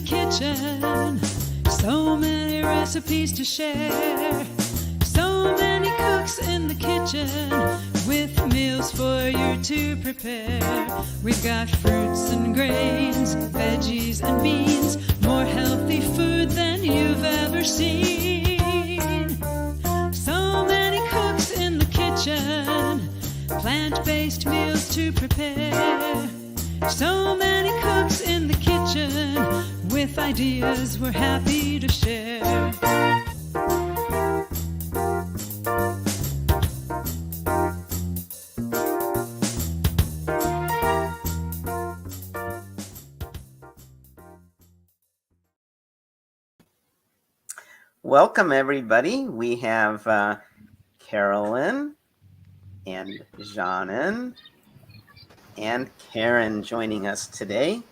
kitchen, so many recipes to share, so many cooks in the kitchen with meals for you to prepare. We've got fruits and grains, veggies and beans, more healthy food than you've ever seen. So many cooks in the kitchen, plant-based meals to prepare. So many cooks in the kitchen with ideas we're happy to share. Welcome, everybody. We have Carolyn and Janan and Karen joining us today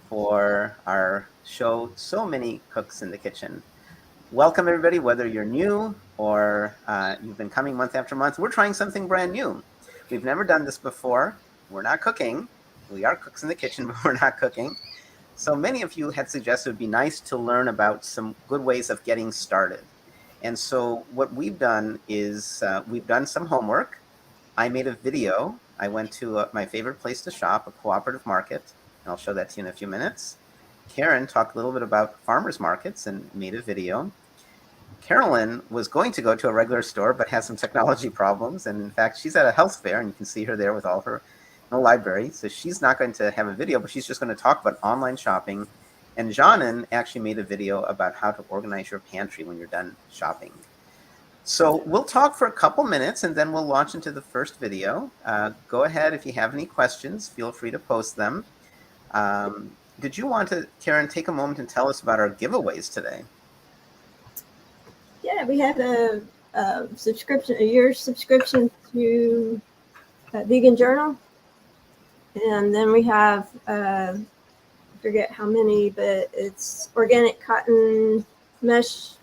for our show, So Many Cooks in the Kitchen. Welcome, everybody, whether you're new or you've been coming month after month. We're trying something brand new. We've never done this before. We're not cooking. We are cooks in the kitchen, but we're not cooking. So many of you had suggested it would be nice to learn about some good ways of getting started. And so what we've done is we've done some homework. I made a video. I went to my favorite place to shop, a cooperative market, and I'll show that to you in a few minutes. Karen talked a little bit about farmers markets and made a video. Carolyn was going to go to a regular store, but has some technology problems. And in fact, she's at a health fair, and you can see her there with all her library. So she's not going to have a video, but she's just going to talk about online shopping. And Janan actually made a video about how to organize your pantry when you're done shopping. So we'll talk for a couple minutes, and then we'll launch into the first video. Go ahead, if you have any questions, feel free to post them. Did you want to, Karen, take a moment and tell us about our giveaways today? Yeah, we have a year subscription to Vegan Journal. And then we have, I forget how many, but it's organic cotton mesh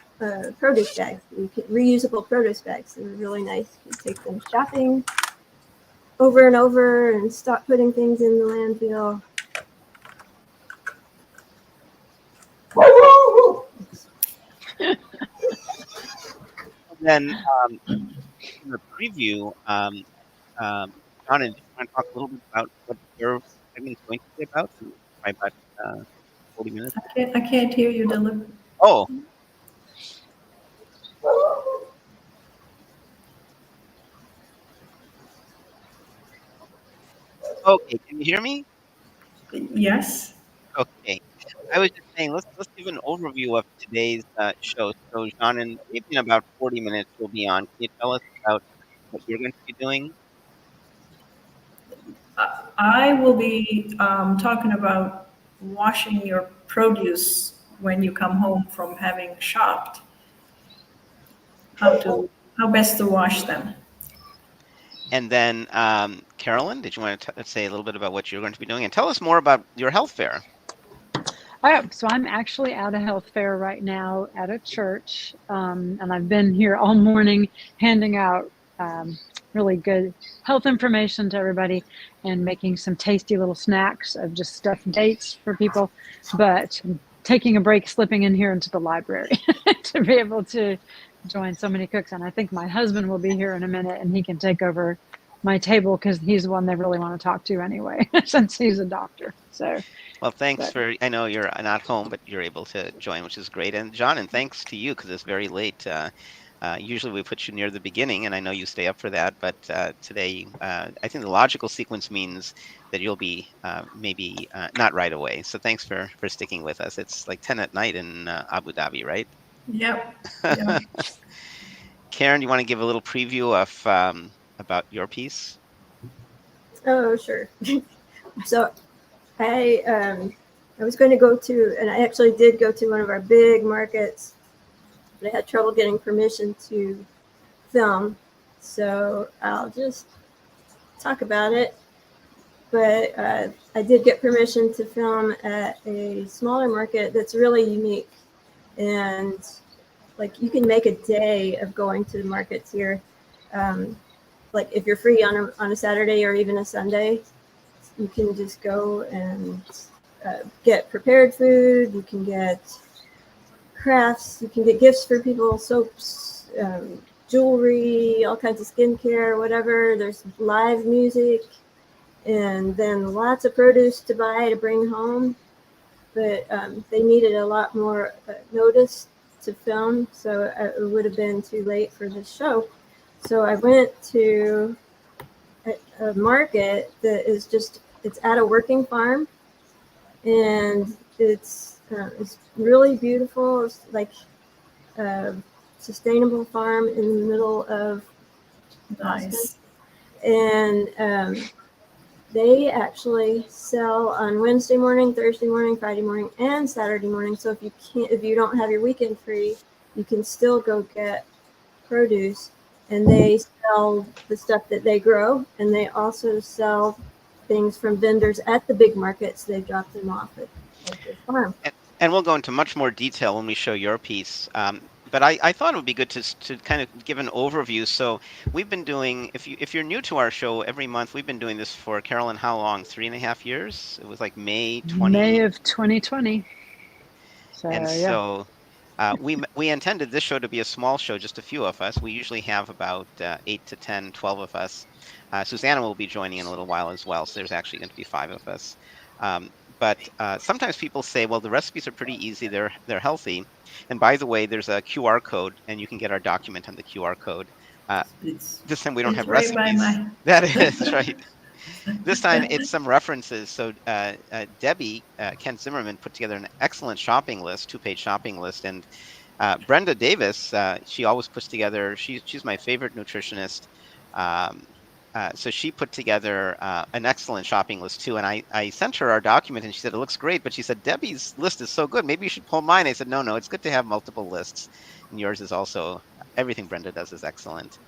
produce bags, reusable produce bags. They're really nice. You take them shopping over and over and stop putting things in the landfill. Then in the preview, Janan, do you want to talk a little bit about what your segment is going to be about? Probably about 40 minutes. I can't hear you, Dylan. Oh. Okay, can you hear me? Yes. Okay. I was just saying, let's give an overview of today's show. So, Janan, maybe in about 40 minutes we'll be on. Can you tell us about what you're going to be doing? I will be talking about washing your produce when you come home from having shopped. How best to wash them. And then, Carolyn, did you want to say a little bit about what you're going to be doing? And tell us more about your health fair. So I'm actually at a health fair right now at a church, and I've been here all morning handing out really good health information to everybody and making some tasty little snacks of just stuffed dates for people, but taking a break, slipping in here into the library to be able to join so many cooks. And I think my husband will be here in a minute and he can take over my table because he's the one they really want to talk to anyway, since he's a doctor. So. Well, thanks I know you're not home, but you're able to join, which is great. And Janan, thanks to you because it's very late. Usually we put you near the beginning, and I know you stay up for that. But today, I think the logical sequence means that you'll be maybe not right away. So thanks for sticking with us. It's like 10 at night in Abu Dhabi, right? Yep. Karen, you want to give a little preview of about your piece? Oh, sure. So I was going to go to, and I actually did go to one of our big markets, but I had trouble getting permission to film. So I'll just talk about it. But I did get permission to film at a smaller market that's really unique. And like you can make a day of going to the markets here. Like if you're free on a Saturday or even a Sunday, you can just go and get prepared food. You can get crafts. You can get gifts for people, soaps, jewelry, all kinds of skincare, whatever. There's live music, and then lots of produce to buy to bring home. But they needed a lot more notice to film, so it would have been too late for this show. So I went to a market that is it's at a working farm, and it's really beautiful. It's like a sustainable farm in the middle of Austin. Nice. And they actually sell on Wednesday morning, Thursday morning, Friday morning, and Saturday morning. So if you don't have your weekend free, you can still go get produce. And they sell the stuff that they grow, and they also sell things from vendors at the big markets. They drop them off at the farm. And we'll go into much more detail when we show your piece. But I thought it would be good to kind of give an overview. So we've been doing, if you're new to our show, every month we've been doing this for, Carolyn, how long? 3.5 years? It was like May of 2020. So And yeah. so we intended this show to be a small show, just a few of us. We usually have about 8 to 10, 12 of us. Susanna will be joining in a little while as well, so there's actually going to be 5 of us. But sometimes people say, well, the recipes are pretty easy, they're healthy. And by the way, there's a QR code, and you can get our document on the QR code. This time we don't have right by recipes. That is right. This time it's some references. So Debbie, Ken Zimmerman, put together an excellent shopping list, 2-page shopping list. And Brenda Davis, she always puts together, she's my favorite nutritionist. So she put together an excellent shopping list too. And I sent her our document, and she said, it looks great. But she said, Debbie's list is so good, maybe you should pull mine. I said, no, it's good to have multiple lists. And yours is also, everything Brenda does is excellent.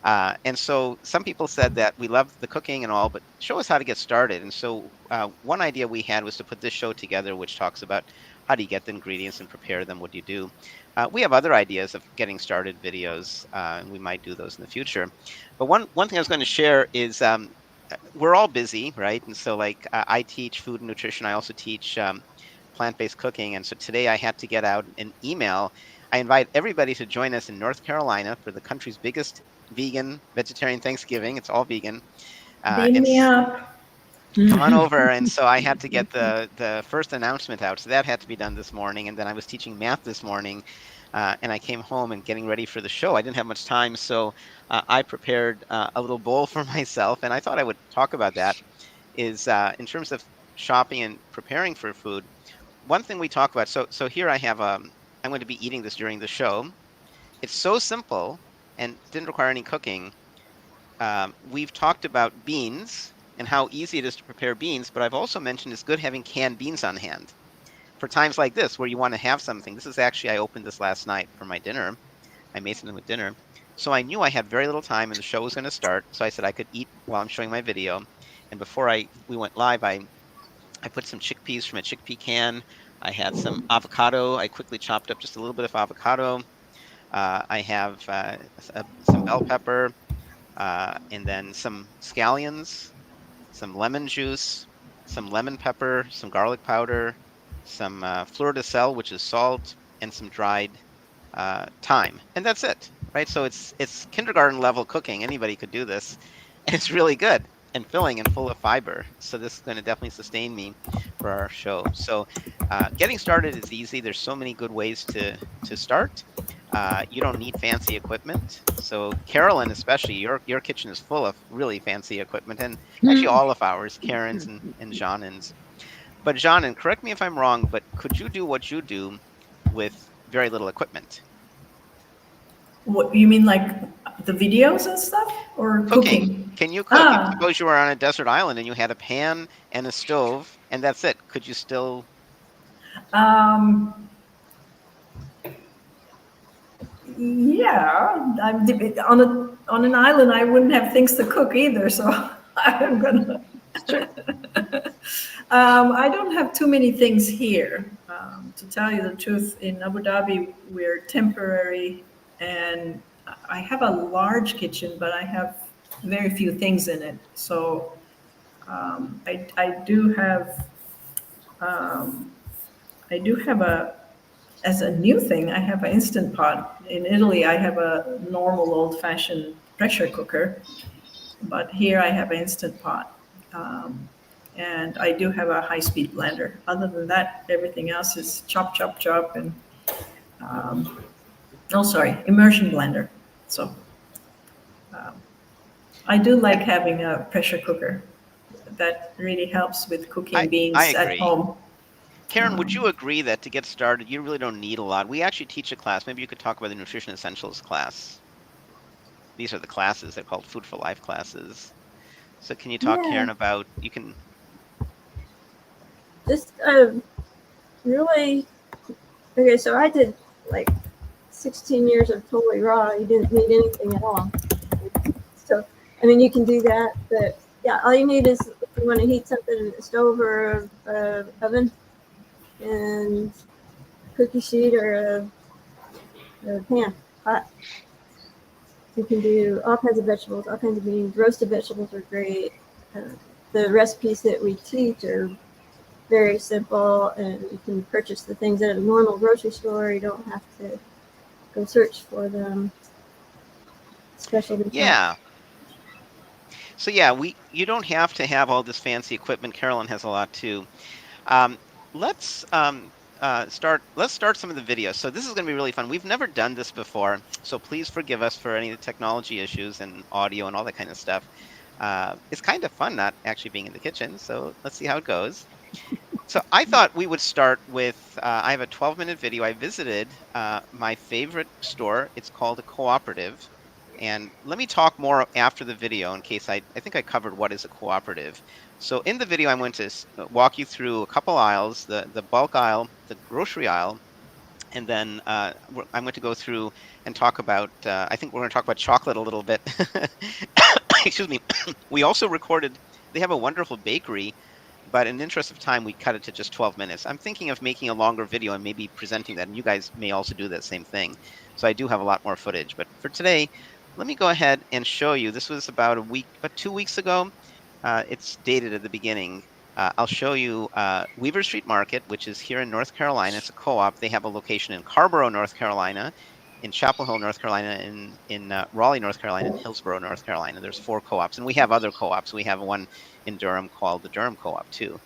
And so some people said that we love the cooking and all, but show us how to get started. And so one idea we had was to put this show together, which talks about how do you get the ingredients and prepare them, what do you do. We have other ideas of getting started videos, and we might do those in the future. But one thing I was going to share is we're all busy, right? And so like I teach food and nutrition. I also teach plant-based cooking. And so today I had to get out an email. I invite everybody to join us in North Carolina for the country's biggest vegan vegetarian Thanksgiving. It's all vegan. Beam me up. Come on over. And so I had to get the first announcement out. So that had to be done this morning. And then I was teaching math this morning, and I came home and getting ready for the show. I didn't have much time, so I prepared a little bowl for myself. And I thought I would talk about that is in terms of shopping and preparing for food. One thing we talk about, so here I have, I'm going to be eating this during the show. It's so simple and didn't require any cooking. We've talked about beans and how easy it is to prepare beans, but I've also mentioned it's good having canned beans on hand for times like this where you want to have something. This is actually, I opened this last night for my dinner. I made something with dinner. So I knew I had very little time and the show was going to start. So I said I could eat while I'm showing my video. And before we went live, I put some chickpeas from a chickpea can. I had some avocado. I quickly chopped up just a little bit of avocado. I have some bell pepper, and then some scallions, some lemon juice, some lemon pepper, some garlic powder, some fleur de sel, which is salt, and some dried thyme. And that's it, right? So it's kindergarten level cooking. Anybody could do this. And it's really good and filling and full of fiber. So this is going to definitely sustain me for our show. So getting started is easy. There's so many good ways to start. You don't need fancy equipment. So Carolyn, especially, your kitchen is full of really fancy equipment, and actually all of ours, Karen's and Jeannin's. But Jeannin, correct me if I'm wrong, but could you do what you do with very little equipment? What you mean, like the videos and stuff, or cooking? Can you cook? Suppose you were on a desert island and you had a pan and a stove, and that's it. Could you still? Yeah, on an island. I wouldn't have things to cook either, so I'm gonna. I don't have too many things here. To tell you the truth, in Abu Dhabi, we're temporary, and I have a large kitchen, but I have very few things in it. So I do have I do have as a new thing, I have an Instant Pot. In Italy, I have a normal old-fashioned pressure cooker, but here I have an Instant Pot. And I do have a high-speed blender. Other than that, everything else is chop, chop, chop, and, immersion blender. So I do like having a pressure cooker. That really helps with cooking beans I at agree. home. Karen, would you agree that to get started, you really don't need a lot? We actually teach a class. Maybe you could talk about the Nutrition Essentials class. These are the classes. They're called Food for Life classes. So can you talk, Yeah. Karen, about, you can... Just really, okay, so I did like 16 years of totally raw. You didn't need anything at all. So, I mean, you can do that, but yeah, all you need is if you want to heat something in a stove or oven, and cookie sheet or a pan, pot. You can do all kinds of vegetables, all kinds of beans. Roasted vegetables are great. The recipes that we teach are very simple, and you can purchase the things at a normal grocery store. You don't have to go search for them. Specialty. Yeah. So yeah, you don't have to have all this fancy equipment. Carolyn has a lot too. Let's start some of the videos. So this is going to be really fun. We've never done this before, so please forgive us for any of the technology issues and audio and all that kind of stuff. It's kind of fun not actually being in the kitchen, so let's see how it goes. So I thought we would start with, I have a 12-minute video. I visited my favorite store. It's called a cooperative. And let me talk more after the video in case I think I covered what is a cooperative. So in the video, I'm going to walk you through a couple aisles, the bulk aisle, the grocery aisle, and then I'm going to go through and talk about, I think we're going to talk about chocolate a little bit. Excuse me. We also recorded, they have a wonderful bakery, but in the interest of time, we cut it to just 12 minutes. I'm thinking of making a longer video and maybe presenting that, and you guys may also do that same thing. So I do have a lot more footage, but for today, let me go ahead and show you. This was about 2 weeks ago. It's dated at the beginning. I'll show you Weaver Street Market, which is here in North Carolina. It's a co-op. They have a location in Carrboro, North Carolina, in Chapel Hill, North Carolina, in Raleigh, North Carolina, and Hillsborough, North Carolina. There's 4 co-ops, and we have other co-ops. We have one in Durham called the Durham Co-op too.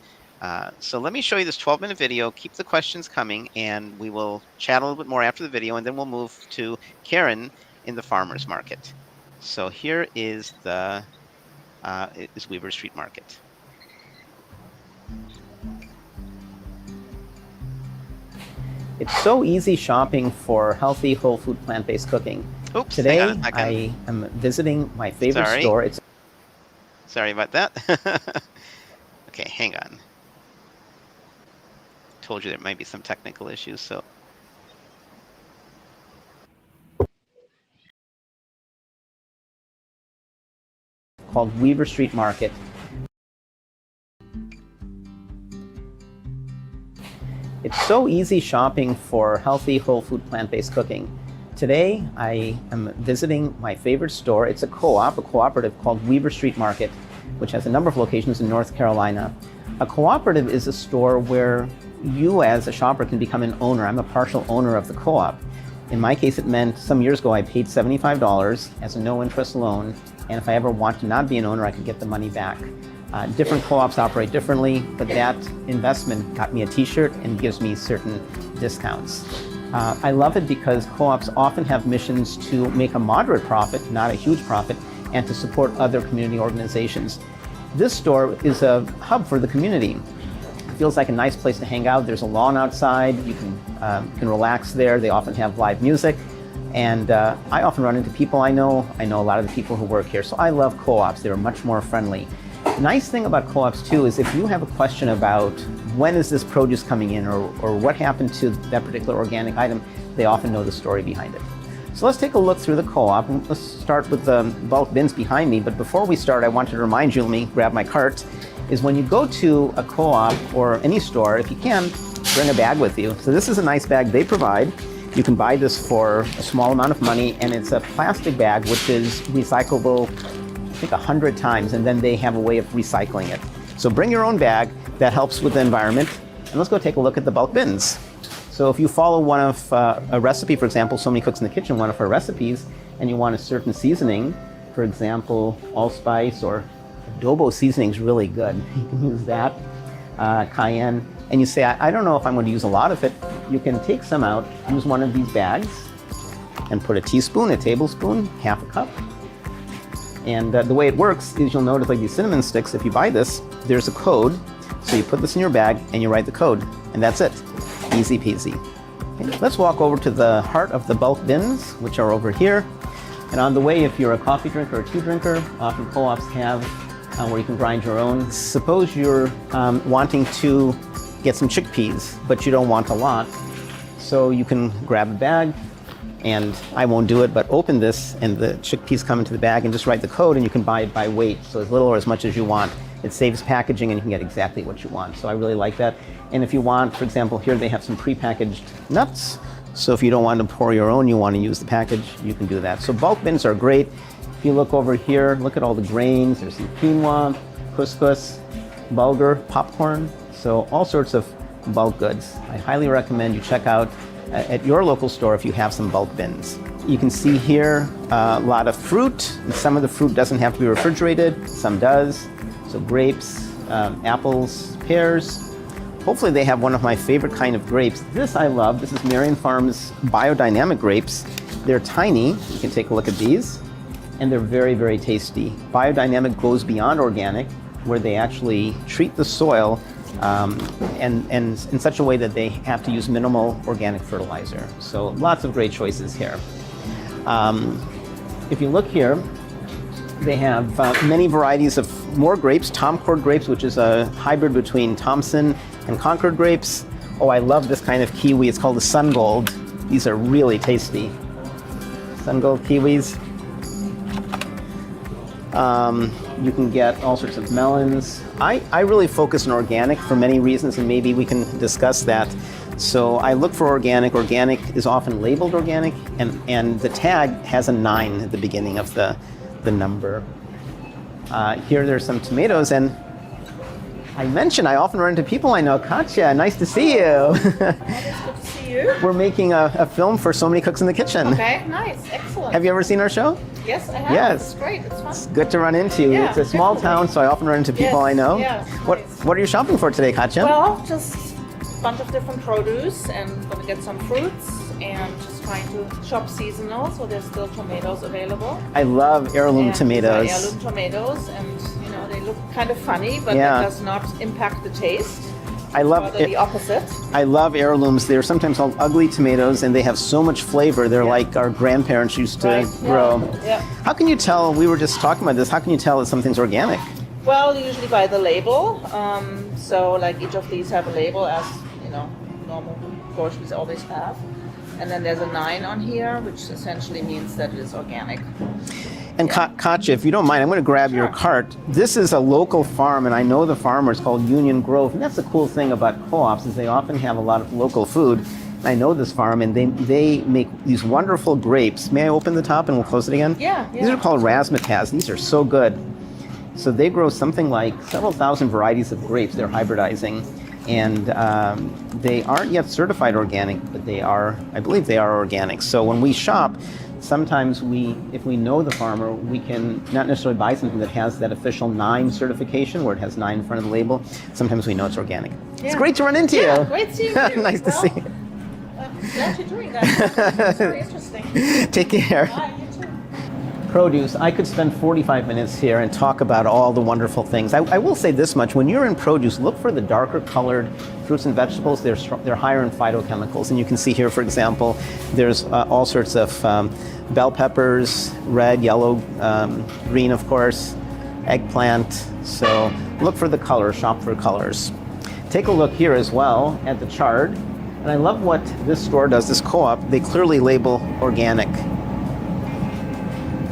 So let me show you this 12-minute video. Keep the questions coming, and we will chat a little bit more after the video, and then we'll move to Karen in the farmers market. So here is is Weaver Street Market. It's so easy shopping for healthy, whole food, plant-based cooking. Oops, today I am visiting my favorite store. Sorry about that. Okay, hang on. Told you there might be some technical issues, so. Called Weaver Street Market. It's so easy shopping for healthy, whole food, plant-based cooking. Today, I am visiting my favorite store. It's a co-op, a cooperative called Weaver Street Market, which has a number of locations in North Carolina. A cooperative is a store where you as a shopper can become an owner. I'm a partial owner of the co-op. In my case, it meant some years ago I paid $75 as a no-interest loan, and if I ever want to not be an owner, I could get the money back. Different co-ops operate differently, but that investment got me a t-shirt and gives me certain discounts. I love it because co-ops often have missions to make a moderate profit, not a huge profit, and to support other community organizations. This store is a hub for the community. It feels like a nice place to hang out. There's a lawn outside. You can relax there. They often have live music. And I often run into people I know. I know a lot of the people who work here. So I love co-ops. They're much more friendly. The nice thing about co-ops too is if you have a question about when is this produce coming in or what happened to that particular organic item, they often know the story behind it. So let's take a look through the co-op. Let's start with the bulk bins behind me. But before we start, I want to remind you, let me grab my cart, is when you go to a co-op or any store, if you can, bring a bag with you. So this is a nice bag they provide. You can buy this for a small amount of money, and it's a plastic bag which is recyclable, I think 100 times, and then they have a way of recycling it. So bring your own bag. That helps with the environment. And let's go take a look at the bulk bins. So if you follow one of a recipe, for example, So Many Cooks in the Kitchen, one of our recipes, and you want a certain seasoning, for example, allspice or adobo seasoning is really good. You can use that, cayenne, and you say, I don't know if I'm going to use a lot of it. You can take some out, use one of these bags, and put a teaspoon, a tablespoon, half a cup. And the way it works is you'll notice like these cinnamon sticks, if you buy this, there's a code. So you put this in your bag and you write the code, and that's it. Easy peasy. Okay, let's walk over to the heart of the bulk bins, which are over here. And on the way, if you're a coffee drinker or a tea drinker, often co-ops have where you can grind your own. Suppose you're wanting to get some chickpeas, but you don't want a lot. So you can grab a bag, and I won't do it, but open this and the chickpeas come into the bag and just write the code, and you can buy it by weight, so as little or as much as you want. It saves packaging and you can get exactly what you want. So I really like that. And if you want, for example, here they have some prepackaged nuts. So if you don't want to pour your own, you want to use the package, you can do that. So bulk bins are great. If you look over here, look at all the grains. There's some quinoa, couscous, bulgur, popcorn. So all sorts of bulk goods. I highly recommend you check out at your local store if you have some bulk bins. You can see here a lot of fruit. Some of the fruit doesn't have to be refrigerated, some does. So grapes, apples, pears. Hopefully they have one of my favorite kind of grapes. This I love. This is Marion Farms biodynamic grapes. They're tiny. You can take a look at these. And they're very, very tasty. Biodynamic goes beyond organic, where they actually treat the soil and in such a way that they have to use minimal organic fertilizer. So lots of great choices here. If you look here, they have many varieties of more grapes. Tom Cord grapes, which is a hybrid between Thompson and Concord grapes. Oh, I love this kind of kiwi. It's called the Sun Gold. These are really tasty. Sun Gold kiwis. You can get all sorts of melons. I really focus on organic for many reasons, and maybe we can discuss that. So I look for organic. Organic is often labeled organic, and the tag has a 9 at the beginning of the number. Here there's some tomatoes, and I mentioned I often run into people I know. Katya, nice to see you. It's good to see you. We're making a film for So Many Cooks in the Kitchen. Okay, nice, excellent. Have you ever seen our show? Yes, I have. Yes. It's great, it's fun. It's good to run into. Yeah, It's a small definitely. town, so I often run into people Yes, I know. yeah, What nice. What are you shopping for today, Katya? Well, just a bunch of different produce and gonna get some fruits and just trying to shop seasonal, so there's still tomatoes available. I love heirloom And tomatoes. these are heirloom tomatoes, and you know they look kind of funny, but Yeah. that does not impact the taste. I love Rather the opposite. I love heirlooms. They're sometimes called ugly tomatoes, and they have so much flavor. They're like our grandparents used to Right, grow. Yeah. How can you tell? We were just talking about this. How can you tell that something's organic? Well, usually by the label. So like each of these have a label, as you know, normal groceries always have. And then there's a 9 on here, which essentially means that it is organic. And Katya, if you don't mind, I'm going to grab your cart. This is a local farm, and I know the farmer is called Union Grove. And that's the cool thing about co-ops is they often have a lot of local food. And I know this farm, and they make these wonderful grapes. May I open the top and we'll close it again? Yeah. These are called razzmatazz. These are so good. So they grow something like several thousand varieties of grapes they're hybridizing. And they aren't yet certified organic, but they are, I believe they are organic. So when we shop, sometimes if we know the farmer, we can not necessarily buy something that has that official 9 certification, where it has 9 in front of the label. Sometimes we know it's organic. It's Yeah. great to run into Yeah, you. great seeing you. Nice to see you. I'm glad you're doing that. It's very interesting. Take care. Bye, you too. Produce, I could spend 45 minutes here and talk about all the wonderful things. I will say this much, when you're in produce, look for the darker colored fruits and vegetables. They're higher in phytochemicals. And you can see here, for example, there's all sorts of bell peppers, red, yellow, green, of course, eggplant. So look for the colors, shop for colors. Take a look here as well at the chard. And I love what this store does, this co-op. They clearly label organic.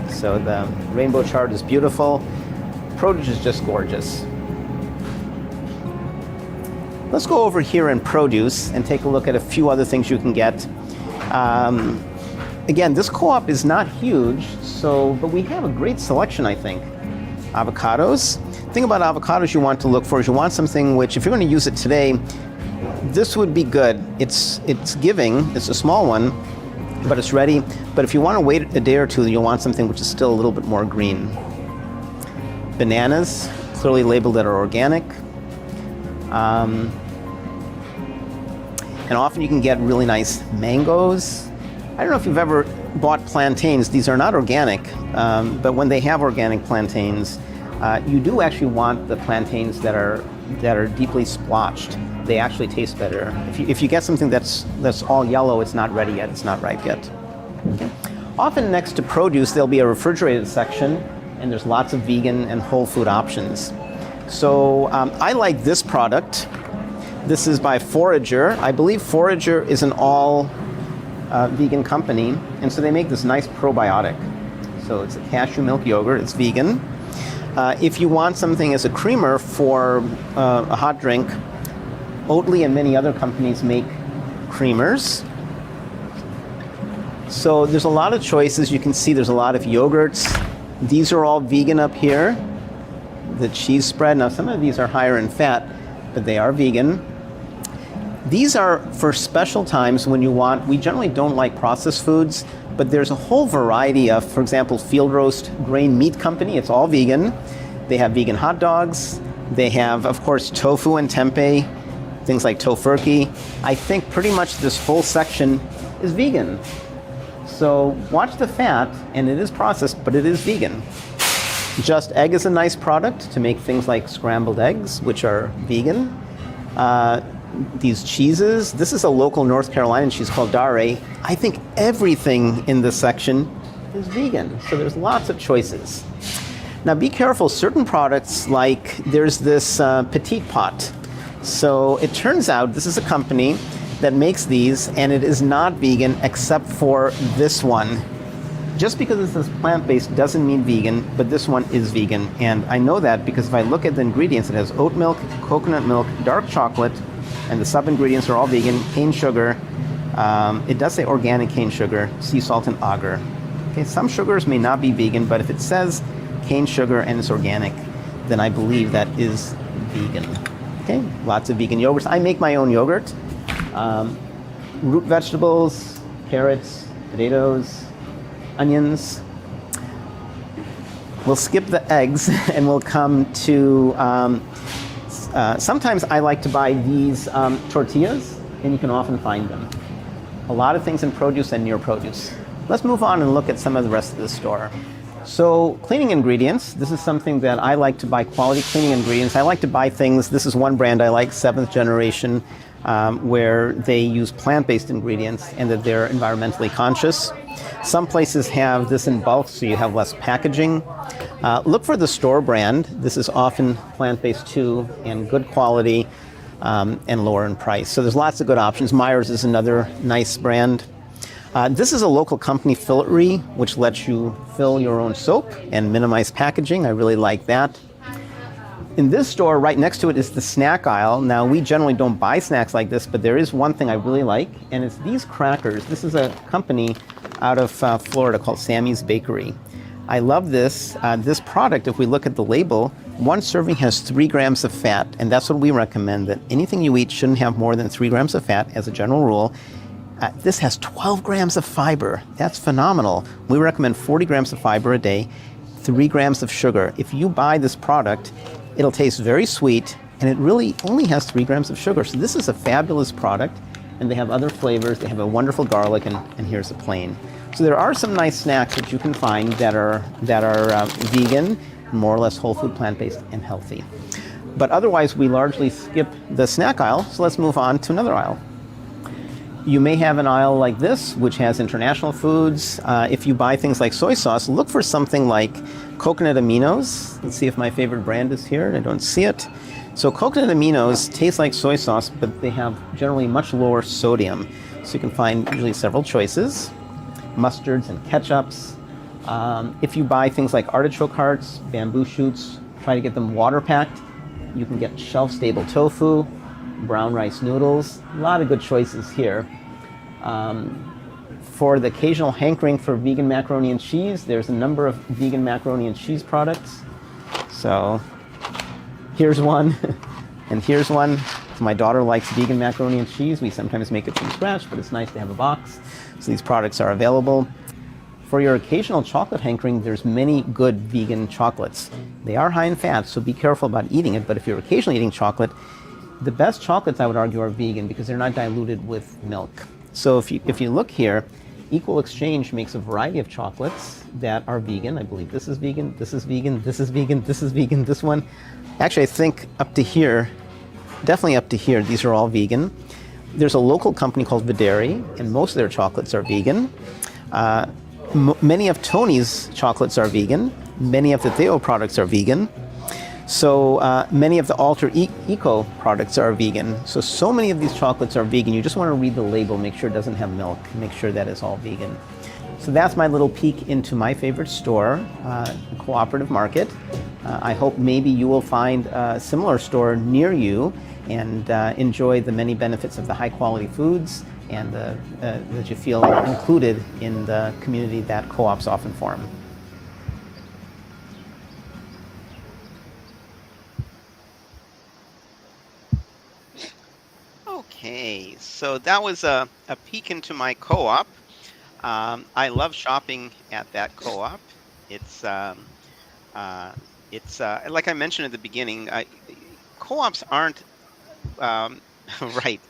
So the rainbow chart is beautiful. Produce is just gorgeous. Let's go over here in produce and take a look at a few other things you can get. Again, this co-op is not huge, but we have a great selection, I think. Avocados. The thing about avocados you want to look for is you want something which, if you're going to use it today, this would be good. It's giving. It's a small one, but it's ready. But if you want to wait a day or two, you'll want something which is still a little bit more green. Bananas, clearly labeled that are organic. And often you can get really nice mangoes. I don't know if you've ever bought plantains. These are not organic, but when they have organic plantains, you do actually want the plantains that are deeply splotched. They actually taste better. If you get something that's all yellow, it's not ready yet. It's not ripe yet. Okay. Often next to produce, there'll be a refrigerated section, and there's lots of vegan and whole food options. So I like this product. This is by Forager. I believe Forager is an all vegan company, and so they make this nice probiotic. So it's a cashew milk yogurt. It's vegan. If you want something as a creamer for a hot drink, Oatly and many other companies make creamers. So there's a lot of choices. You can see there's a lot of yogurts. These are all vegan up here. The cheese spread. Now some of these are higher in fat, but they are vegan. These are for special times when you want, we generally don't like processed foods, but there's a whole variety of, for example, Field Roast Grain Meat Company. It's all vegan. They have vegan hot dogs. They have, of course, tofu and tempeh, things like tofurkey. I think pretty much this full section is vegan. So watch the fat, and it is processed, but it is vegan. Just Egg is a nice product to make things like scrambled eggs, which are vegan. These cheeses, this is a local North Carolina cheese called Dare. I think everything in this section is vegan, so there's lots of choices. Now be careful, certain products, like there's this Petite Pot. So it turns out this is a company that makes these, and it is not vegan except for this one. Just because it says plant-based doesn't mean vegan, but this one is vegan. And I know that because if I look at the ingredients, it has oat milk, coconut milk, dark chocolate, and the sub-ingredients are all vegan, cane sugar. It does say organic cane sugar, sea salt, and agar. Okay, some sugars may not be vegan, but if it says cane sugar and it's organic, then I believe that is vegan. Okay, lots of vegan yogurts. I make my own yogurt. Root vegetables, carrots, potatoes, onions. We'll skip the eggs and we'll come to, sometimes I like to buy these tortillas, and you can often find them. A lot of things in produce and near produce. Let's move on and look at some of the rest of the store. So cleaning ingredients, this is something that I like to buy, quality cleaning ingredients. I like to buy things, this is one brand I like, 7th Generation, where they use plant-based ingredients and that they're environmentally conscious. Some places have this in bulk, so you have less packaging. Look for the store brand. This is often plant-based too, and good quality and lower in price. So there's lots of good options. Myers is another nice brand. This is a local company, Filatry, which lets you fill your own soap and minimize packaging. I really like that. In this store, right next to it is the snack aisle. Now, we generally don't buy snacks like this, but there is one thing I really like, and it's these crackers. This is a company out of Florida called Sammy's Bakery. I love this. This product, if we look at the label, one serving has 3 grams of fat, and that's what we recommend, that anything you eat shouldn't have more than 3 grams of fat as a general rule. This has 12 grams of fiber. That's phenomenal. We recommend 40 grams of fiber a day, 3 grams of sugar. If you buy this product, it'll taste very sweet, and it really only has 3 grams of sugar. So this is a fabulous product, and they have other flavors. They have a wonderful garlic, and here's a plain. So there are some nice snacks that you can find that are vegan, more or less whole food, plant-based, and healthy. But otherwise, we largely skip the snack aisle, so let's move on to another aisle. You may have an aisle like this, which has international foods. If you buy things like soy sauce, look for something like coconut aminos. Let's see if my favorite brand is here. I don't see it. So coconut aminos taste like soy sauce, but they have generally much lower sodium. So you can find usually several choices. Mustards and ketchups. If you buy things like artichoke hearts, bamboo shoots, try to get them water packed. You can get shelf-stable tofu, brown rice noodles, a lot of good choices here. For the occasional hankering for vegan macaroni and cheese, there's a number of vegan macaroni and cheese products. So here's one, and here's one. My daughter likes vegan macaroni and cheese. We sometimes make it from scratch, but it's nice to have a box. So these products are available. For your occasional chocolate hankering, there's many good vegan chocolates. They are high in fat, so be careful about eating it. But if you're occasionally eating chocolate, the best chocolates, I would argue, are vegan because they're not diluted with milk. So if you look here, Equal Exchange makes a variety of chocolates that are vegan. I believe this is vegan, this is vegan, this is vegan, this is vegan, this one. Actually, I think up to here, definitely up to here, these are all vegan. There's a local company called Videri, and most of their chocolates are vegan. Many of Tony's chocolates are vegan. Many of the Theo products are vegan. So many of the Alter Eco products are vegan. So many of these chocolates are vegan. You just want to read the label, make sure it doesn't have milk, make sure that it's all vegan. So that's my little peek into my favorite store, the Cooperative Market. I hope maybe you will find a similar store near you and enjoy the many benefits of the high quality foods and that you feel included in the community that co-ops often form. Okay, so that was a peek into my co-op. I love shopping at that co-op. It's like I mentioned at the beginning, co-ops aren't right.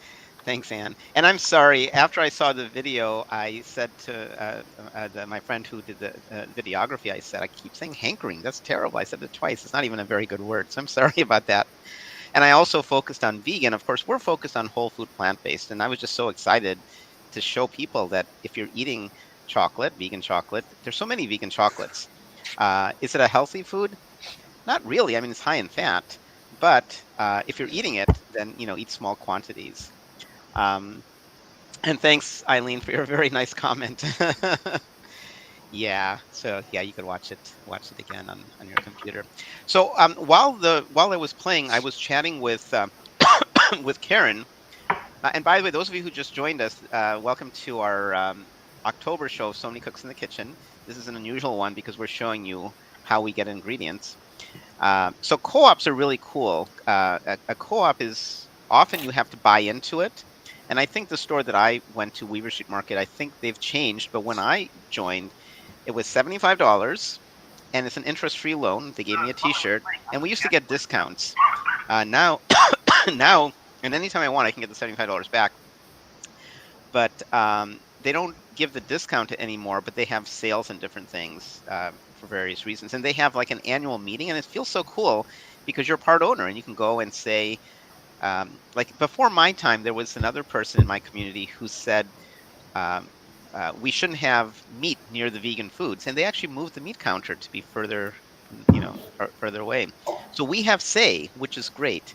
Thanks, Anne. And I'm sorry, after I saw the video, I said to my friend who did the videography, I said, I keep saying hankering. That's terrible. I said it twice. It's not even a very good word. So I'm sorry about that. And I also focused on vegan. Of course, we're focused on whole food, plant-based. And I was just so excited to show people that if you're eating chocolate, vegan chocolate, there's so many vegan chocolates. Is it a healthy food? Not really. I mean, it's high in fat. But if you're eating it, then, eat small quantities. And thanks, Eileen, for your very nice comment. Yeah, so yeah, you could watch it again on your computer. So while I was playing, I was chatting with with Karen. And by the way, those of you who just joined us, welcome to our October show of So Many Cooks in the Kitchen. This is an unusual one because we're showing you how we get ingredients. So co-ops are really cool. A co-op is often you have to buy into it. And I think the store that I went to, Weaver Street Market, I think they've changed. But when I joined, it was $75, and it's an interest-free loan. They gave me a T-shirt, and we used to get discounts. Now, and anytime I want, I can get the $75 back. But they don't give the discount anymore, but they have sales and different things for various reasons. And they have like an annual meeting, and it feels so cool because you're part owner, and you can go and say, like before my time, there was another person in my community who said, we shouldn't have meat near the vegan foods, and they actually moved the meat counter to be further, further away. So we have say, which is great.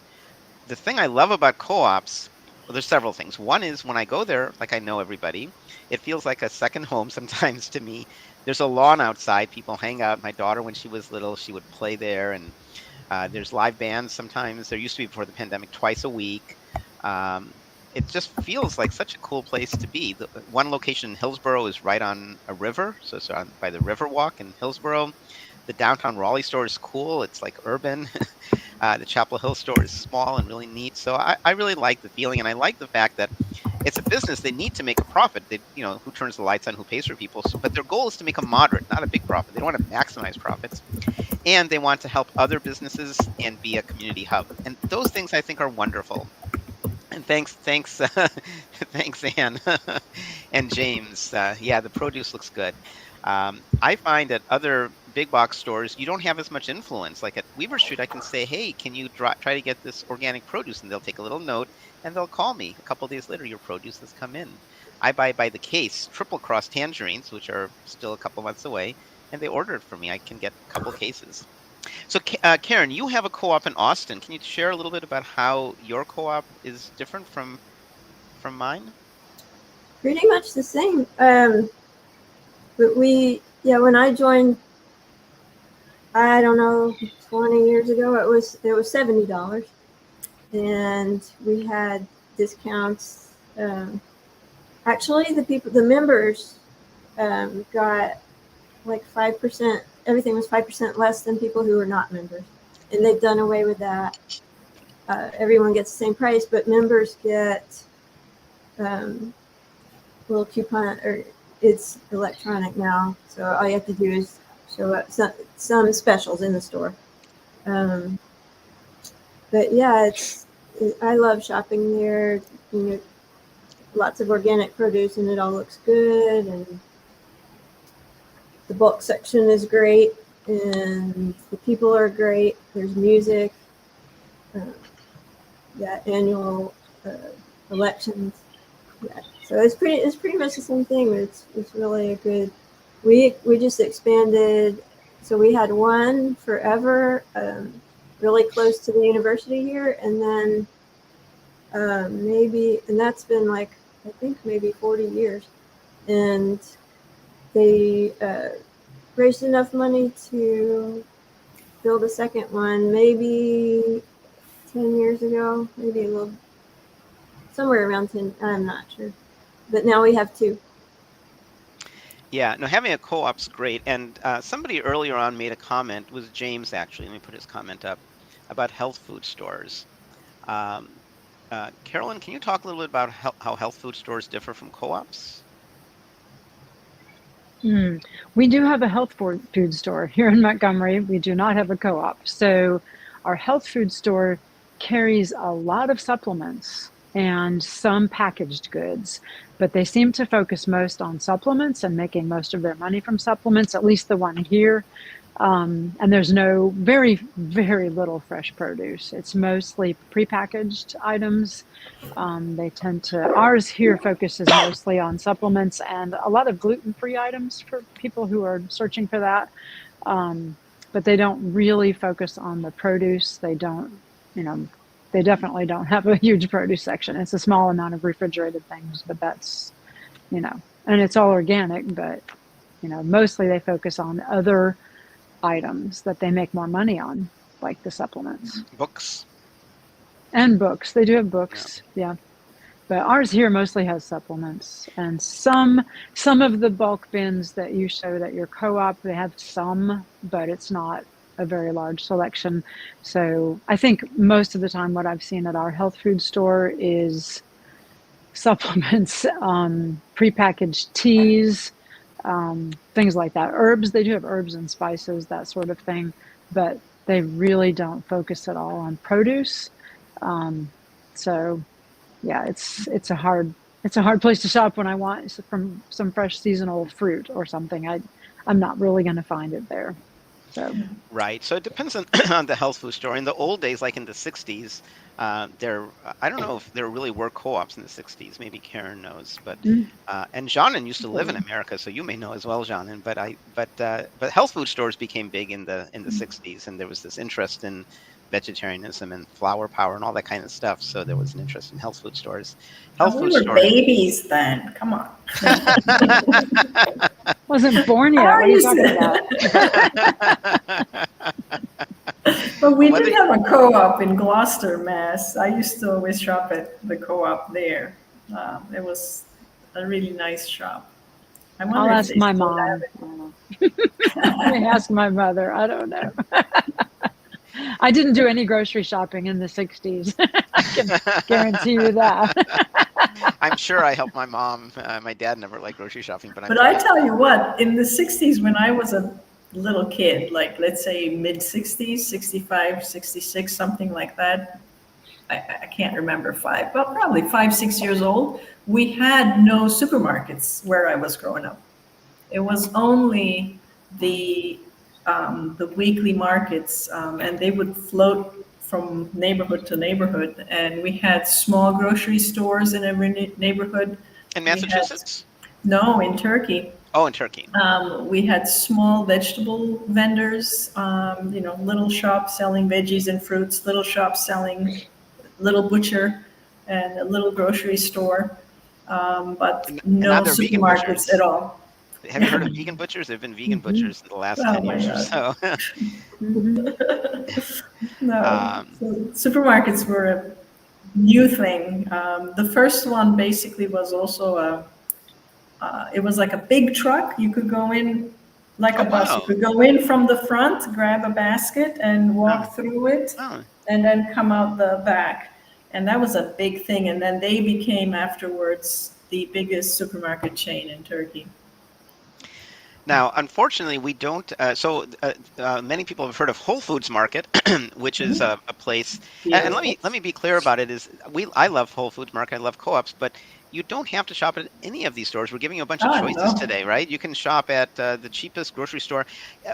The thing I love about co-ops, well, there's several things. One is when I go there, like I know everybody, it feels like a second home sometimes to me. There's a lawn outside, people hang out. My daughter, when she was little, she would play there, and there's live bands sometimes. There used to be before the pandemic, twice a week. It just feels like such a cool place to be. The one location in Hillsborough is right on a river, so it's by the Riverwalk in Hillsborough. The downtown Raleigh store is cool. It's like urban. The Chapel Hill store is small and really neat. So I really like the feeling, and I like the fact that it's a business. They need to make a profit. They, who turns the lights on, who pays for people. So, but their goal is to make a moderate, not a big profit. They don't want to maximize profits, and they want to help other businesses and be a community hub. And those things I think are wonderful. And thanks, thanks, Anne and James. Yeah, the produce looks good. I find at other big box stores, you don't have as much influence. Like at Weaver Street, I can say, hey, can you try to get this organic produce? And they'll take a little note and they'll call me. A couple of days later, your produce has come in. I buy by the case Triple Cross tangerines, which are still a couple months away, and they order it for me. I can get a couple cases. So Karen, you have a co-op in Austin. Can you share a little bit about how your co-op is different from mine? Pretty much the same. But when I joined, I don't know, 20 years ago, it was $70, and we had discounts. Actually, the members got like 5%. Everything was 5% less than people who were not members, and they've done away with that. everyone gets the same price, but members get little coupon, or it's electronic now. So all you have to do is show up some specials in the store. But yeah, I love shopping there. You know, lots of organic produce, and it all looks good. And the bulk section is great, and the people are great. There's music. Yeah, annual elections. Yeah, so it's pretty much the same thing. It's really a good. We just expanded, so we had one forever, really close to the university here, and then and that's been like I think maybe 40 years, and they raised enough money to build a second one, maybe 10 years ago, maybe a little somewhere around 10. I'm not sure, but now we have two. Yeah, no, having a co-op's great. And somebody earlier on made a comment, was James actually, let me put his comment up, about health food stores. Carolyn, can you talk a little bit about how health food stores differ from co-ops? We do have a health food store here in Montgomery. We do not have a co-op. So our health food store carries a lot of supplements and some packaged goods, but they seem to focus most on supplements and making most of their money from supplements, at least the one here. And there's very, very little fresh produce. It's mostly prepackaged items. Ours here focuses mostly on supplements and a lot of gluten-free items for people who are searching for that. But they don't really focus on the produce. They definitely don't have a huge produce section. It's a small amount of refrigerated things, but that's, and it's all organic, but, mostly they focus on other items that they make more money on, like the supplements. Books. And books. They do have books, yeah. But ours here mostly has supplements, and some of the bulk bins that you showed at your co-op, they have some, but it's not a very large selection. So I think most of the time what I've seen at our health food store is supplements, prepackaged teas, things like that. Herbs, they do have herbs and spices, that sort of thing, but they really don't focus at all on produce. So yeah, it's a hard place to shop when I want some fresh seasonal fruit or something. I'm not really going to find it there. So Right. So it depends on on the health food store. In the old days, like in the 60s, I don't know if there really were co-ops in the 60s. Maybe Karen knows, but and Janin used to live in America, so you may know as well, Janin. But health food stores became big in the 60s, and there was this interest in vegetarianism and flower power and all that kind of stuff. So there was an interest in health food stores. We were babies then. Come on. Wasn't born yet. What are you talking about? But we did have a co-op in Gloucester, Mass. I used to always shop at the co-op there. It was a really nice shop. I'll ask my mom. I may ask my mother. I don't know. I didn't do any grocery shopping in the 60s. I can guarantee you that. I'm sure I helped my mom. My dad never liked grocery shopping, but I tell you what, in the 60s, when I was a little kid, like let's say mid 60s, 65, 66, something like that. I can't remember probably 5, 6 years old. We had no supermarkets where I was growing up. It was only the weekly markets, and they would float from neighborhood to neighborhood. And we had small grocery stores in every neighborhood. In Massachusetts? No, in Turkey. Oh, in Turkey. We had small vegetable vendors, little shops selling veggies and fruits, little shops selling little butcher and a little grocery store, but no supermarkets at all. Have you heard of vegan butchers? There have been vegan butchers in the last 10 years or so. No, so supermarkets were a new thing. The first one basically was also it was like a big truck. You could go in like a bus. You could go in from the front, grab a basket, and walk through it. and then come out the back. And that was a big thing. And then they became afterwards the biggest supermarket chain in Turkey. Now, unfortunately, we don't. Many people have heard of Whole Foods Market, which is a place. And let Beautiful. me be clear about it. I love Whole Foods Market. I love co-ops, but you don't have to shop at any of these stores. We're giving you a bunch of Oh, choices no. today, right? You can shop at the cheapest grocery store.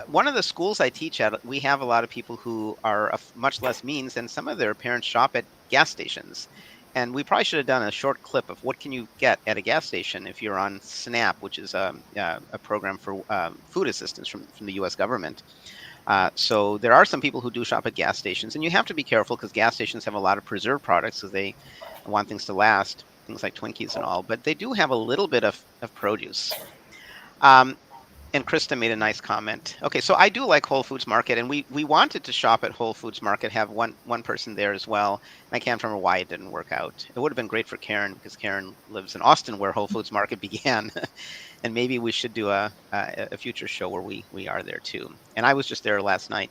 One of the schools I teach at, we have a lot of people who are of much less means, and some of their parents shop at gas stations. And we probably should have done a short clip of what can you get at a gas station if you're on SNAP, which is a program for food assistance from the U.S. government. So there are some people who do shop at gas stations, and you have to be careful because gas stations have a lot of preserved products because they want things to last, things like Twinkies and all. But they do have a little bit of produce. Um, and Krista made a nice comment. Okay, so I do like Whole Foods Market, and we wanted to shop at Whole Foods Market, have one person there as well. And I can't remember why it didn't work out. It would have been great for Karen because Karen lives in Austin, where Whole Foods Market began, and maybe we should do a future show where we are there too. And I was just there last night.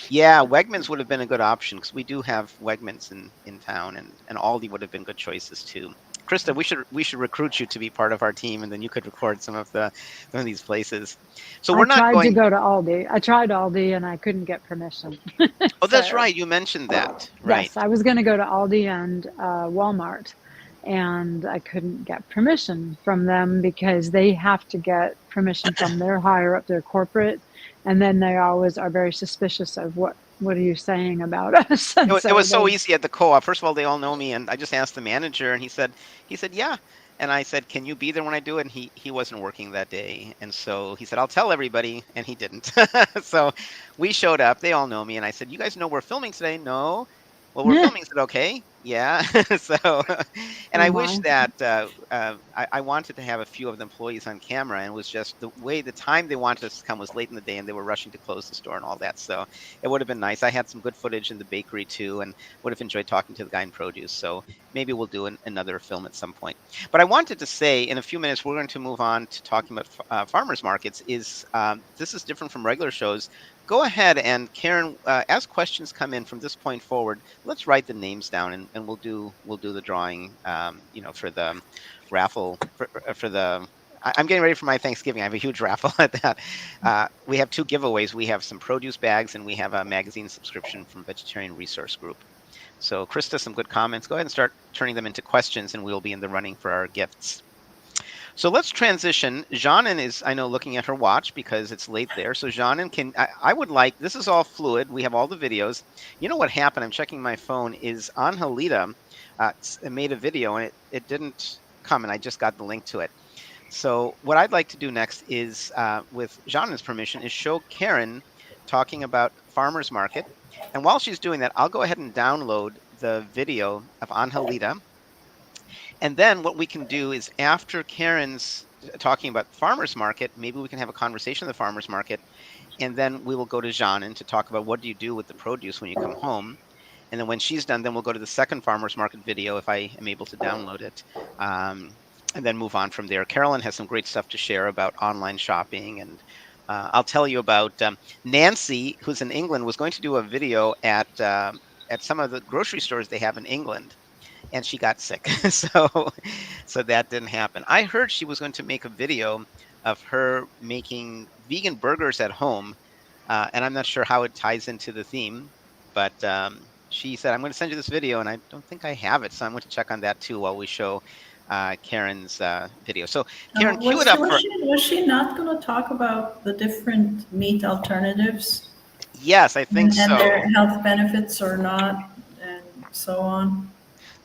Yeah, Wegmans would have been a good option because we do have Wegmans in town, and Aldi would have been good choices too. Krista, we should recruit you to be part of our team, and then you could record some of these places. So I we're not tried to going. go to Aldi. I tried Aldi and I couldn't get permission. Oh, that's So, right. You mentioned that, right? yes, I was going to go to Aldi and Walmart, and I couldn't get permission from them because they have to get permission from their higher up, their corporate, and then they always are very suspicious of what are you saying about us? It And was, it so was so they, easy at the co-op. First of all, they all know me, and I just asked the manager, and he said, yeah. And I said, can you be there when I do it? And he wasn't working that day, and so he said, I'll tell everybody, and he didn't. So we showed up. They all know me, and I said, you guys know we're filming today? No. Well, we're filming. Is it okay? Yeah. So, and oh I wish my, that I wanted to have a few of the employees on camera, and it was just the time they wanted us to come was late in the day, and they were rushing to close the store and all that. So it would have been nice. I had some good footage in the bakery too, and would have enjoyed talking to the guy in produce. So maybe we'll do another film at some point. But I wanted to say in a few minutes, we're going to move on to talking about farmers markets. This is different from regular shows. Go ahead and Karen, as questions come in from this point forward, let's write the names down and we'll do the drawing, for the raffle for the I'm getting ready for my Thanksgiving. I have a huge raffle at that. We have two giveaways. We have some produce bags and we have a magazine subscription from Vegetarian Resource Group. So, Krista, some good comments. Go ahead and start turning them into questions, and we'll be in the running for our gifts. So let's transition. Janin is, I know, looking at her watch because it's late there. So Janin, I would like, this is all fluid. We have all the videos. You know what happened? I'm checking my phone. Is Angelita made a video and it didn't come, and I just got the link to it. So what I'd like to do next is, with Janin's permission, is show Karen talking about farmers market. And while she's doing that, I'll go ahead and download the video of Angelita. And then what we can do is after Karen's talking about the farmers market, maybe we can have a conversation of the farmers market. And then we will go to Janin to talk about what do you do with the produce when you come home. And then when she's done, then we'll go to the second farmers market video if I am able to download it. And then move on from there. Carolyn has some great stuff to share about online shopping. And I'll tell you about Nancy, who's in England, was going to do a video at some of the grocery stores they have in England. And she got sick. So that didn't happen. I heard she was going to make a video of her making vegan burgers at home. And I'm not sure how it ties into the theme, but she said, I'm going to send you this video, and I don't think I have it. So I'm going to check on that too while we show Karen's video. So Karen, cue it up for. Was she not going to talk about the different meat alternatives Yes, I think and so. their health benefits or not, and so on?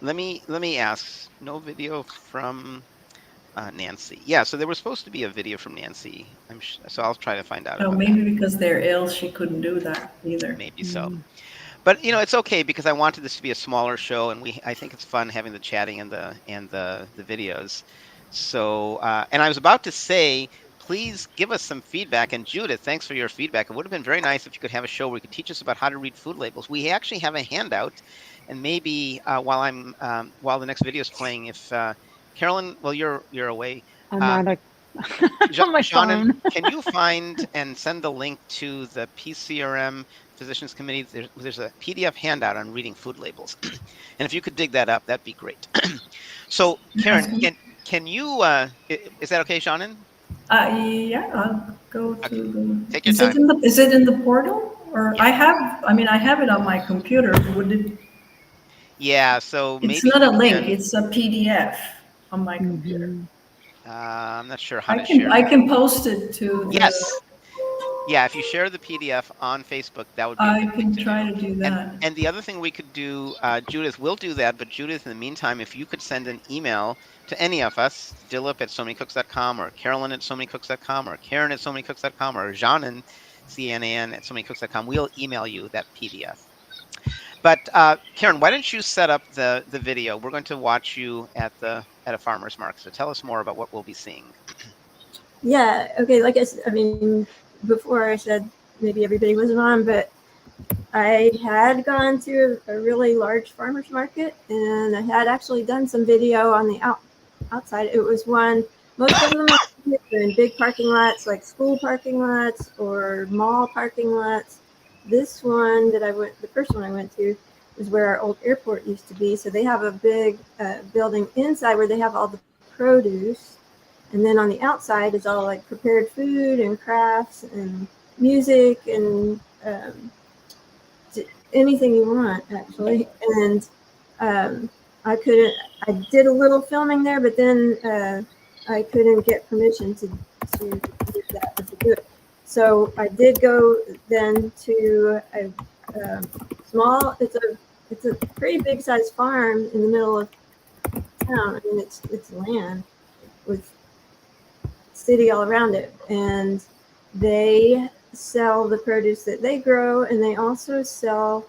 Let me ask. No video from Nancy. Yeah, so there was supposed to be a video from Nancy. So I'll try to find out Oh, about maybe that. because they're ill, she couldn't do that either. Maybe so. But it's okay because I wanted this to be a smaller show, and I think it's fun having the chatting and the videos. So and I was about to say, please give us some feedback. And Judith, thanks for your feedback. It would have been very nice if you could have a show where you could teach us about how to read food labels. We actually have a handout, and maybe while the next video is playing, if Carolyn, well, you're away. I'm on my Shannon, phone. can you find and send the link to the PCRM Physicians Committee? There's a PDF handout on reading food labels, and if you could dig that up, that'd be great. So, Karen, can you? Is that okay, Shannon? Yeah, I'll go to Okay, the, take your time. is it in the portal? Or Yeah, I have it on my computer. Would it, yeah. So it's maybe not a you link, can. it's a PDF on my computer. Mhm. I'm not sure how to share I that. can post it to the, Yes, yeah, if you share the PDF on Facebook, that would be a I good thing can to do. try to do And that. and the other thing we could do, Judith will do that, but Judith, in the meantime, if you could send an email to any of us, Dilip at SoManyCooks.com, or Carolyn at SoManyCooks.com, or Karen at SoManyCooks.com, or Janan, CNAN at SoManyCooks.com, we'll email you that PDF. But Karen, why don't you set up the video? We're going to watch you at a farmer's market. So tell us more about what we'll be seeing. Yeah. Okay. Like I mean, before I said maybe everybody wasn't on, but I had gone to a really large farmer's market, and I had actually done some video on the outside. It was one, most of them are in big parking lots, like school parking lots or mall parking lots. This one that I went, the first one I went to, is where our old airport used to be. So they have a big building inside where they have all the produce. And then on the outside is all like prepared food and crafts and music and anything you want actually. And I couldn't. I did a little filming there, but then I couldn't get permission to use that to do it. So I did go then to a small. It's a pretty big sized farm in the middle of town. I mean, it's land with city all around it, and they sell the produce that they grow, and they also sell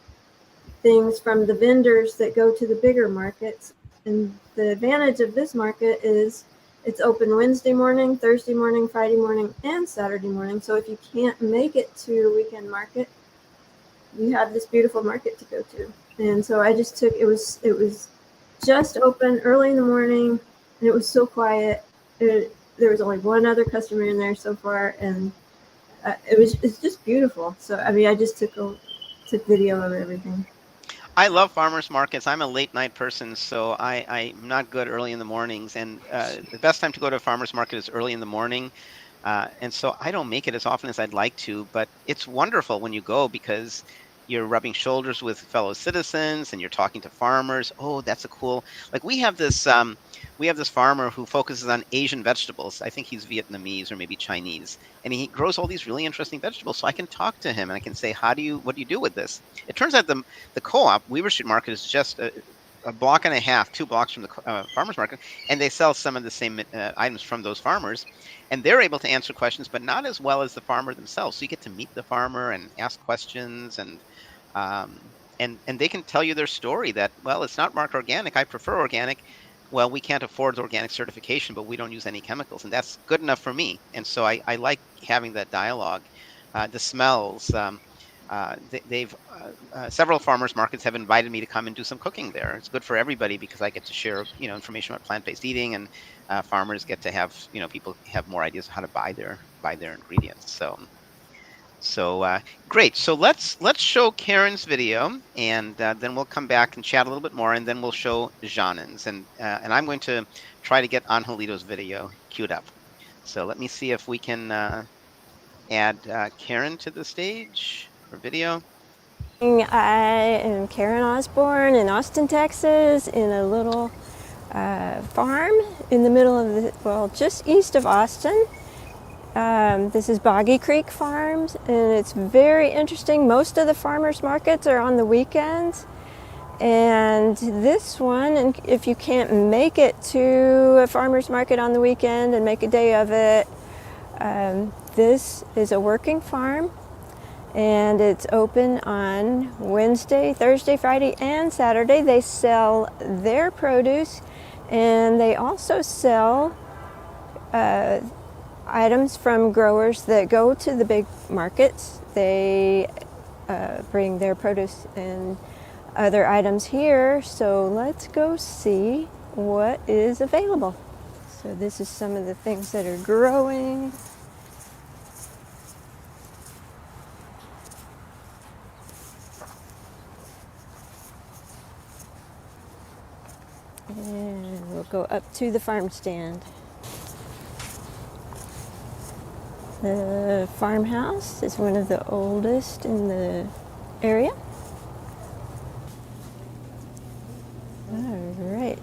things from the vendors that go to the bigger markets. And the advantage of this market is it's open Wednesday morning, Thursday morning, Friday morning, and Saturday morning. So if you can't make it to a weekend market, you have this beautiful market to go to. And so I just took it was just open early in the morning, and it was so quiet. There was only one other customer in there so far, and it's just beautiful. So I mean, I just took video of everything. I love farmers markets. I'm a late night person, so I'm not good early in the mornings. And the best time to go to a farmers market is early in the morning. And so I don't make it as often as I'd like to, but it's wonderful when you go because you're rubbing shoulders with fellow citizens and you're talking to farmers. Oh, that's a cool. Like we have this farmer who focuses on Asian vegetables. I think he's Vietnamese or maybe Chinese, and he grows all these really interesting vegetables. So I can talk to him and I can say, what do you do with this? It turns out the co-op Weaver Street Market is just a block and a half, 2 blocks from the farmers market, and they sell some of the same items from those farmers, and they're able to answer questions, but not as well as the farmer themselves. So you get to meet the farmer and ask questions, and they can tell you their story that, well, it's not marked organic. I prefer organic. Well, we can't afford the organic certification, but we don't use any chemicals, and that's good enough for me. And so I like having that dialogue. The smells. They've several farmers markets have invited me to come and do some cooking there. It's good for everybody because I get to share, information about plant-based eating, and farmers get to have, people have more ideas of how to buy their ingredients. So great. So let's show Karen's video, and then we'll come back and chat a little bit more, and then we'll show Janan's, and I'm going to try to get Angelito's video queued up. So let me see if we can add Karen to the stage for video. I am Karen Osborne in Austin, Texas, in a little farm in the middle of just east of Austin. This is Boggy Creek Farms, and it's very interesting. Most of the farmers markets are on the weekends, and this one, and if you can't make it to a farmers market on the weekend and make a day of it, this is a working farm, and it's open on Wednesday, Thursday, Friday, and Saturday. They sell their produce, and they also sell items from growers that go to the big markets. They bring their produce and other items here. So let's go see what is available. So this is some of the things that are growing. And we'll go up to the farm stand. The farmhouse is one of the oldest in the area. All right.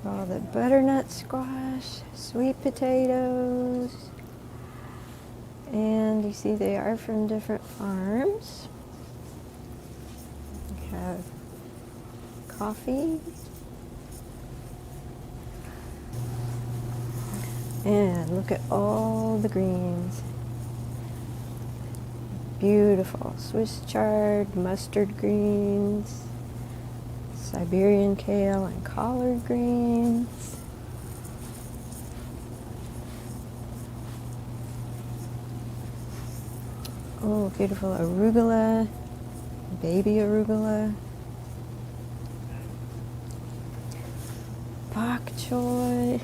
All the butternut squash, sweet potatoes, and you see they are from different farms. We have coffee, and look at all the greens. Beautiful Swiss chard, mustard greens, Siberian kale, and collard greens. Oh, beautiful arugula, baby arugula, bok choy.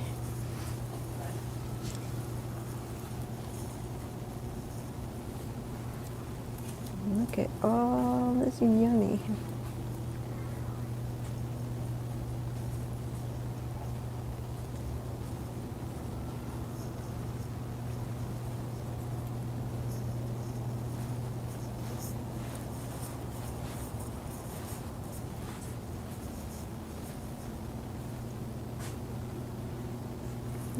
Look at all this yummy.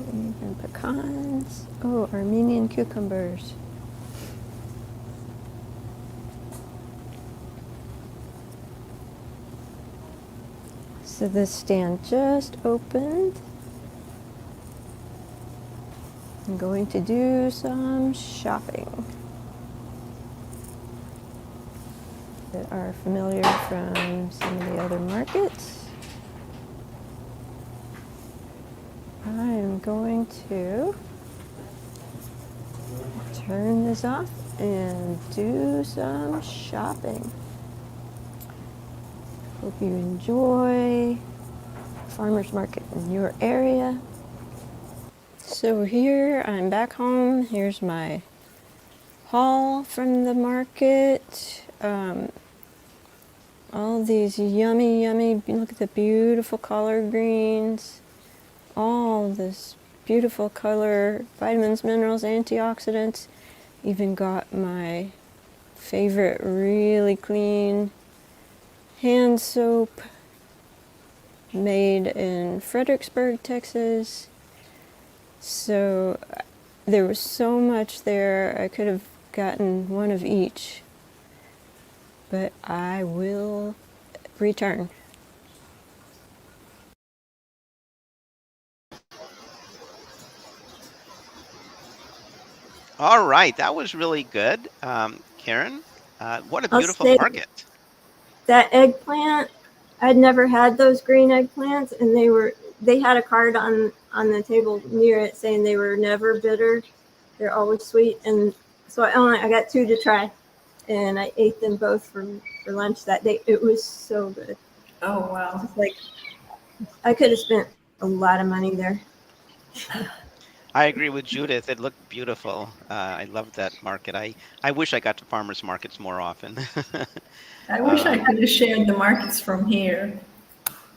Even pecans. Oh, Armenian cucumbers. So this stand just opened. I'm going to do some shopping that are familiar from some of the other markets. I'm going to turn this off and do some shopping. Hope you enjoy farmers market in your area. So here I'm back home. Here's my haul from the market. All these yummy, look at the beautiful collard greens. All this beautiful color, vitamins, minerals, antioxidants. Even got my favorite really clean hand soap made in Fredericksburg, Texas. So there was so much there. I could have gotten one of each, but I will return. All right, that was really good, Karen. What a I'll beautiful say market. that eggplant, I'd never had those green eggplants, and they had a card on the table near it saying they were never bitter. They're always sweet, and so I got two to try, and I ate them both for lunch that day. It was so good. Oh, wow. It's like I could have spent a lot of money there. I agree with Judith. It looked beautiful. I loved that market. I wish I got to farmers markets more often. I wish I could have shared the markets from here.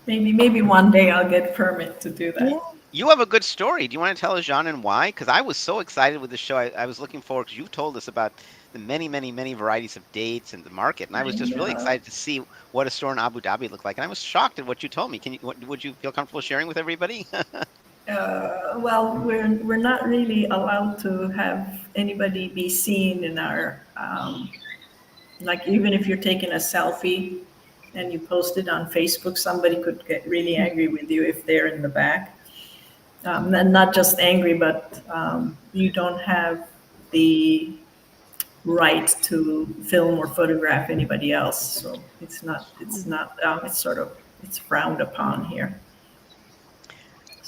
Maybe one day I'll get permit to do Yeah. that. You have a good story. Do you want to tell us, Jean, and why? Because I was so excited with the show. I was looking forward because you told us about the many varieties of dates and the market, and I I was just really know. excited to see what a store in Abu Dhabi looked like. And I was shocked at what you told me. Would you feel comfortable sharing with everybody? Well, we're not really allowed to have anybody be seen in our like even if you're taking a selfie and you post it on Facebook, somebody could get really angry with you if they're in the back. And not just angry, but you don't have the right to film or photograph anybody else. So it's sort of, it's frowned upon here.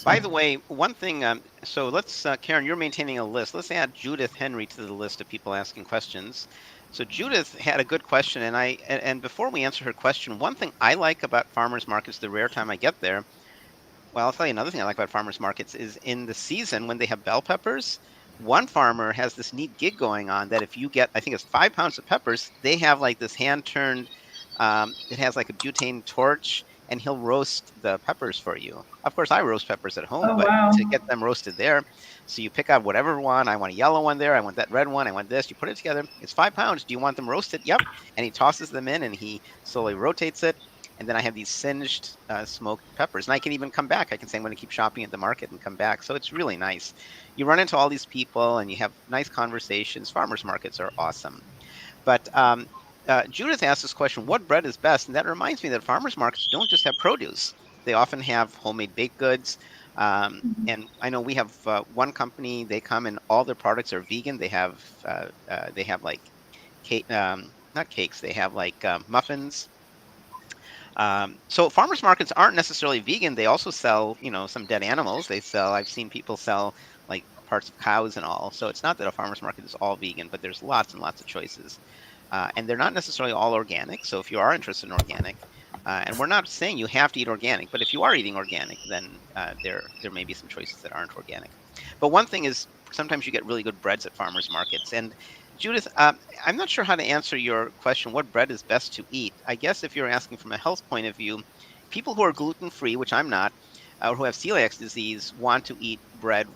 By So, the way, one thing, so let's, Karen, you're maintaining a list. Let's add Judith Henry to the list of people asking questions. So Judith had a good question, and before we answer her question, one thing I like about farmers markets, the rare time I get there, Well, I'll tell you another thing I like about farmers markets is in the season when they have bell peppers. One farmer has this neat gig going on that if you get, I think it's 5 pounds of peppers, they have like this hand turned, it has like a butane torch, and he'll roast the peppers for you. Of course, I roast peppers at home, Oh, but wow. to get them roasted there, so you pick out whatever one. I want a yellow one there. I want that red one. I want this. You put it together. It's 5 pounds. Do you want them roasted? Yep. And he tosses them in and he slowly rotates it, and then I have these singed smoked peppers. And I can even come back. I can say I'm going to keep shopping at the market and come back. So it's really nice. You run into all these people and you have nice conversations. Farmers markets are awesome. But Judith asked this question, what bread is best? And that reminds me that farmers markets don't just have produce. They often have homemade baked goods. And I know we have one company, they come and all their products are vegan. They have like cake, not cakes, they have like muffins. So farmers markets aren't necessarily vegan. They also sell, some dead animals. I've seen people sell like parts of cows and all. So it's not that a farmers market is all vegan, but there's lots and lots of choices. And they're not necessarily all organic. So if you are interested in organic, and we're not saying you have to eat organic, but if you are eating organic, then there may be some choices that aren't organic. But one thing is sometimes you get really good breads at farmers markets. And Judith, I'm not sure how to answer your question, what bread is best to eat. I guess if you're asking from a health point of view, people who are gluten-free, which I'm not, or who have celiac disease, want to eat bread,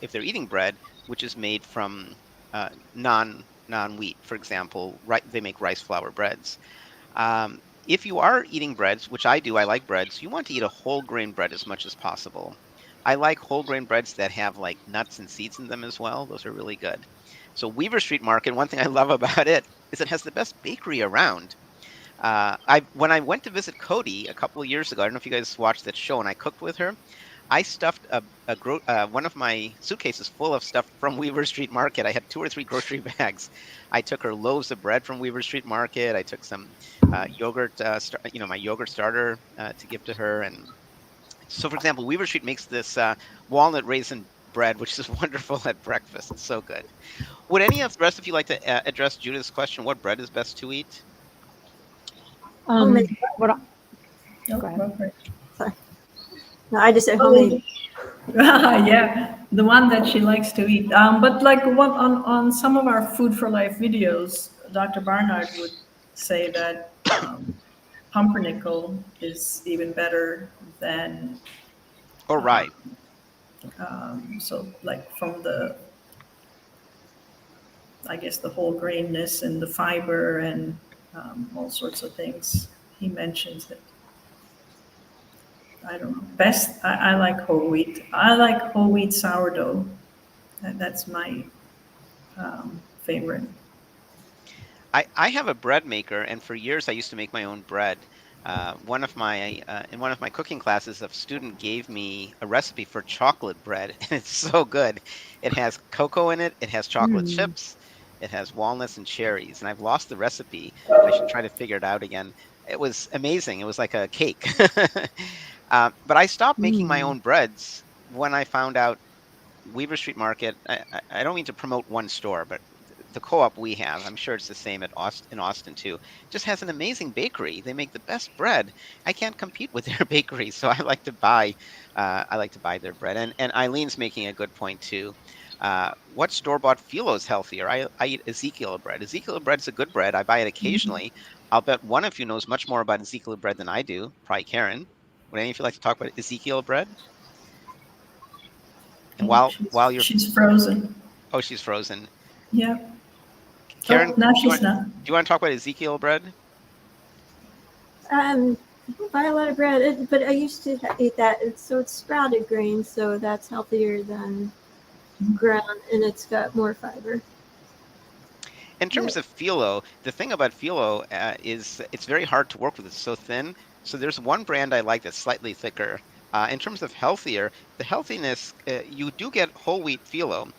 if they're eating bread, which is made from non-wheat. For example, they make rice flour breads. If you are eating breads, which I do, I like breads, you want to eat a whole grain bread as much as possible. I like whole grain breads that have like nuts and seeds in them as well. Those are really good. So Weaver Street Market, one thing I love about it is it has the best bakery around. When I went to visit Cody a couple of years ago, I don't know if you guys watched that show, and I cooked with her. I stuffed one of my suitcases full of stuff from Weaver Street Market. I had 2 or 3 grocery bags. I took her loaves of bread from Weaver Street Market. I took some yogurt, my yogurt starter to give to her. And so, for example, Weaver Street makes this walnut raisin bread, which is wonderful at breakfast. It's so good. Would any of the rest of you like to address Judith's question? What bread is best to eat? Homemade. What? No, Go ahead. go for it. Sorry. No, I just said homemade. Yeah, the one that she likes to eat. But like on some of our Food for Life videos, Dr. Barnard would say that pumpernickel is even better than Oh, right. so like from the, I guess, the whole grainness and the fiber and all sorts of things. He mentions it. I don't know. Best, I like whole wheat. I like whole wheat sourdough. That's my favorite. I have a bread maker, and for years I used to make my own bread. In one of my cooking classes, a student gave me a recipe for chocolate bread, and it's so good. It has cocoa in it, it has chocolate Mm. chips, it has walnuts and cherries, and I've lost the recipe. I should try to figure it out again. It was amazing. It was like a cake. But I stopped making my Mm. own breads when I found out Weaver Street Market. I don't mean to promote one store, but the co-op we have, I'm sure it's the same in Austin too, just has an amazing bakery. They make the best bread. I can't compete with their bakery, so I like to buy their bread. And Eileen's making a good point too. What store-bought phyllo is healthier? I eat Ezekiel bread. Ezekiel bread's a good bread. I buy it occasionally. I'll bet one of you knows much more about Ezekiel bread than I do. Probably Karen. Would any of you like to talk about Ezekiel bread? And Oh, while you're, she's frozen. oh, she's frozen. Yeah. Karen, Oh, now she's not. do you want to talk about Ezekiel bread? I don't buy a lot of bread, but I used to eat that. It's sprouted grain, so that's healthier than ground, and it's got more fiber. In terms of phyllo, the thing about phyllo is it's very hard to work with. It's so thin. So there's one brand I like that's slightly thicker. In terms of healthier, the healthiness, you do get whole wheat phyllo.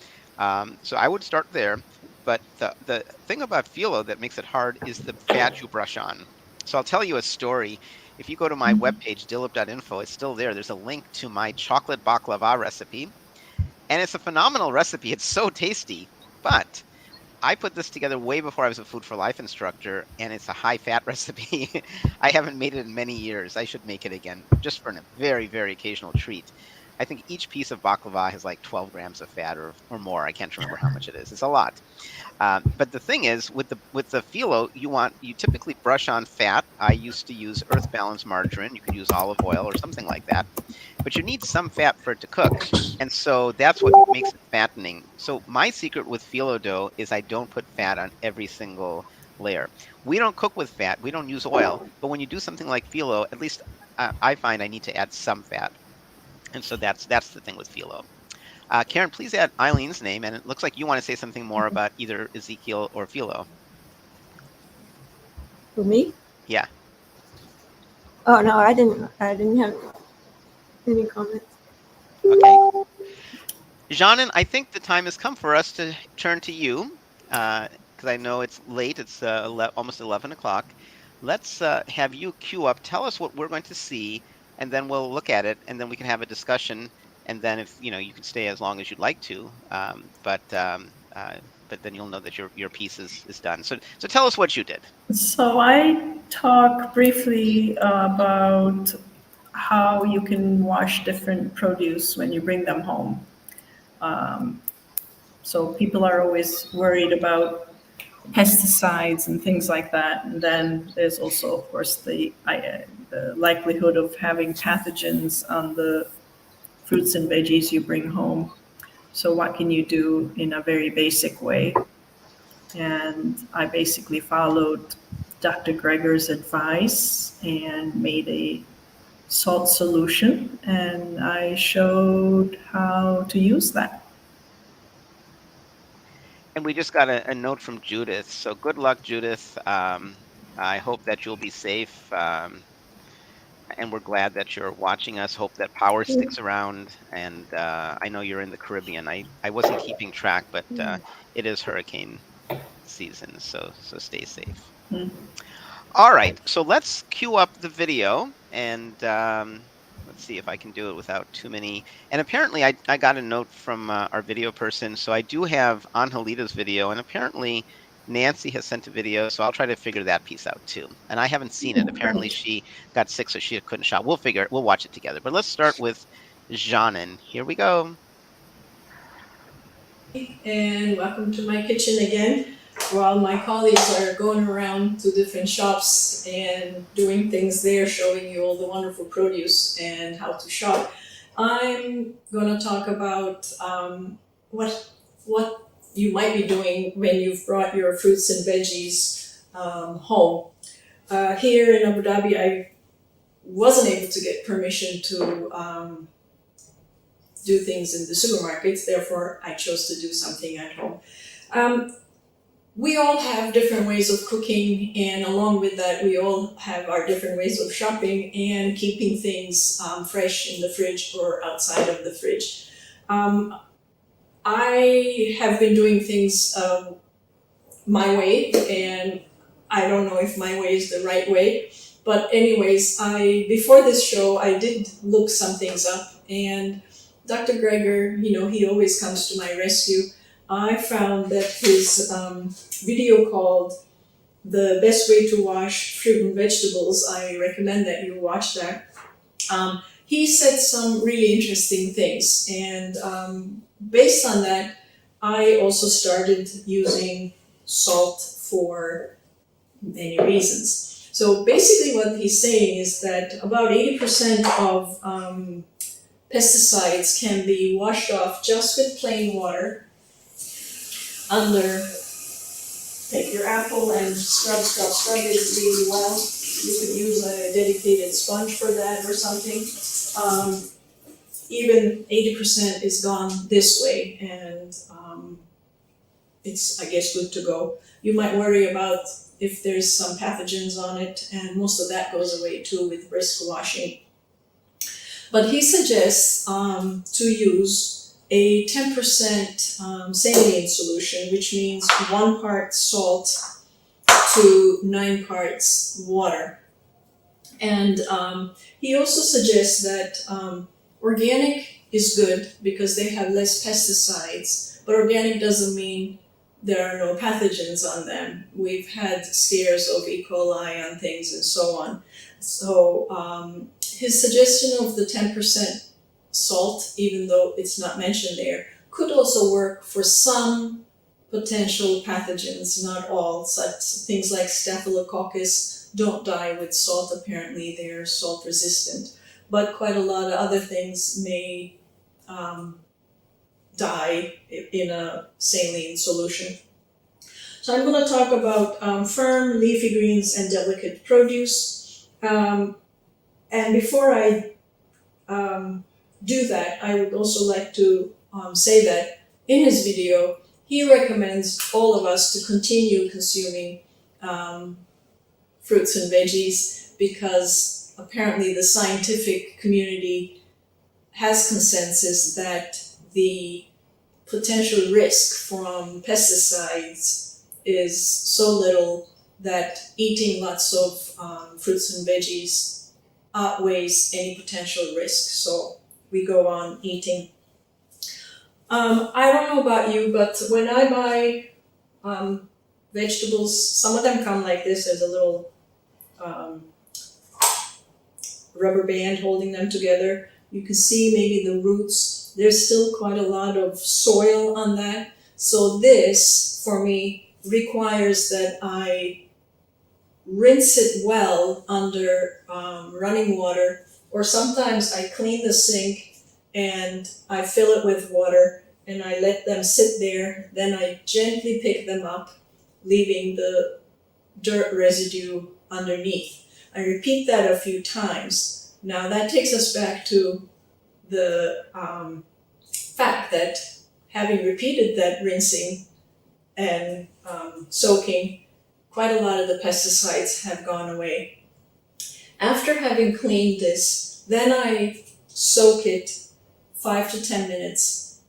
So I would start there. But the thing about phyllo that makes it hard is the fat you brush on. So I'll tell you a story. If you go to my webpage, dilip.info, it's still there. There's a link to my chocolate baklava recipe. And it's a phenomenal recipe. It's so tasty. But I put this together way before I was a Food for Life instructor, and it's a high fat recipe. I haven't made it in many years. I should make it again just for a very, very occasional treat. I think each piece of baklava has like 12 grams of fat or more. I can't remember how much it is. It's a lot. But the thing is, with the phyllo, you typically brush on fat. I used to use Earth Balance margarine. You could use olive oil or something like that, but you need some fat for it to cook, and so that's what makes it fattening. So my secret with phyllo dough is I don't put fat on every single layer. We don't cook with fat. We don't use oil, but when you do something like phyllo, at least I find I need to add some fat, and so that's the thing with phyllo. Karen, please add Eileen's name, and it looks like you want to say something more about either Ezekiel or phyllo. For me? Yeah. Oh no, I didn't have any comments. Okay. Janin, I think the time has come for us to turn to you, because I know it's late. It's almost 11 o'clock. Let's have you queue up. Tell us what we're going to see, and then we'll look at it, and then we can have a discussion. And then if you can stay as long as you'd like to, but then you'll know that your piece is done. So tell us what you did. So I talk briefly about how you can wash different produce when you bring them home. So people are always worried about pesticides and things like that. And then there's also, of course, the likelihood of having pathogens on the fruits and veggies you bring home. So what can you do in a very basic way? And I basically followed Dr. Greger's advice and made a salt solution, and I showed how to use that. And we just got a note from Judith. So good luck, Judith. I hope that you'll be safe. And we're glad that you're watching us. Hope that power sticks around. And I know you're in the Caribbean. I wasn't keeping track, but it is hurricane season, so stay safe. All right, so let's queue up the video, and let's see if I can do it without too many. And apparently I got a note from our video person, so I do have Angelita's video, and apparently Nancy has sent a video, so I'll try to figure that piece out too. And I haven't seen it. Apparently she got sick, so she couldn't shop. We'll watch it together. But let's start with Janin. Here we go. And welcome to my kitchen again. While my colleagues are going around to different shops and doing things there, showing you all the wonderful produce and how to shop, I'm going to talk about what you might be doing when you've brought your fruits and veggies home. Here in Abu Dhabi, I wasn't able to get permission to do things in the supermarkets, therefore I chose to do something at home. We all have different ways of cooking, and along with that, we all have our different ways of shopping and keeping things fresh in the fridge or outside of the fridge. I have been doing things my way, and I don't know if my way is the right way. But anyways, before this show, I did look some things up, and Dr. Greger, he always comes to my rescue. I found that his video called The Best Way to Wash Fruit and Vegetables, I recommend that you watch that. He said some really interesting things, and based on that, I also started using salt for many reasons. So basically what he's saying is that about 80% of pesticides can be washed off just with plain water take your apple and scrub it really well. You could use a dedicated sponge for that or something. Even 80% is gone this way, and it's, I guess, good to go. You might worry about if there's some pathogens on it, and most of that goes away too with brisk washing. But he suggests to use a 10% saline solution, which means 1 part salt to 9 parts water. And he also suggests that organic is good because they have less pesticides, but organic doesn't mean there are no pathogens on them. We've had scares of E. coli on things and so on. So his suggestion of the 10% salt, even though it's not mentioned there, could also work for some potential pathogens, not all. Such things like Staphylococcus don't die with salt, apparently they're salt resistant. But quite a lot of other things may die in a saline solution. So I'm going to talk about firm leafy greens and delicate produce. And before I do that, I would also like to say that in his video, he recommends all of us to continue consuming fruits and veggies because apparently the scientific community has consensus that the potential risk from pesticides is so little that eating lots of fruits and veggies outweighs any potential risk. So we go on eating. I don't know about you, but when I buy vegetables, some of them come like this. There's a little rubber band holding them together. You can see maybe the roots. There's still quite a lot of soil on that. So this, for me, requires that I rinse it well under running water, or sometimes I clean the sink and I fill it with water and I let them sit there. Then I gently pick them up, leaving the dirt residue underneath. I repeat that a few times. Now that takes us back to the fact that having repeated that rinsing and soaking, quite a lot of the pesticides have gone away. After having cleaned this, then I soak it 5 to 10 minutes,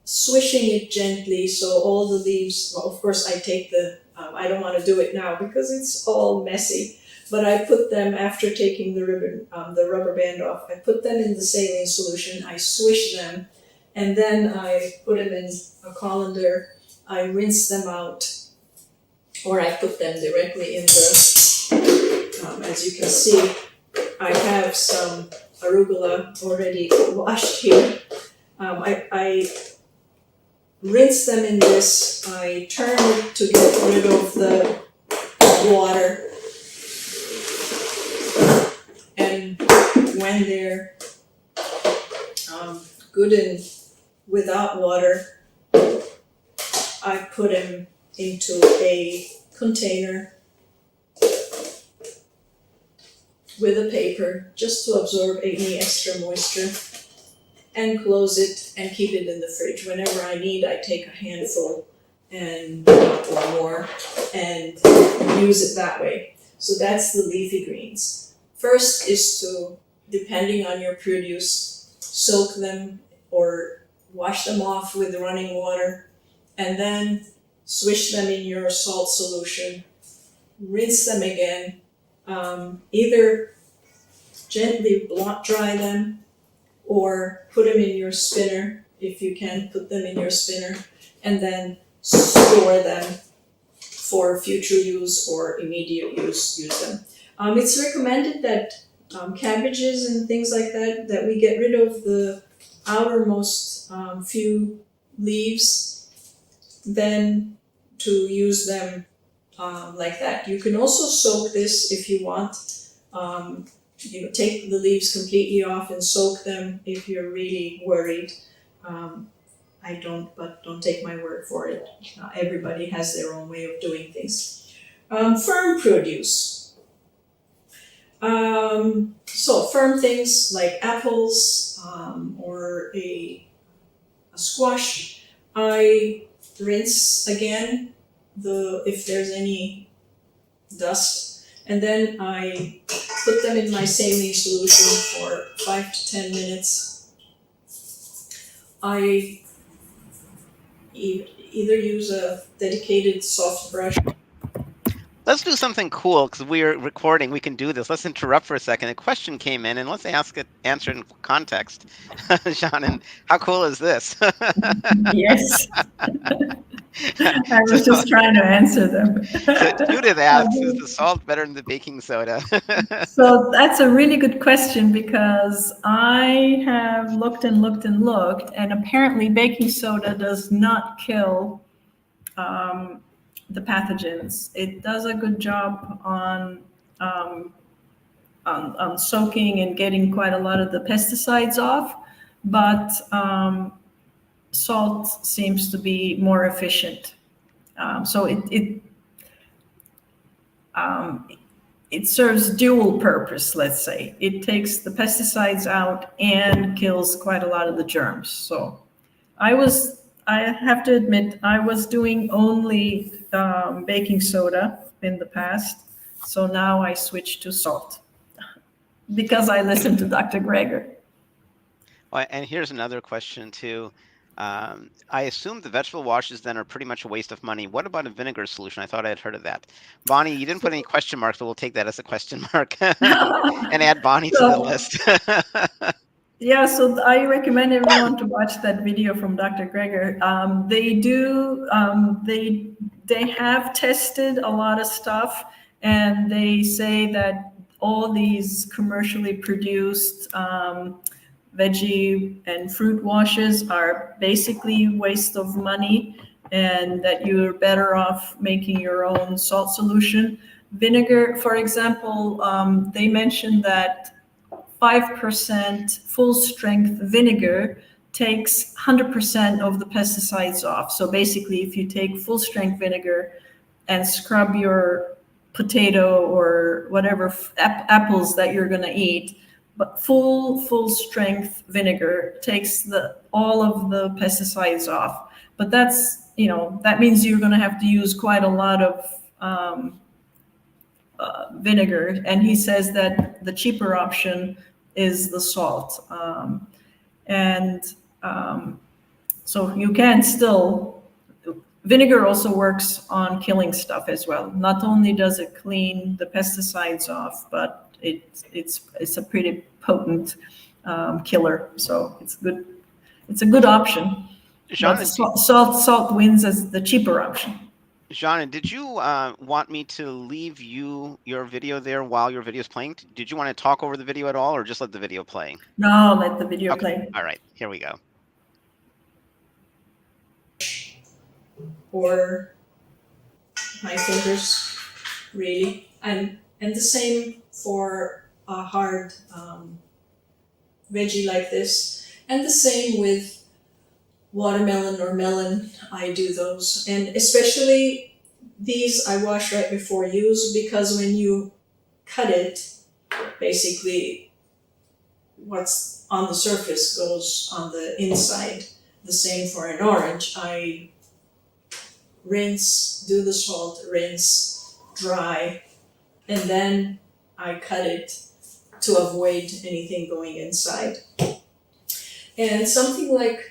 swishing it gently so all the leaves, well, of course I take I don't want to do it now because it's all messy, but I put them, after taking the rubber band off, I put them in the saline solution, I swish them, and then I put them in a colander, I rinse them out, or I put them directly in the, as you can see, I have some arugula already washed here. I rinse them in this, I turn it to get rid of the water, and when they're good and without water, I put them into a container with a paper just to absorb any extra moisture, and close it and keep it in the fridge. Whenever I need, I take a handful and or more and use it that way. So that's the leafy greens. First is to, depending on your produce, soak them or wash them off with running water, and then swish them in your salt solution, rinse them again, either gently blot dry them or put them in your spinner, if you can put them in your spinner, and then store them for future use or immediate use them. It's recommended that cabbages and things like that we get rid of the outermost few leaves, then to use them like that. You can also soak this if you want. Take the leaves completely off and soak them if you're really worried. I don't, but don't take my word for it. Everybody has their own way of doing things. Firm produce. So firm things like apples or a squash, I rinse again if there's any dust, and then I put them in my saline solution for 5 to 10 minutes. I either use a dedicated soft brush. Let's do something cool because we're recording. We can do this. Let's interrupt for a second. A question came in, and let's answer it in context. Shannon, how cool is this? Yes. I was So, just trying to answer them. so Judith asks, is the salt better than the baking soda? So that's a really good question because I have looked and looked and looked, and apparently baking soda does not kill the pathogens. It does a good job um, on soaking and getting quite a lot of the pesticides off, but salt seems to be more efficient. So it serves dual purpose, let's say. It takes the pesticides out and kills quite a lot of the germs. So I have to admit, I was doing only baking soda in the past. So now I switched to salt because I listened to Dr. Greger. Well, and here's another question too. I assume the vegetable washes then are pretty much a waste of money. What about a vinegar solution? I thought I had heard of that. Bonnie, you didn't put any question marks, but we'll take that as a question mark and add Bonnie to the So, list. yeah, so I recommend everyone to watch that video from Dr. Greger. They have tested a lot of stuff, and they say that all these commercially produced veggie and fruit washes are basically waste of money, and that you're better off making your own salt solution. Vinegar, for example, they mentioned that 5% full strength vinegar takes 100% of the pesticides off. So basically, if you take full strength vinegar and scrub your potato or whatever apples that you're going to eat, but full strength vinegar takes all of the pesticides off. But that means you're going to have to use quite a lot of vinegar. And he says that the cheaper option is the salt. And so you can still, vinegar also works on killing stuff as well. Not only does it clean the pesticides off, but it's a pretty potent killer. So it's a good option. But salt wins as the cheaper option. Jana, did you want me to leave your video there while your video is playing? Did you want to talk over the video at all, or just let the video play? No, let the video play. All right, here we go. Or my fingers, really. And the same for a hard veggie like this. And the same with watermelon or melon, I do those. And especially these I wash right before use, because when you cut it, basically what's on the surface goes on the inside. The same for an orange. I rinse, do the salt, rinse, dry, and then I cut it to avoid anything going inside. And something like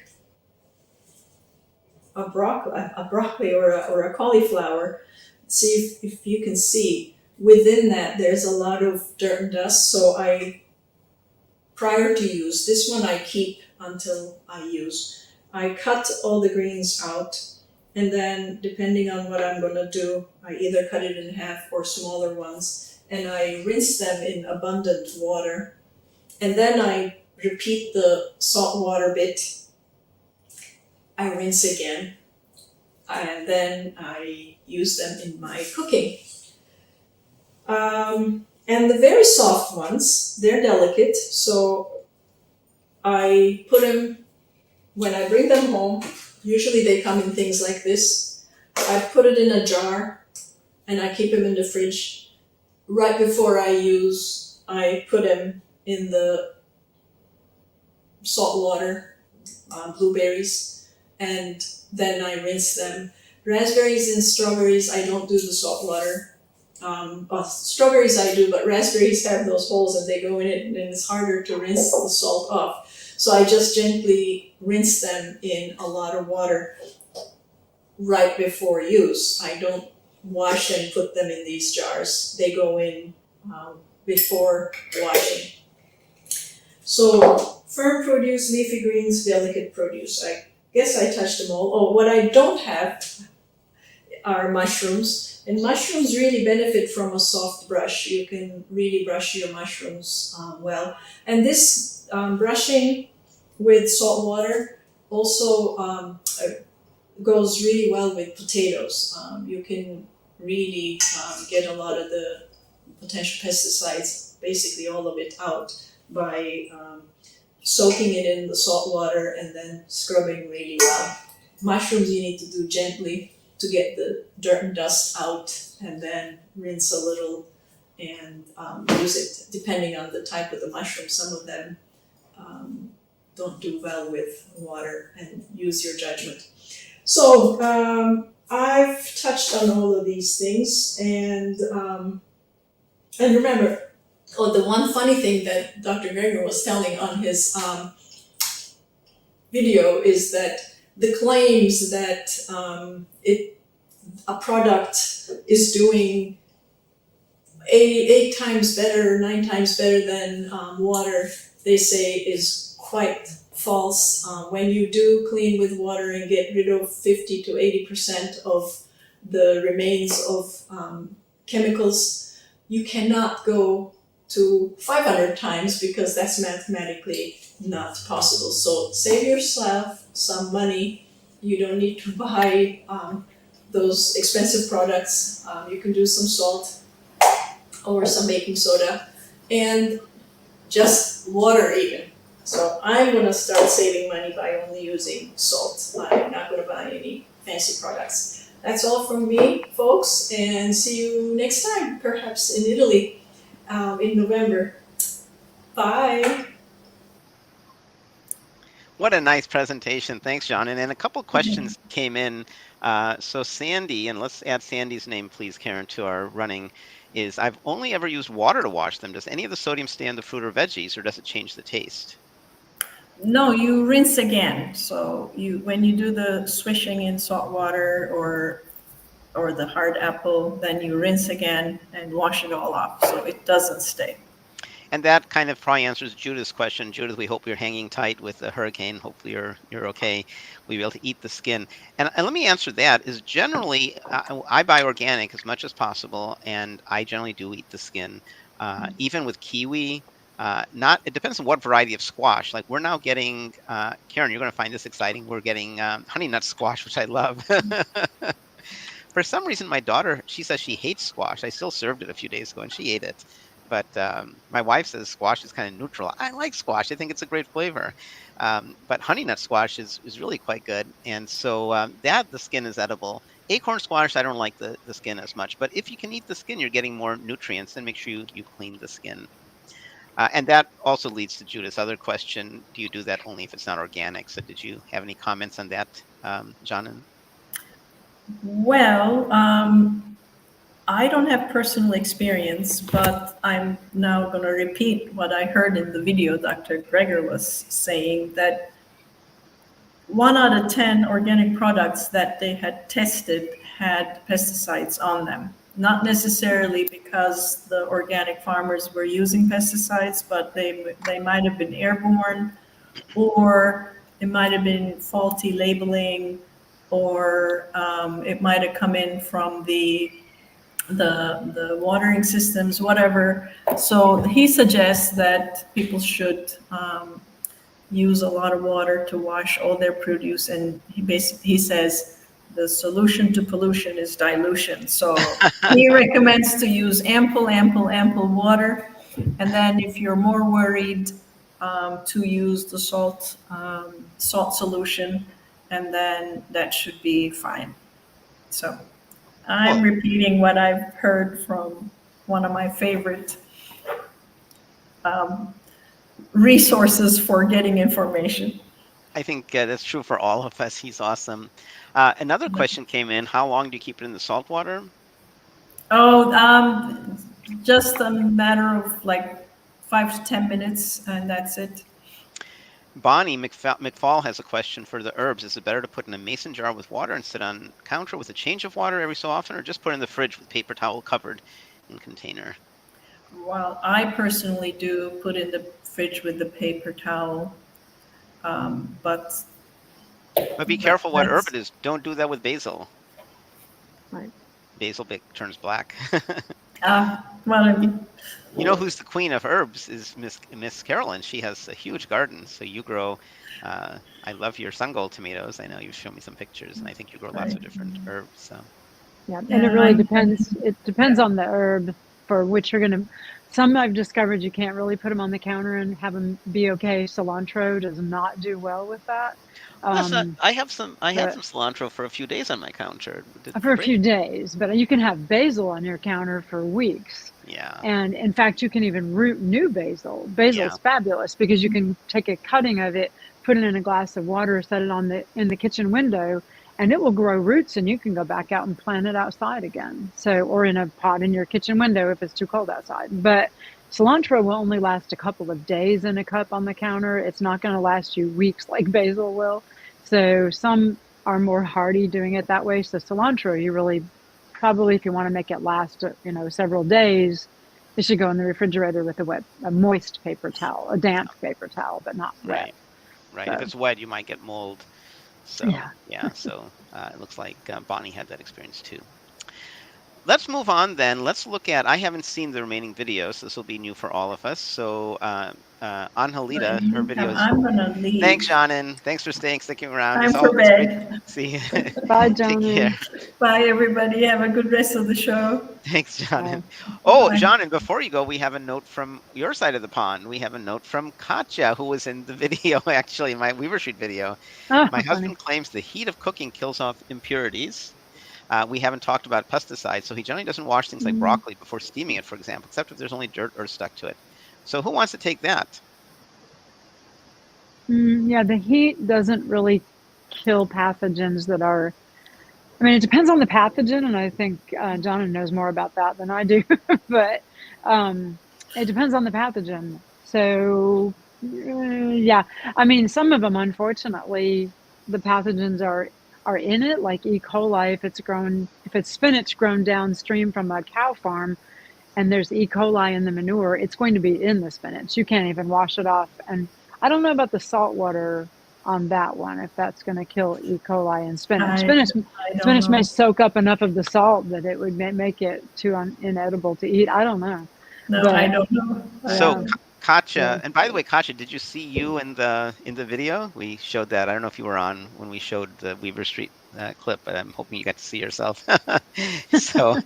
a broccoli or a cauliflower, see if you can see, within that there's a lot of dirt and dust. So prior to use, this one I keep until I use. I cut all the greens out, and then depending on what I'm going to do, I either cut it in half or smaller ones, and I rinse them in abundant water. And then I repeat the salt water bit. I rinse again, and then I use them in my cooking. And the very soft ones, they're delicate, so I put them, when I bring them home, usually they come in things like this. I put it in a jar and I keep them in the fridge. Right before I use, I put them in the salt water, blueberries, and then I rinse them. Raspberries and strawberries, I don't do the salt water. Strawberries I do, but raspberries have those holes and they go in it, and it's harder to rinse the salt off. So I just gently rinse them in a lot of water right before use. I don't wash and put them in these jars. They go in before washing. So firm produce, leafy greens, delicate produce. I guess I touched them all. Oh, what I don't have are mushrooms. And mushrooms really benefit from a soft brush. You can really brush your mushrooms well. And this brushing with salt water also goes really well with potatoes. You can really get a lot of the potential pesticides, basically all of it, out by soaking it in the salt water and then scrubbing really well. Mushrooms you need to do gently to get the dirt and dust out, and then rinse a little and use it depending on the type of the mushroom. Some of them don't do well with water, and use your judgment. So I've touched on all of these things, and remember, the one funny thing that Dr. Greger was telling on his video is that the claims that a product is doing 8 times better, 9 times better than water, they say is quite false. When you do clean with water and get rid of 50 to 80% of the remains of chemicals, you cannot go to 500 times because that's mathematically not possible. So save yourself some money. You don't need to buy those expensive products. You can do some salt or some baking soda and just water even. So I'm gonna start saving money by only using salt. I'm not gonna buy any fancy products. That's all from me, folks, and see you next time, perhaps in Italy in November. Bye. What a nice presentation. Thanks, John. And a couple questions came in. So Sandy, and let's add Sandy's name, please, Karen, to our running, is I've only ever used water to wash them. Does any of the sodium stay on the fruit or veggies, or does it change the taste? No, you rinse again. So when you do the swishing in salt water or the hard apple, then you rinse again and wash it all off, so it doesn't stay. And that kind of probably answers Judith's question. Judith, we hope you're hanging tight with the hurricane. Hopefully you're okay. We'll be able to eat the skin. And let me answer that. Is generally, I buy organic as much as possible, and I generally do eat the skin. Even with kiwi, it depends on what variety of squash. Like we're now getting, Karen, you're going to find this exciting. We're getting honey nut squash, which I love. For some reason, my daughter, she says she hates squash. I still served it a few days ago, and she ate it. But my wife says squash is kind of neutral. I like squash. I think it's a great flavor. But honey nut squash is really quite good. And so the skin is edible. Acorn squash, I don't like the skin as much. But if you can eat the skin, you're getting more nutrients. Then make sure you clean the skin. And that also leads to Judith's other question. Do you do that only if it's not organic? So did you have any comments on that, John? Well, I don't have personal experience, but I'm now going to repeat what I heard in the video Dr. Greger was saying, that 1 out of 10 organic products that they had tested had pesticides on them. Not necessarily because the organic farmers were using pesticides, but they might have been airborne, or it might have been faulty labeling, or it might have come in from the watering systems, whatever. So he suggests that people should use a lot of water to wash all their produce, and he says the solution to pollution is dilution. So he recommends to use ample water, and then if you're more worried, to use the salt solution, and then that should be fine. So I'm repeating what I've heard from one of my favorite resources for getting information. I think that's true for all of us. He's awesome. Another question came in. How long do you keep it in the salt water? Oh, just a matter of like 5 to 10 minutes, and that's it. Bonnie McFall has a question for the herbs. Is it better to put in a mason jar with water and sit on counter with a change of water every so often, or just put in the fridge with paper towel covered in container? Well, I personally do put in the fridge with the paper towel, but be careful what herb it is. Don't do that with basil. Right. Basil turns black. Well, You know who's the queen of herbs is Miss Carolyn. She has a huge garden. So you grow. I love your sungold tomatoes. I know you've shown me some pictures, and I think you grow lots right. of different herbs. So Yeah, and it Yeah, really depends. It depends on the herb for which you're gonna. Some I've discovered you can't really put them on the counter and have them be okay. Cilantro does not do well with that. well, that's not. Um, I have some. I had but some cilantro for a few days on my counter. It did for a great. few days, but you can have basil on your counter for weeks. Yeah. And in fact, you can even root new basil. Basil Yeah. is fabulous because you can take a cutting of it, put it in a glass of water, set it on in the kitchen window, and it will grow roots. And you can go back out and plant it outside again. So, or in a pot in your kitchen window if it's too cold outside. But cilantro will only last a couple of days in a cup on the counter. It's not going to last you weeks like basil will. So some are more hardy doing it that way. So cilantro, you really probably, if you want to make it last, several days, it should go in the refrigerator with a moist paper towel, a damp paper towel, but not wet. Right. Right. If So it's wet, you might get mold. So yeah. yeah. So it looks like Bonnie had that experience too. Let's move on then. Let's look at. I haven't seen the remaining videos. So this will be new for all of us. So But in Angelita, the her meantime, videos. I'm gonna Thanks, leave. Shannon. Thanks for sticking around. Time for It's great to bed. see you. Bye, Take care. Jonan. Bye, everybody. Have a good rest of the show. Thanks, Shannon. Bye. Oh, Bye. Shannon, before you go, we have a note from your side of the pond. We have a note from Katja, who was in the video, actually, my Weaver Street video. Oh, My funny. husband claims the heat of cooking kills off impurities. We haven't talked about pesticides, so he generally doesn't wash things like Mm, broccoli before steaming it, for example, except if there's only dirt or stuck to it. So who wants to take that? yeah, the heat doesn't really kill pathogens that are. I mean, it depends on the pathogen, and I think Jonan knows more about that than I do. But it depends on the pathogen. So yeah, I mean, some of them, unfortunately, the pathogens are in it, like E. coli. If it's spinach grown downstream from a cow farm, and there's E. coli in the manure, it's going to be in the spinach. You can't even wash it off. And I don't know about the salt water on that one, if that's going to kill E. coli in spinach. I I don't Spinach may know. soak up enough of the salt that it would make it too inedible to eat. I don't know, No, I but don't know. So yeah. Katja, So and by the way, Katja, did you see you in the video? We showed that. I don't know if you were on when we showed the Weaver Street clip, but I'm hoping you got to see yourself. so,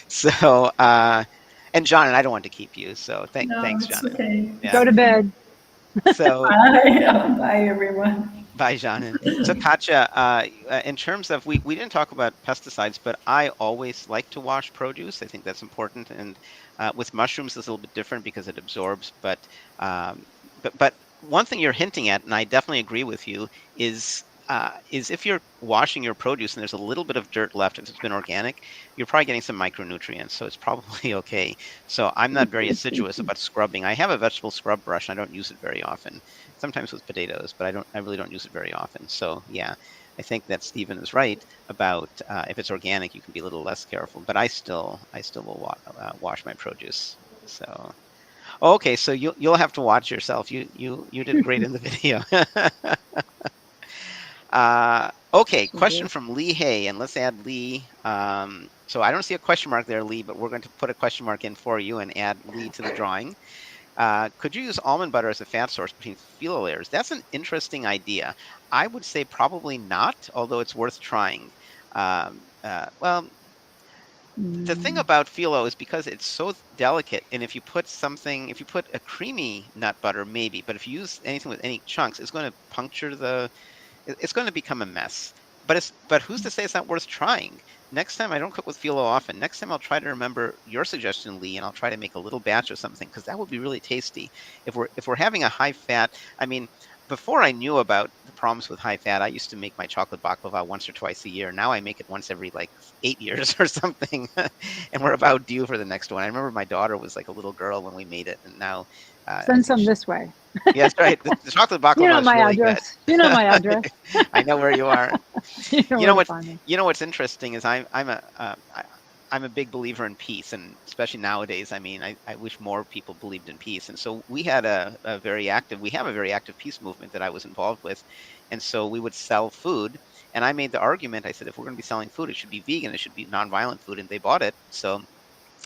so, and John, and I don't want to keep you. So No, thanks, it's John. okay. Yeah. go to bed. So Bye. Bye, everyone. bye, John. So Katja, in terms of we didn't talk about pesticides, but I always like to wash produce. I think that's important, and with mushrooms, it's a little bit different because it absorbs. But one thing you're hinting at, and I definitely agree with you, is if you're washing your produce and there's a little bit of dirt left, if it's been organic, you're probably getting some micronutrients, so it's probably okay. So I'm not very assiduous about scrubbing. I have a vegetable scrub brush, and I don't use it very often. Sometimes with potatoes, but I really don't use it very often. So yeah, I think that Stephen is right about if it's organic, you can be a little less careful. But I still will wash my produce. So okay, so you'll have to watch yourself. You did great in the video. Okay, So question good. from Lee Hay, and let's add Lee. So I don't see a question mark there, Lee, but we're going to put a question mark in for you and add Lee to the drawing. Could you use almond butter as a fat source between phyllo layers? That's an interesting idea. I would say probably not, although it's worth trying. Well, the thing Mm, about phyllo is because it's so delicate, and if you put a creamy nut butter, maybe, but if you use anything with any chunks, it's going to puncture it's going to become a mess. But who's to say it's not worth trying? Next time, I don't cook with phyllo often. Next time I'll try to remember your suggestion, Lee, and I'll try to make a little batch of something because that would be really tasty. If we're having a high fat, I mean, before I knew about the problems with high fat, I used to make my chocolate baklava once or twice a year. Now I make it once every like 8 years or something, and we're about due for the next one. I remember my daughter was like a little girl when we made it, and now I send think some this way. yeah, that's right. The chocolate You baklava know is my really good. address. You know my address. I know where you are. You know You where know to what? find me. You know what's interesting is I'm a big believer in peace, and especially nowadays. I mean, I wish more people believed in peace. And so we have a very active peace movement that I was involved with, and so we would sell food, And I made the argument, I said, if we're going to be selling food, it should be vegan, it should be nonviolent food, and they bought it. So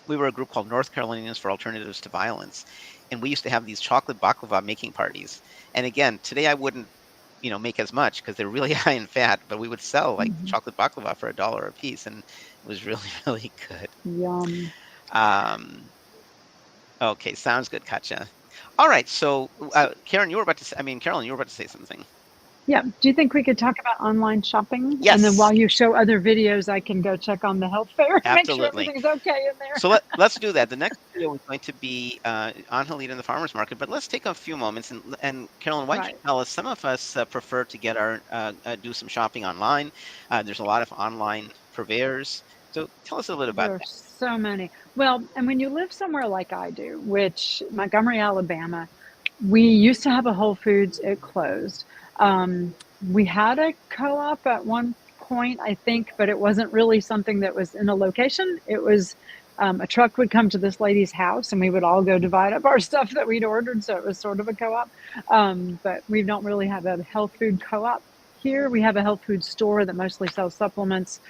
we were a group called North Carolinians for Alternatives to Violence, and we used to have these chocolate baklava making parties. And again, today I wouldn't, make as much because they're really high in fat, but we would sell like Mhm. chocolate baklava for $1 a piece, and it was really, really good. Yum. Um, okay, sounds good, Katja. All right, so Karen, Carolyn, you were about to say something. Yeah. Do you think we could talk about online shopping? And then Yes. while you show other videos, I can go check on the health fair and make sure Absolutely. everything's okay in there. So let's do that. The next video is going to be Angelita in the farmers market, but let's take a few moments and Carolyn, why don't you Right. tell us? Some of us prefer to get our do some shopping online. There's a lot of online purveyors. So tell us a little bit There about are that. so many. Well, and when you live somewhere like I do, which Montgomery, Alabama, we used to have a Whole Foods, it closed. We had a co-op at one point, I think, but it wasn't really something that was in a location. It was a truck would come to this lady's house and we would all go divide up our stuff that we'd ordered. So it was sort of a co-op. But we don't really have a health food co-op here. We have a health food store that mostly sells supplements.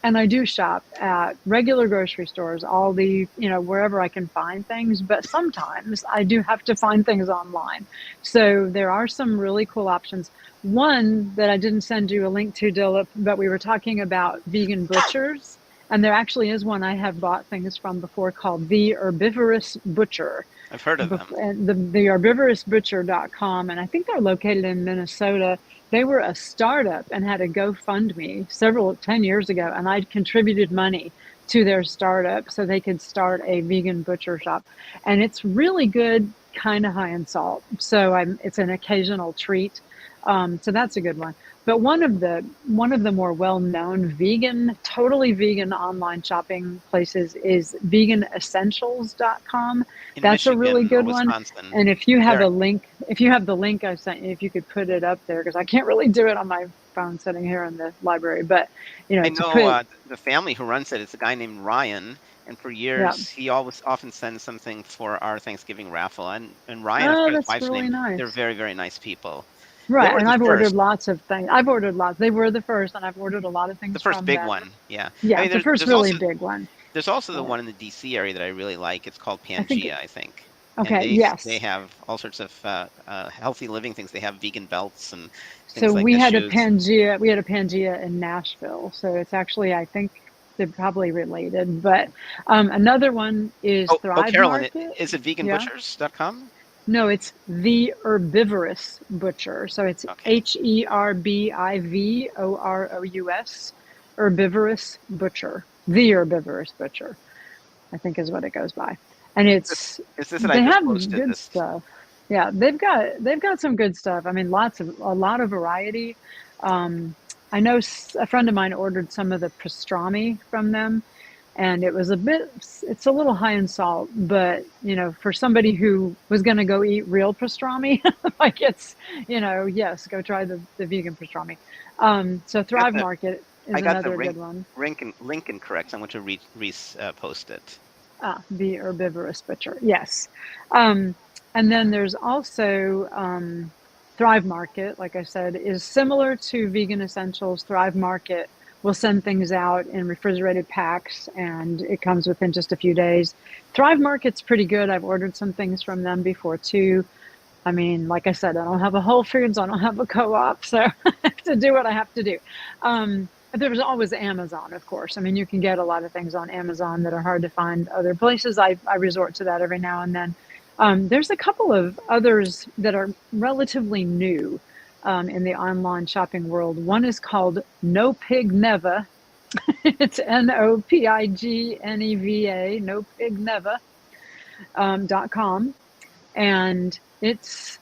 And I do shop at regular grocery stores, Aldi, wherever I can find things. But sometimes I do have to find things online. So there are some really cool options. One that I didn't send you a link to, Dilip, but we were talking about vegan butchers. And there actually is one I have bought things from before called The Herbivorous Butcher. I've heard of them. And the herbivorousbutcher.com. And I think they're located in Minnesota. They were a startup and had a GoFundMe 10 years ago, and I'd contributed money to their startup so they could start a vegan butcher shop. And it's really good, kind of high in salt. So it's an occasional treat. So that's a good one. But one of the more well-known totally vegan online shopping places is veganessentials.com. In That's Michigan a really good or one. Wisconsin. And if you have the link I sent you, if you could put it up there, because I can't really do it on my phone sitting here in the library. But I know the family who runs it is a guy named Ryan, and for years he often sends something for our Thanksgiving raffle. And Ryan, oh, his that's wife's really name, nice. they're very, very nice people. Right, and I've ordered lots of things. I've ordered lots. They were the first, and I've ordered a lot of things. The first from big them. one, yeah. Yeah, the first really big one. There's also the one in the DC area that I really like. It's called Pangea, I think. Okay, and yes. They have all sorts of healthy living things. They have vegan belts and things so like we that. had a Pangea. We had a Pangea in Nashville. So it's actually, I think they're probably related. But another one is Thrive Carolyn, Market. is it veganbutchers.com? No, it's The Herbivorous Butcher. So it's HERBIVOROUS, Herbivorous Butcher. The Herbivorous Butcher, I think is what it goes by. And they have good stuff. Yeah, they've got some good stuff. I mean, a lot of variety. I know a friend of mine ordered some of the pastrami from them, and it's a little high in salt, but for somebody who was going to go eat real pastrami, like it's, yes, go try the vegan pastrami. So Thrive Market is another good one. Link incorrect. I want to post it. The Herbivorous Butcher. Yes. And then there's also Thrive Market, like I said, is similar to Vegan Essentials. Thrive Market will send things out in refrigerated packs, and it comes within just a few days. Thrive Market's pretty good. I've ordered some things from them before too. I mean, like I said, I don't have a Whole Foods, I don't have a co-op, so I have to do what I have to do. There's always Amazon, of course. I mean, you can get a lot of things on Amazon that are hard to find other places. I resort to that every now and then. There's a couple of others that are relatively new in the online shopping world. One is called No Pig Neva. It's NOPIGNEVA, nopigneva.com. And it's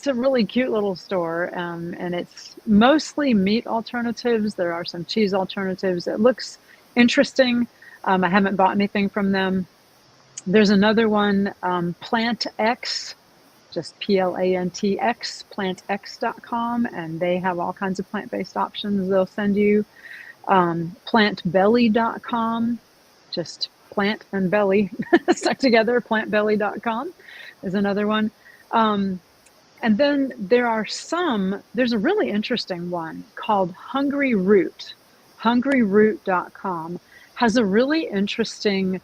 a really cute little store, and it's mostly meat alternatives. There are some cheese alternatives. It looks interesting. I haven't bought anything from them. There's another one, PlantX, just PLANTX, plantx.com, and they have all kinds of plant-based options they'll send you. Plantbelly.com, just plant and belly stuck together, plantbelly.com is another one. And then there's a really interesting one called Hungry Root. HungryRoot.com has a really interesting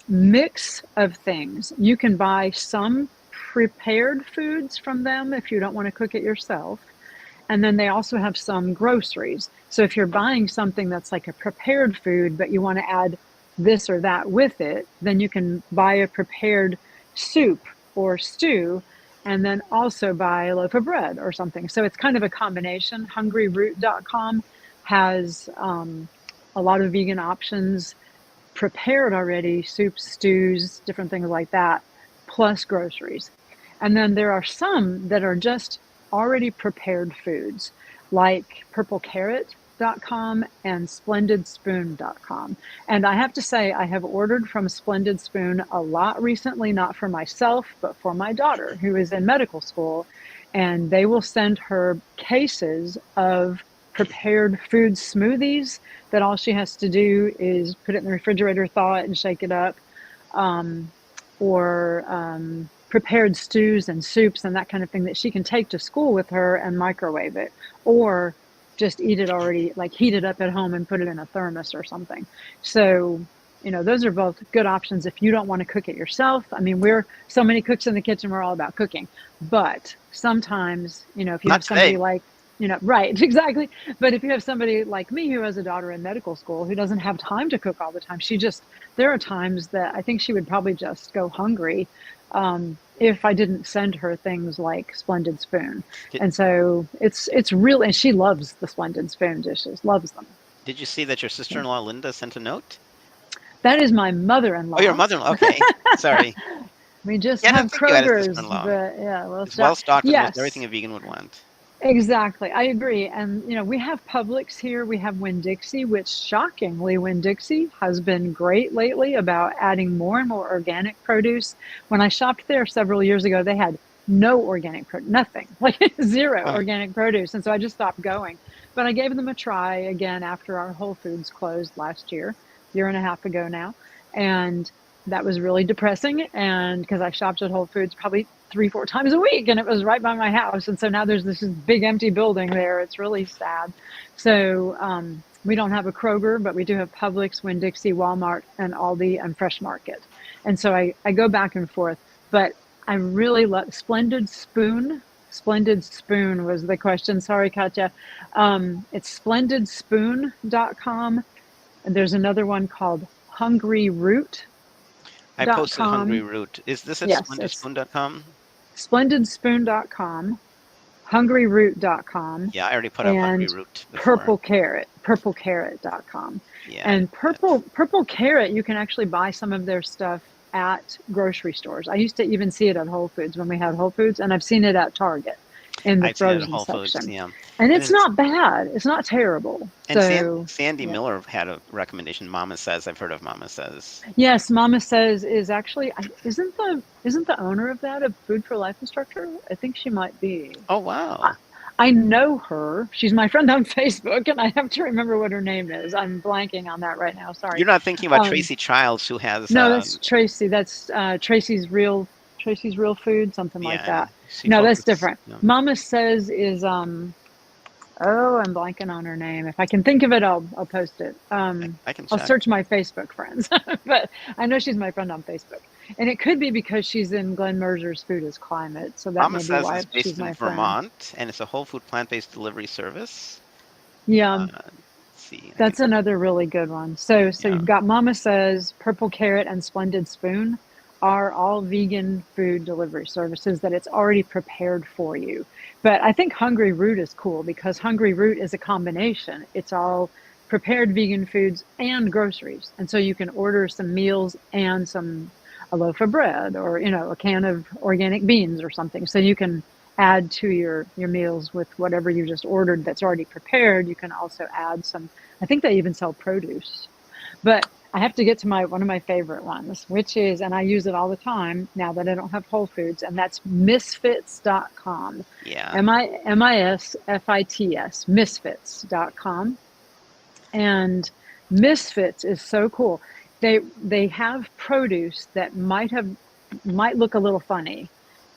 mix of things. You can buy some prepared foods from them if you don't want to cook it yourself. And then they also have some groceries. So if you're buying something that's like a prepared food, but you want to add this or that with it, then you can buy a prepared soup or stew and then also buy a loaf of bread or something. So it's kind of a combination. HungryRoot.com has a lot of vegan options prepared already, soups, stews, different things like that, plus groceries. And then there are some that are just already prepared foods, like purplecarrot.com and splendidspoon.com. And I have to say, I have ordered from Splendid Spoon a lot recently, not for myself, but for my daughter, who is in medical school. And they will send her cases of prepared food smoothies that all she has to do is put it in the refrigerator, thaw it, and shake it up. Or prepared stews and soups and that kind of thing that she can take to school with her and microwave it, or just eat it already, like heat it up at home and put it in a thermos or something. So, those are both good options if you don't want to cook it yourself. I mean, we're so many cooks in the kitchen, we're all about cooking. But sometimes, if you have somebody like, right, exactly. But if you have somebody like me who has a daughter in medical school who doesn't have time to cook all the time, there are times that I think she would probably just go hungry if I didn't send her things like Splendid Spoon. And so it's real, and she loves the Splendid Spoon dishes, loves them. Did you see that your sister-in-law Linda sent a note? That is my mother-in-law. Oh, your mother-in-law. Okay, sorry. We just have Kroger's, but yeah, it's well stocked with yes. everything a vegan would want. Exactly, I agree. And we have Publix here. We have Winn-Dixie, which shockingly, Winn-Dixie has been great lately about adding more and more organic produce. When I shopped there several years ago, they had no organic produce, nothing, like zero organic produce. And so I just stopped going. But I gave them a try again after our Whole Foods closed last year and a half ago now. And that was really depressing. And because I shopped at Whole Foods probably 3-4 times a week, and it was right by my house. And so now there's this big empty building there. It's really sad. So we don't have a Kroger, but we do have Publix, Winn-Dixie, Walmart, and Aldi, and Fresh Market. And so I go back and forth. But I really love Splendid Spoon. Splendid Spoon was the question. Sorry, Katya. It's splendidspoon.com. And there's another one called Hungry Root. I posted Hungry Root. Is this at splendidspoon.com? Splendidspoon.com, hungryroot.com. Yeah, I already put up Hungry Root before. Purplecarrot.com. Yeah, and Purple Carrot, you can actually buy some of their stuff at grocery stores. I used to even see it at Whole Foods when we had Whole Foods, and I've seen it at Target in the frozen section. Yeah. And it's not bad. It's not terrible. And Sandy Miller had a recommendation. Mama Says. I've heard of Mama Says. Yes, Mama Says is actually isn't the owner of that a Food for Life instructor? I think she might be. Oh wow. I know her. She's my friend on Facebook, and I have to remember what her name is. I'm blanking on that right now. Sorry. You're not thinking about Tracy Childs, who has no, that's Tracy. That's Tracy's Real Food, something like that. No, that's different. No. Mama Says is I'm blanking on her name. If I can think of it, I'll post it. I'll search my Facebook friends, but I know she's my friend on Facebook. And it could be because she's in Glenn Mercer's Food is Climate, so that Mama may be Says why is based she's my in friend. Vermont, and it's a whole food plant-based delivery service. Yeah. Let's see. That's another really good one. So you've got Mama Says, Purple Carrot, and Splendid Spoon are all vegan food delivery services that it's already prepared for you. But I think Hungry Root is cool because Hungry Root is a combination. It's all prepared vegan foods and groceries. And so you can order some meals and a loaf of bread or, a can of organic beans or something. So you can add to your meals with whatever you just ordered that's already prepared. You can also add some, I think they even sell produce. But I have to get to one of my favorite ones, which is, and I use it all the time now that I don't have Whole Foods, and that's misfits.com. Yeah. MISFITS, misfits.com. And Misfits is so cool. They have produce that might look a little funny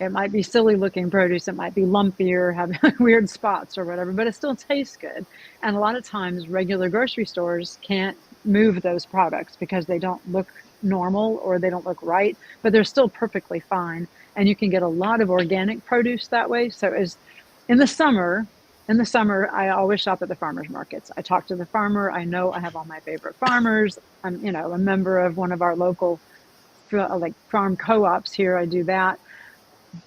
It might be silly looking produce. It might be lumpy or have weird spots or whatever, but it still tastes good. And a lot of times regular grocery stores can't move those products because they don't look normal or they don't look right, but they're still perfectly fine. And you can get a lot of organic produce that way. So as in the summer, I always shop at the farmers markets. I talk to the farmer. I know I have all my favorite farmers. I'm, a member of one of our local like farm co-ops here. I do that.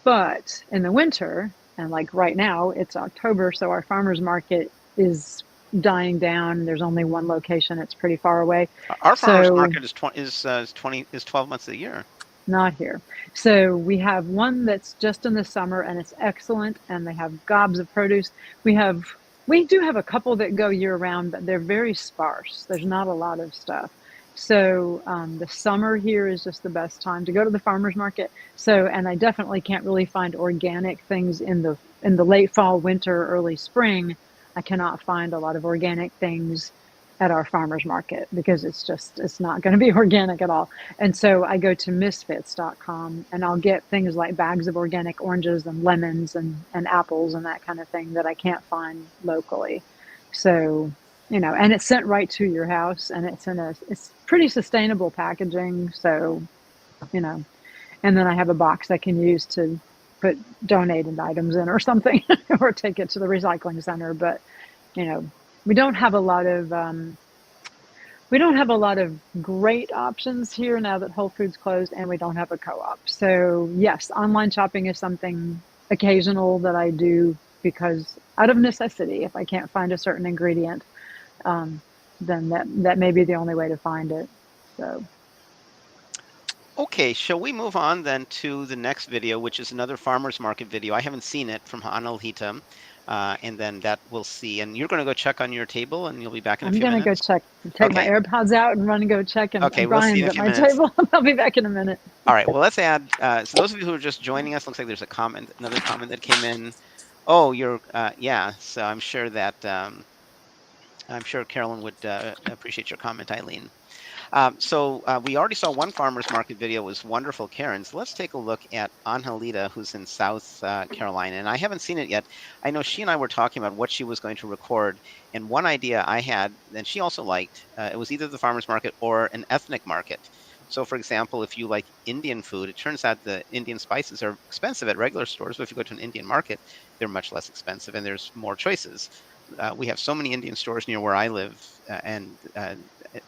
But in the winter, and like right now, it's October, so our farmers market is dying down. There's only one location. It's pretty far away. Our farmers So market is 12 months of the year. not here. So we have one that's just in the summer and it's excellent, and they have gobs of produce. We do have a couple that go year round, but they're very sparse. There's not a lot of stuff. So the summer here is just the best time to go to the farmers market. So, and I definitely can't really find organic things in the late fall, winter, early spring. I cannot find a lot of organic things at our farmers market because it's not going to be organic at all. And so I go to misfits.com and I'll get things like bags of organic oranges and lemons and apples and that kind of thing that I can't find locally. So, and it's sent right to your house, and it's pretty sustainable packaging. So, and then I have a box I can use to put donated items in or something or take it to the recycling center. But, we don't have a lot of great options here now that Whole Foods closed, and we don't have a co-op. So yes, online shopping is something occasional that I do because out of necessity. If I can't find a certain ingredient, then that may be the only way to find it. So. Okay, shall we move on then to the next video, which is another farmer's market video. I haven't seen it, from Analhita, and then that we'll see. And you're going to go check on your table, and you'll be back in a few minutes? I'm going to go take my AirPods out and run and go check. And okay, we'll see Brian's in a at few my minutes. table. I'll be back in a minute. All right, well, let's add, so those of you who are just joining us, looks like there's another comment that came in. Oh, yeah, so I'm sure that, I'm sure Carolyn would appreciate your comment, Eileen. So we already saw one farmer's market video. It was wonderful, Karen. So let's take a look at Angelita, who's in South Carolina. And I haven't seen it yet. I know she and I were talking about what she was going to record. And one idea I had, and she also liked, it was either the farmer's market or an ethnic market. So, for example, if you like Indian food, it turns out the Indian spices are expensive at regular stores. But if you go to an Indian market, they're much less expensive and there's more choices. We have so many Indian stores near where I live, and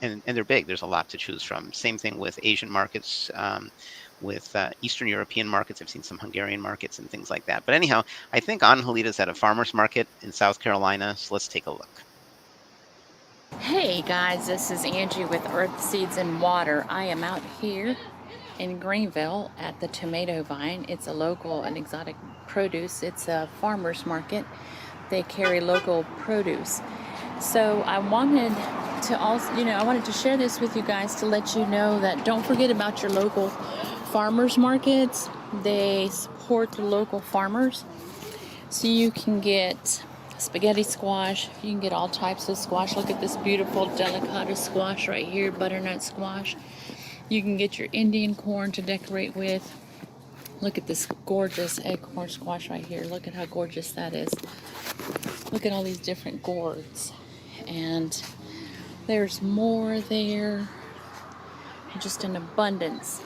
they're big. There's a lot to choose from. Same thing with Asian markets, with Eastern European markets. I've seen some Hungarian markets and things like that. But anyhow, I think Angelita's at a farmer's market in South Carolina, so let's take a look. Hey guys, this is Angie with Earth Seeds and Water. I am out here in Greenville at the Tomato Vine. It's a local and exotic produce. It's a farmer's market. They carry local produce. So I wanted to also, I wanted to share this with you guys to let you know that don't forget about your local farmers markets. They support the local farmers. So you can get spaghetti squash. You can get all types of squash. Look at this beautiful delicata squash right here, butternut squash. You can get your Indian corn to decorate with. Look at this gorgeous acorn squash right here. Look at how gorgeous that is. Look at all these different gourds. And there's more there. Just in abundance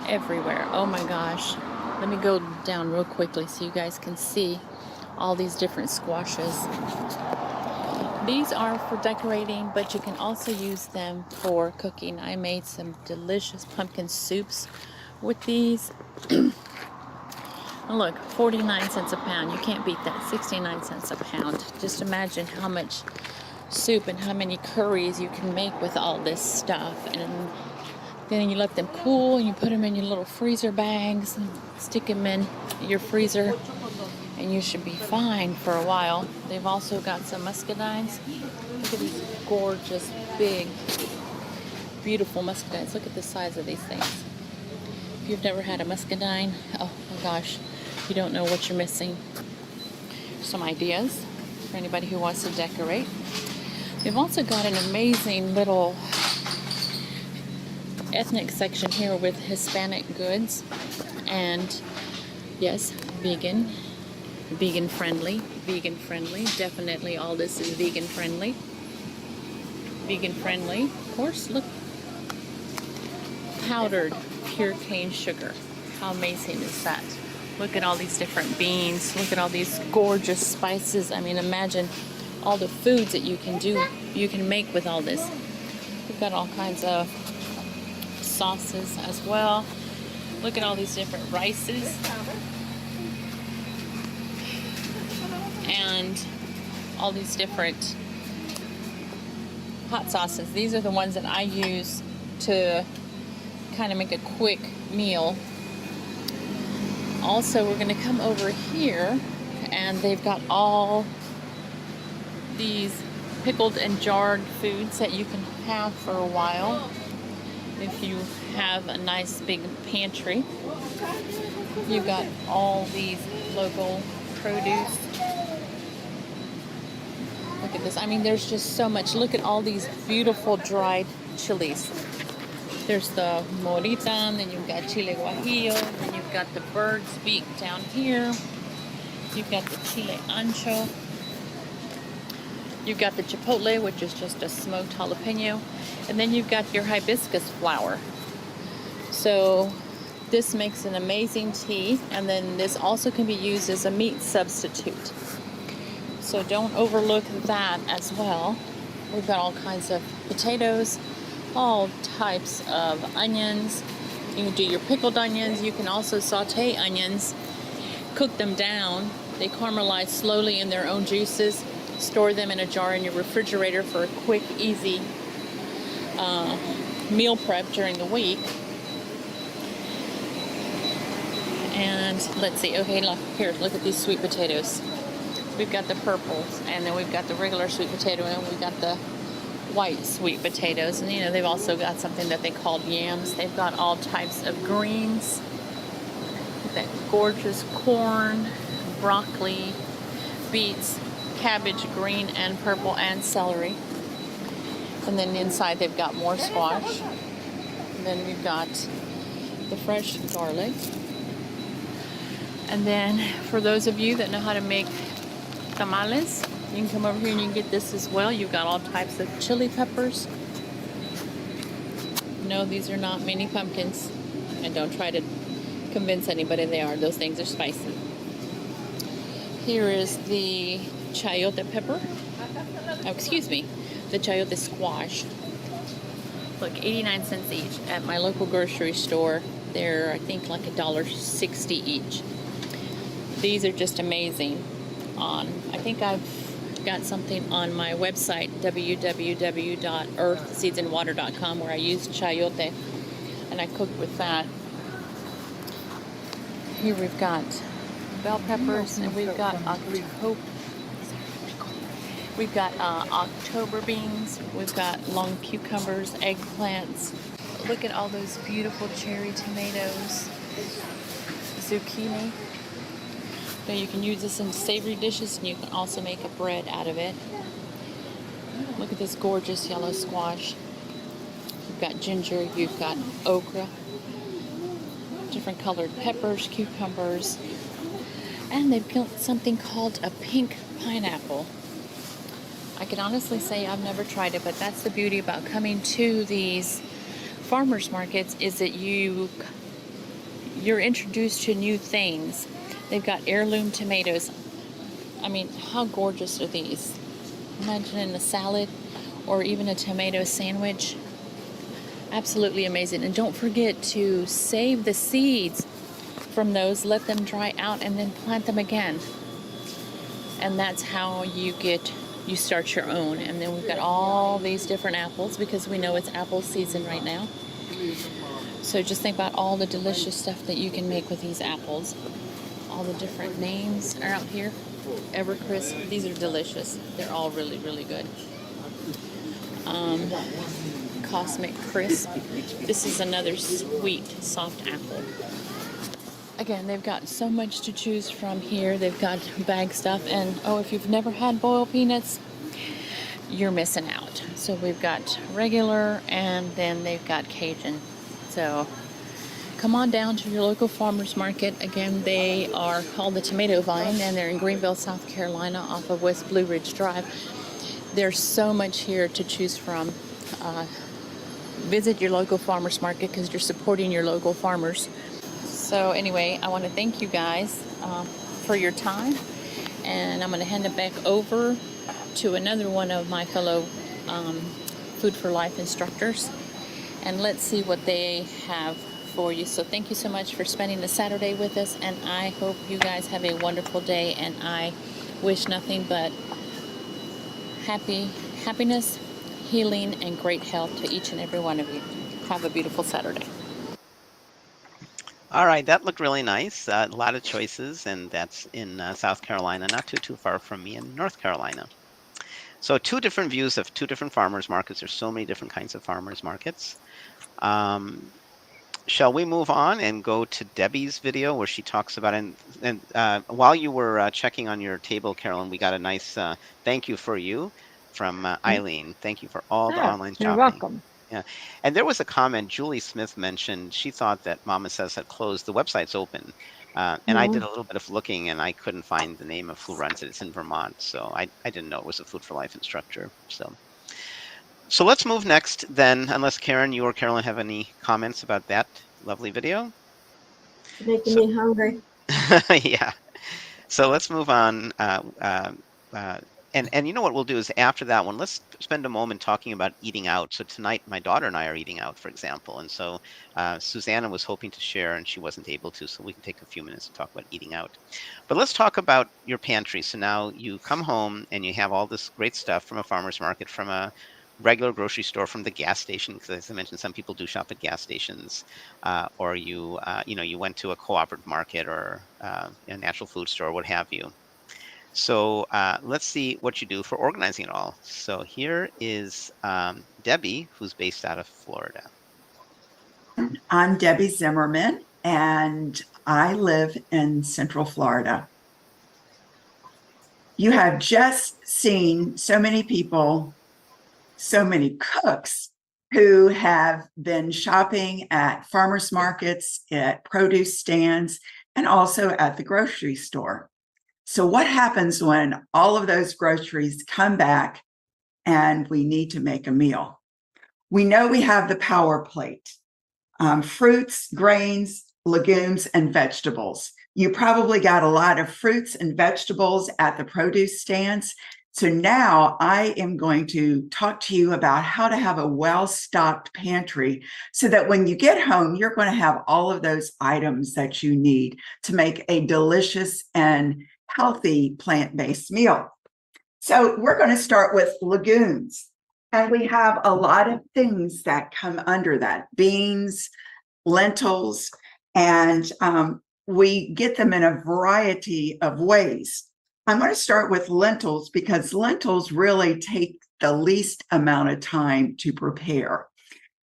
everywhere. Oh my gosh. Let me go down real quickly so you guys can see all these different squashes. These are for decorating, but you can also use them for cooking. I made some delicious pumpkin soups with these. And look, 49 cents a pound. You can't beat that. 69 cents a pound. Just imagine how much soup and how many curries you can make with all this stuff. And then you let them cool and you put them in your little freezer bags and stick them in your freezer, and you should be fine for a while. They've also got some muscadines. Look at these gorgeous, big, beautiful muscadines. Look at the size of these things. If you've never had a muscadine, oh my gosh, you don't know what you're missing. Some ideas for anybody who wants to decorate. They've also got an amazing little ethnic section here with Hispanic goods. And yes, vegan friendly, definitely all this is vegan friendly. Of course, look, powdered pure cane sugar. How amazing is that? Look at all these different beans, look at all these gorgeous spices. I mean, imagine all the foods that you can make with all this. We've got all kinds of sauces as well. Look at all these different rices. And all these different hot sauces. These are the ones that I use to kind of make a quick meal. Also, we're going to come over here, and they've got all these pickled and jarred foods that you can have for a while if you have a nice big pantry. You've got all these local produce. Look at this. I mean, there's just so much. Look at all these beautiful dried chilies. There's the morita, then you've got chile guajillo, then you've got the bird's beak down here. You've got the chile ancho. You've got the chipotle, which is just a smoked jalapeno. And then you've got your hibiscus flower. So this makes an amazing tea. And then this also can be used as a meat substitute. So don't overlook that as well. We've got all kinds of potatoes, all types of onions. You can do your pickled onions. You can also saute onions, cook them down. They caramelize slowly in their own juices. Store them in a jar in your refrigerator for a quick, easy meal prep during the week. And let's see. Okay, look here. Look at these sweet potatoes. We've got the purples, and then we've got the regular sweet potato, and we've got the white sweet potatoes. And you know, they've also got something that they call yams. They've got all types of greens. That gorgeous corn, broccoli, beets, cabbage, green and purple, and celery. And then inside they've got more squash. And then we've got the fresh garlic. And then for those of you that know how to make tamales, you can come over here and you can get this as well. You've got all types of chili peppers. No, these are not mini pumpkins. And don't try to convince anybody they are. Those things are spicy. Here is the chayote pepper. Oh, excuse me. The chayote squash. Look, 89 cents each. At my local grocery store, they're, I think, like $1.60 each. These are just amazing. I think I've got something on my website, www.earthseedsandwater.com, where I use chayote, and I cook with that. Here we've got bell peppers, and we've got October beans. We've got long cucumbers, eggplants. Look at all those beautiful cherry tomatoes, zucchini. So you can use this in savory dishes, and you can also make a bread out of it. Look at this gorgeous yellow squash. You've got ginger, you've got okra, different colored peppers, cucumbers, and they've got something called a pink pineapple. I can honestly say I've never tried it, but that's the beauty about coming to these farmers markets, is that you're introduced to new things. They've got heirloom tomatoes. I mean, how gorgeous are these? Imagine in a salad or even a tomato sandwich. Absolutely amazing. And don't forget to save the seeds from those, let them dry out, and then plant them again. And that's how you start your own. And then we've got all these different apples, because we know it's apple season right now. So just think about all the delicious stuff that you can make with these apples. All the different names are out here. Evercrisp, these are delicious. They're all really, really good. Cosmic Crisp. This is another sweet, soft apple. Again, they've got so much to choose from here. They've got bag stuff, and oh, if you've never had boiled peanuts, you're missing out. So we've got regular, and then they've got Cajun. So come on down to your local farmers market. Again, they are called the Tomato Vine, and they're in Greenville, South Carolina, off of West Blue Ridge Drive. There's so much here to choose from. Visit your local farmers market because you're supporting your local farmers. So anyway, I want to thank you guys for your time, and I'm going to hand it back over to another one of my fellow Food for Life instructors, and let's see what they have for you. So thank you so much for spending the Saturday with us, and I hope you guys have a wonderful day, and I wish nothing but happiness, healing, and great health to each and every one of you. Have a beautiful Saturday. All right, that looked really nice. A lot of choices, and that's in South Carolina, not too far from me in North Carolina. So two different views of two different farmers markets. There's so many different kinds of farmers markets. Shall we move on and go to Debbie's video where she talks about and while you were checking on your table, Carolyn, we got a nice thank you for you from Eileen. Thank you for all the online You're shopping. welcome. Yeah, and there was a comment Julie Smith mentioned. She thought that Mama Says had closed. The website's open, and I did a little bit of looking, and I couldn't find the name of who runs it. It's in Vermont, so I didn't know it was a Food for Life instructor. So let's move next then, unless Karen, you or Carolyn have any comments about that lovely video. It's making me hungry. Yeah. So let's move on. And you know what we'll do is after that one, let's spend a moment talking about eating out. So tonight, my daughter and I are eating out, for example. And so Susanna was hoping to share, and she wasn't able to. So we can take a few minutes to talk about eating out. But let's talk about your pantry. So now you come home and you have all this great stuff from a farmer's market, from a regular grocery store, from the gas station, because as I mentioned, some people do shop at gas stations, or you went to a cooperative market or a natural food store, what have you. So let's see what you do for organizing it all. So here is Debbie, who's based out of Florida. I'm Debbie Zimmerman, and I live in Central Florida. You have just seen so many people, so many cooks who have been shopping at farmers markets, at produce stands, and also at the grocery store. So what happens when all of those groceries come back and we need to make a meal? We know we have the power plate, fruits, grains, legumes, and vegetables. You probably got a lot of fruits and vegetables at the produce stands. So now I am going to talk to you about how to have a well-stocked pantry so that when you get home, you're going to have all of those items that you need to make a delicious and healthy plant-based meal. So we're going to start with legumes. And we have a lot of things that come under that: beans, lentils, and we get them in a variety of ways. I'm going to start with lentils because lentils really take the least amount of time to prepare.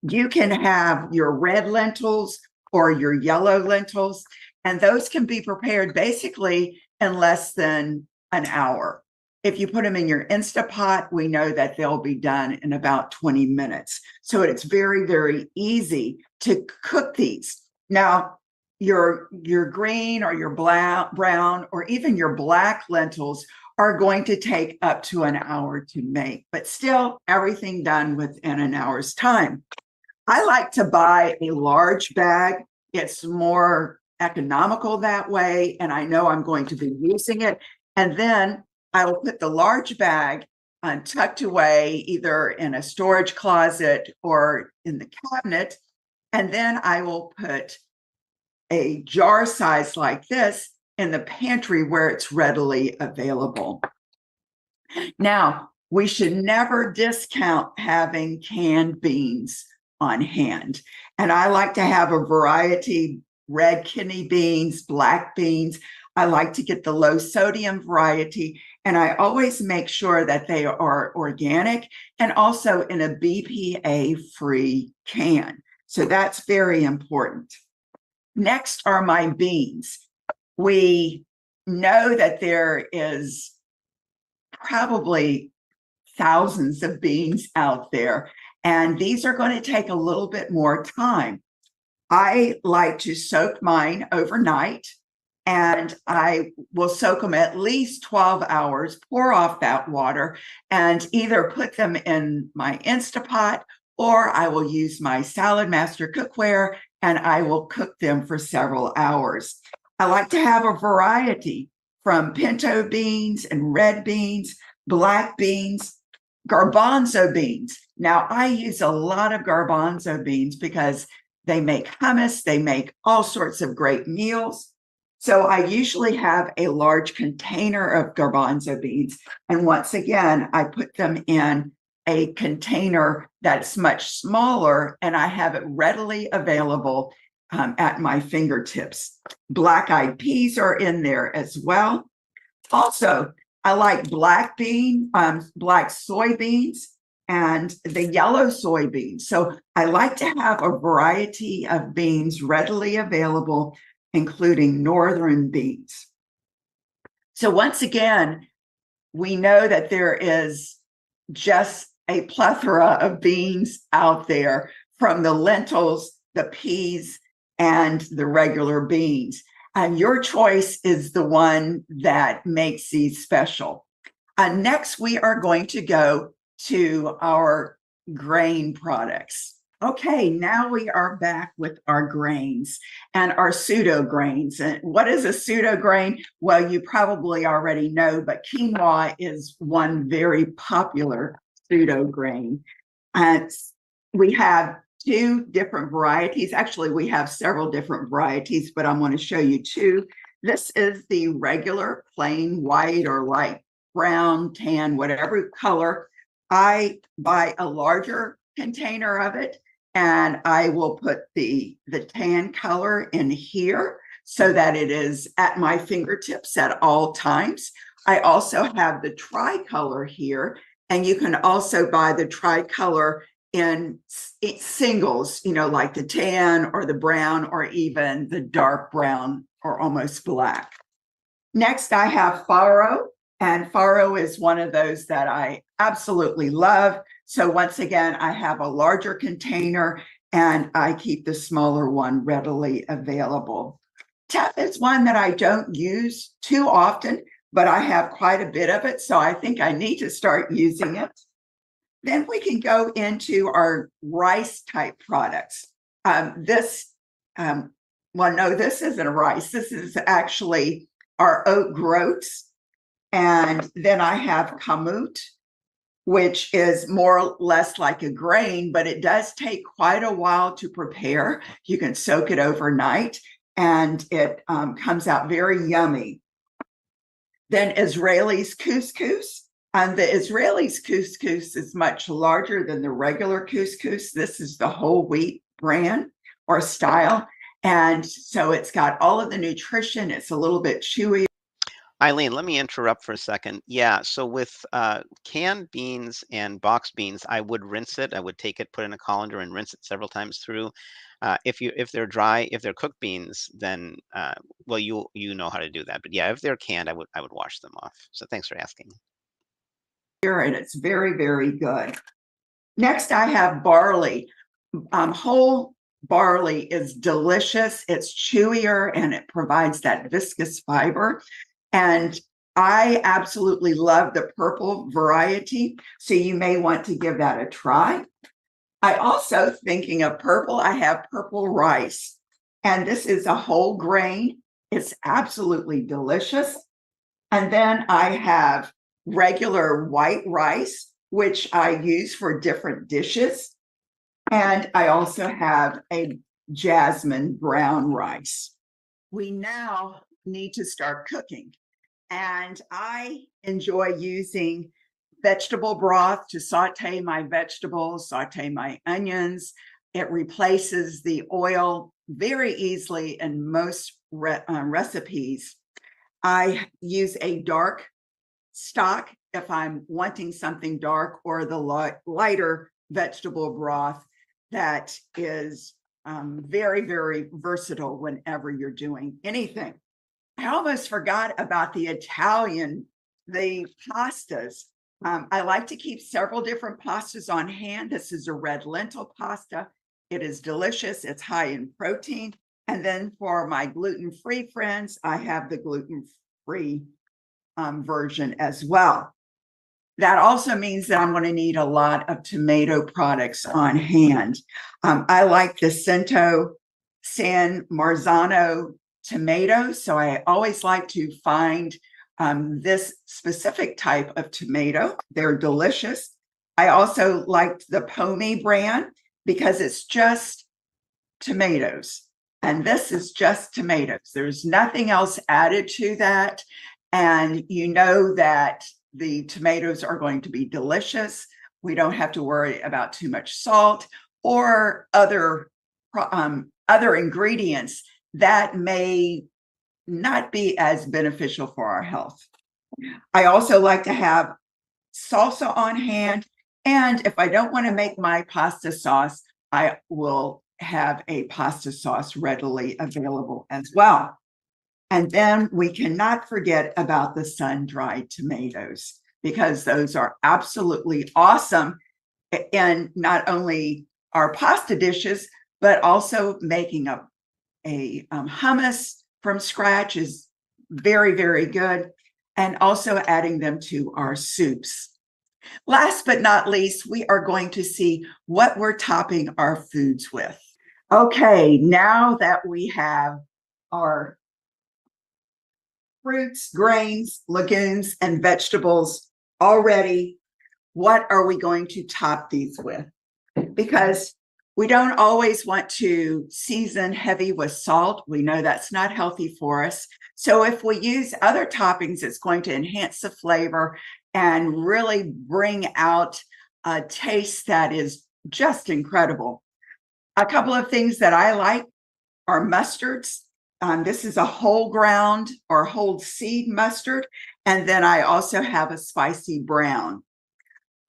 You can have your red lentils or your yellow lentils, and those can be prepared basically in less than an hour. If you put them in your Instapot, we know that they'll be done in about 20 minutes. So it's very, very easy to cook these. Now, your green or your brown or even your black lentils are going to take up to an hour to make, but still everything done within an hour's time. I like to buy a large bag. It's more economical that way, and I know I'm going to be using it. And then I will put the large bag tucked away either in a storage closet or in the cabinet. And then I will put a jar size like this in the pantry where it's readily available. Now, we should never discount having canned beans on hand. And I like to have a variety: red kidney beans, black beans. I like to get the low sodium variety, and I always make sure that they are organic and also in a BPA-free can. So that's very important. Next are my beans. We know that there is probably thousands of beans out there, and these are going to take a little bit more time. I like to soak mine overnight, and I will soak them at least 12 hours, pour off that water, and either put them in my Instapot, or I will use my Salad Master cookware and I will cook them for several hours. I like to have a variety from pinto beans and red beans, black beans, garbanzo beans. Now, I use a lot of garbanzo beans because they make hummus, they make all sorts of great meals. So I usually have a large container of garbanzo beans. And once again, I put them in a container that's much smaller, and I have it readily available at my fingertips. Black-eyed peas are in there as well. Also, I like black soybeans and the yellow soybeans. So I like to have a variety of beans readily available, including northern beans. So once again, we know that there is just a plethora of beans out there, from the lentils, the peas, and the regular beans. And your choice is the one that makes these special. Next, we are going to go to our grain products. Okay, now we are back with our grains and our pseudo grains. And what is a pseudo grain? Well, you probably already know, but quinoa is one very popular pseudo grain. And we have two different varieties. Actually, we have several different varieties, but I'm going to show you two. This is the regular plain white or light brown, tan, whatever color. I buy a larger container of it, and I will put the tan color in here so that it is at my fingertips at all times. I also have the tricolor here, and you can also buy the tricolor in singles, like the tan or the brown or even the dark brown or almost black. Next, I have farro, and farro is one of those that I absolutely love. So once again, I have a larger container and I keep the smaller one readily available. Teff is one that I don't use too often, but I have quite a bit of it, so I think I need to start using it. Then we can go into our rice type products. This isn't a rice. This is actually our oat groats. And then I have kamut, which is more or less like a grain, but it does take quite a while to prepare. You can soak it overnight, and it comes out very yummy. Then Israeli's couscous. And the Israeli's couscous is much larger than the regular couscous. This is the whole wheat brand or style. And so it's got all of the nutrition. It's a little bit chewy. Eileen, let me interrupt for a second. Yeah, so with canned beans and box beans, I would rinse it. I would take it, put it in a colander, and rinse it several times through. If they're dry, if they're cooked beans, then well, you know how to do that. But yeah, if they're canned, I would wash them off. So thanks for asking. And it's very, very good. Next, I have barley. Whole barley is delicious. It's chewier and it provides that viscous fiber. And I absolutely love the purple variety, so you may want to give that a try. I also, thinking of purple, I have purple rice, and this is a whole grain. It's absolutely delicious. And then I have regular white rice, which I use for different dishes. And I also have a jasmine brown rice. We now need to start cooking. And I enjoy using vegetable broth to saute my vegetables, saute my onions. It replaces the oil very easily in most recipes. I use a dark stock if I'm wanting something dark, or the lighter vegetable broth that is very, very versatile whenever you're doing anything. I almost forgot about the pastas. I like to keep several different pastas on hand. This is a red lentil pasta. It is delicious. It's high in protein. And then for my gluten-free friends, I have the gluten-free version as well. That also means that I'm going to need a lot of tomato products on hand. I like the Cento San Marzano tomatoes, so I always like to find this specific type of tomato. They're delicious. I also liked the Pomi brand because it's just tomatoes. And this is just tomatoes. There's nothing else added to that. And you know that the tomatoes are going to be delicious. We don't have to worry about too much salt or other ingredients that may not be as beneficial for our health. I also like to have salsa on hand. And if I don't want to make my pasta sauce, I will have a pasta sauce readily available as well. And then we cannot forget about the sun-dried tomatoes, because those are absolutely awesome in not only our pasta dishes, but also making a hummus from scratch is very, very good. And also adding them to our soups. Last but not least, we are going to see what we're topping our foods with. Okay, now that we have our fruits, grains, legumes, and vegetables already, what are we going to top these with? Because we don't always want to season heavy with salt. We know that's not healthy for us. So if we use other toppings, it's going to enhance the flavor and really bring out a taste that is just incredible. A couple of things that I like are mustards. This is a whole ground or whole seed mustard. And then I also have a spicy brown.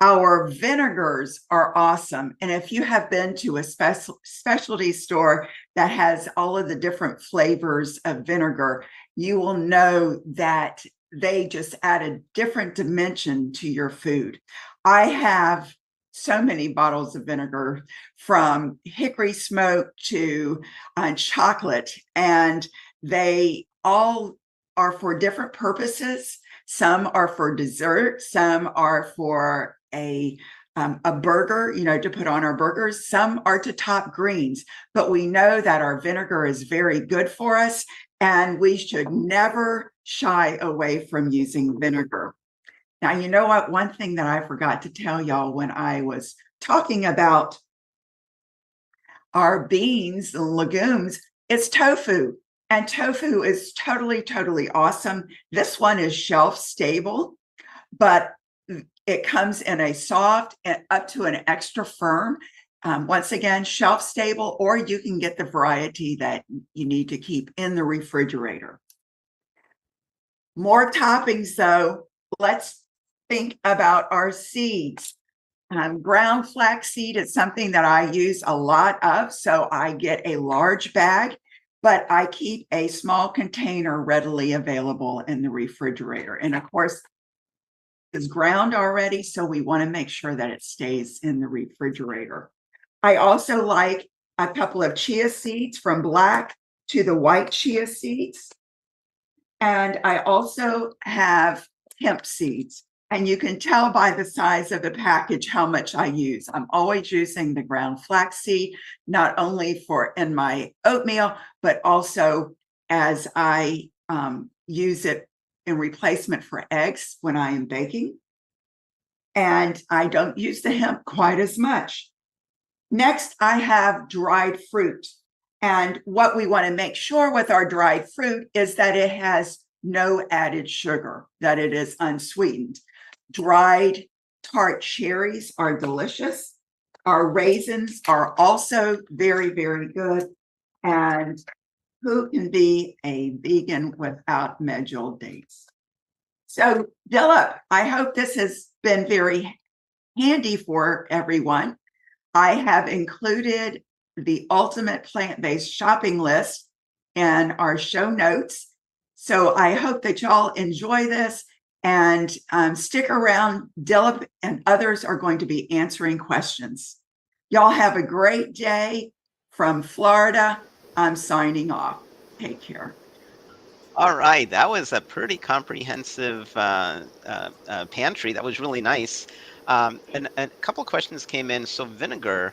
Our vinegars are awesome. And if you have been to a specialty store that has all of the different flavors of vinegar, you will know that they just add a different dimension to your food. I have so many bottles of vinegar, from hickory smoke to chocolate, and they all are for different purposes. Some are for dessert, some are for a burger, to put on our burgers. Some are to top greens, but we know that our vinegar is very good for us, and we should never shy away from using vinegar. Now, you know what? One thing that I forgot to tell y'all when I was talking about our beans and legumes, it's tofu. And tofu is totally, totally awesome. This one is shelf stable, but it comes in a soft and up to an extra firm. Once again, shelf stable, or you can get the variety that you need to keep in the refrigerator. More toppings, though. Let's think about our seeds. Ground flaxseed is something that I use a lot of, so I get a large bag, but I keep a small container readily available in the refrigerator. And of course, it's ground already, so we want to make sure that it stays in the refrigerator. I also like a couple of chia seeds, from black to the white chia seeds. And I also have hemp seeds. And you can tell by the size of the package how much I use. I'm always using the ground flaxseed, not only for in my oatmeal, but also as I use it in replacement for eggs when I am baking. And I don't use the hemp quite as much. Next, I have dried fruit. And what we want to make sure with our dried fruit is that it has no added sugar, that it is unsweetened. Dried tart cherries are delicious. Our raisins are also very, very good. And who can be a vegan without medjool dates? So, Dilip, I hope this has been very handy for everyone. I have included the ultimate plant-based shopping list in our show notes. So I hope that y'all enjoy this, and stick around. Dilip and others are going to be answering questions. Y'all have a great day from Florida. I'm signing off. Take care. All right, that was a pretty comprehensive pantry. That was really nice. And a couple of questions came in. So vinegar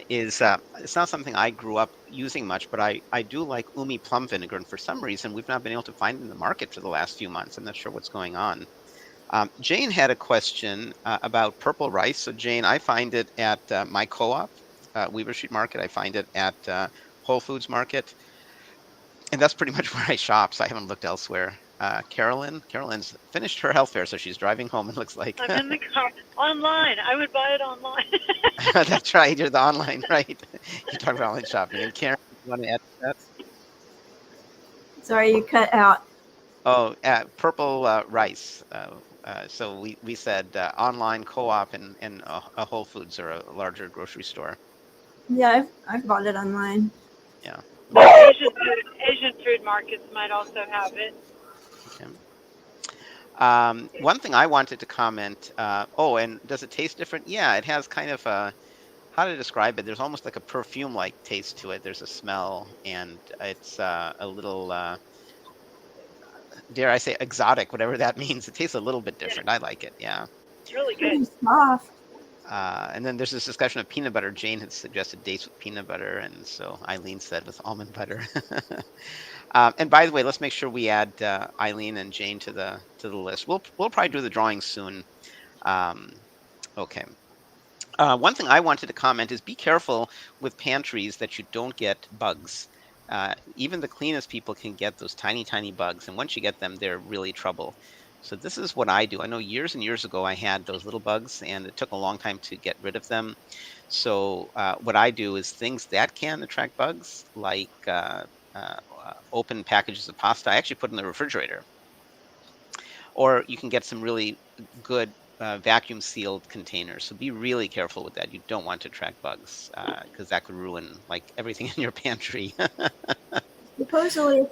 is it's not something I grew up using much, but I do like Umi plum vinegar, and for some reason we've not been able to find it in the market for the last few months. I'm not sure what's going on. Jane had a question about purple rice. So Jane, I find it at my co-op, Weaver Street Market. I find it at Whole Foods Market, and that's pretty much where I shop. So I haven't looked elsewhere. Carolyn's finished her health fair, so she's driving home. It looks like. I'm in the car. Online. I would buy it online. That's right. You're the online, right? You talk about online shopping. And Karen, you want to add to that? Sorry, you cut out. Oh, purple rice. So we said online co-op and a Whole Foods or a larger grocery store. Yeah, I've bought it online. Yeah. Asian food markets might also have it. Okay. One thing I wanted to comment. Oh, and does it taste different? Yeah, it has kind of a, how to describe it? There's almost like a perfume-like taste to it. There's a smell, and it's a little, dare I say, exotic, whatever that means. It tastes a little bit different. I like it. Yeah. It's really Pretty good. soft. And then there's this discussion of peanut butter. Jane had suggested dates with peanut butter, and so Eileen said with almond butter. And by the way, let's make sure we add Eileen and Jane to the list. We'll probably do the drawing soon. Okay. One thing I wanted to comment is be careful with pantries that you don't get bugs. Even the cleanest people can get those tiny, tiny bugs, and once you get them, they're really trouble. So this is what I do. I know years and years ago I had those little bugs, and it took a long time to get rid of them. So what I do is things that can attract bugs, like open packages of pasta, I actually put in the refrigerator. Or you can get some really good vacuum sealed containers. So be really careful with that. You don't want to attract bugs because that could ruin like everything in your pantry. Supposedly, if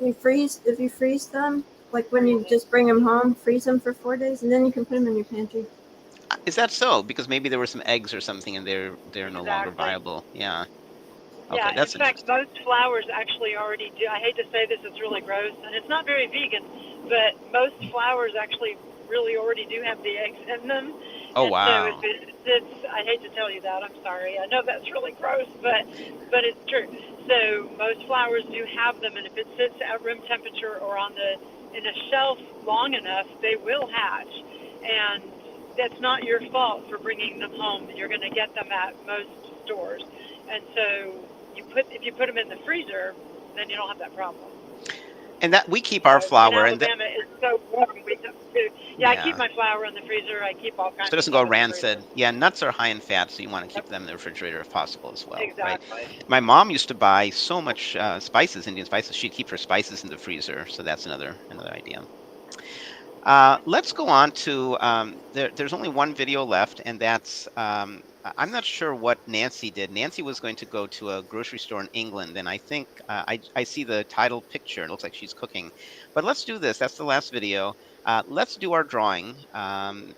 you freeze them, like when you just bring them home, freeze them for 4 days, and then you can put them in your pantry. Is that so? Because maybe there were some eggs or something and they're no longer Exactly. viable. Yeah. Yeah, Okay, that's in fact, interesting. most flours actually already do. I hate to say this, it's really gross, and it's not very vegan, but most flours actually really already do have the eggs in them. Oh, And wow. so if it's, I hate to tell you that, I'm sorry. I know that's really gross, but it's true. So most flours do have them, and if it sits at room temperature or in a shelf long enough, they will hatch. And that's not your fault for bringing them home. You're going to get them at most stores. And so if you put them in the freezer, then you don't have that problem. And that we keep our In flour and that, Alabama, it's so warm. I keep yeah. my flour in the freezer. I keep all kinds So it of doesn't go stuff in the freezer. rancid. Yeah, nuts are high in fat, so you want to keep Yep, them in the refrigerator if possible as well, right? exactly. My mom used to buy so much spices, Indian spices. She'd keep her spices in the freezer, so that's another idea. Let's go on to there's only one video left, and that's I'm not sure what Nancy did. Nancy was going to go to a grocery store in England, and I think I see the title picture. It looks like she's cooking. But let's do this. That's the last video. Let's do our drawing, and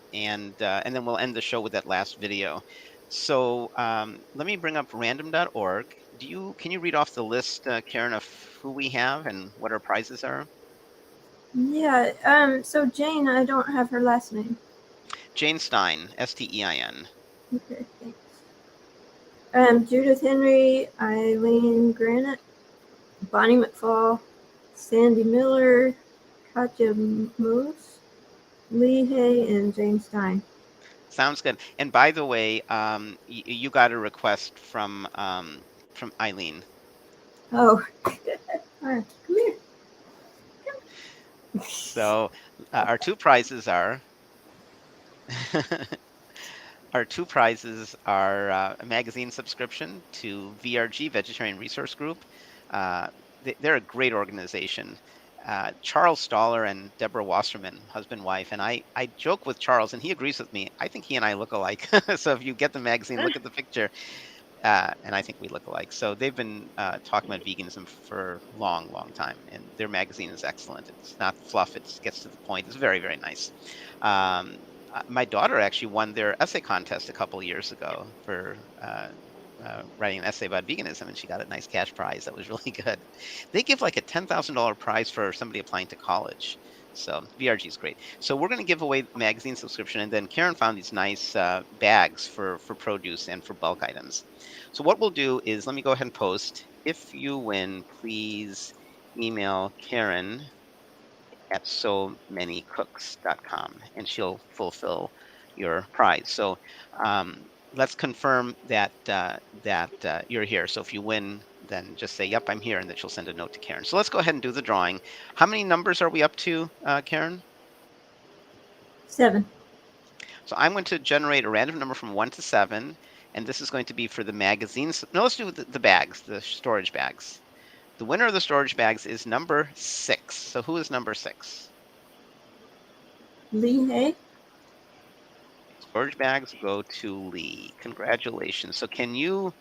then we'll end the show with that last video. So let me bring up random.org. Can you read off the list, Karen, of who we have and what our prizes are? Yeah. So Jane, I don't have her last name. Jane Stein, Stein. Okay. Thanks. Judith Henry, Eileen Granite, Bonnie McFall, Sandy Miller, Katja Moose, Lee Hay, and James Stein. Sounds good. And by the way, you got a request from Eileen. Oh, all right, come here. So our two prizes are a magazine subscription to VRG, Vegetarian Resource Group. They're a great organization. Charles Stoller and Deborah Wasserman, husband wife, and I joke with Charles, and he agrees with me. I think he and I look alike. So if you get the magazine, look at the picture. And I think we look alike. So they've been talking about veganism for a long, long time, and their magazine is excellent. It's not fluff; it gets to the point. It's very, very nice. my daughter actually won their essay contest a couple years ago for writing an essay about veganism, and she got a nice cash prize. That was really good. They give like a $10,000 prize for somebody applying to college. So VRG is great. So we're going to give away magazine subscription, and then Karen found these nice bags for produce and for bulk items. So what we'll do is, let me go ahead and post. If you win, please email Karen at so many cooks.com, and she'll fulfill your prize. So let's confirm that you're here. So if you win, then just say, yep, I'm here, and that she'll send a note to Karen. So let's go ahead and do the drawing. How many numbers are we up to, Karen? 7. So I'm going to generate a random number from 1 to 7, and this is going to be for the magazines. No, let's do the bags, the storage bags. The winner of the storage bags is number 6. So who is number 6? Lee Hay. Storage bags go to Lee. Congratulations. So can you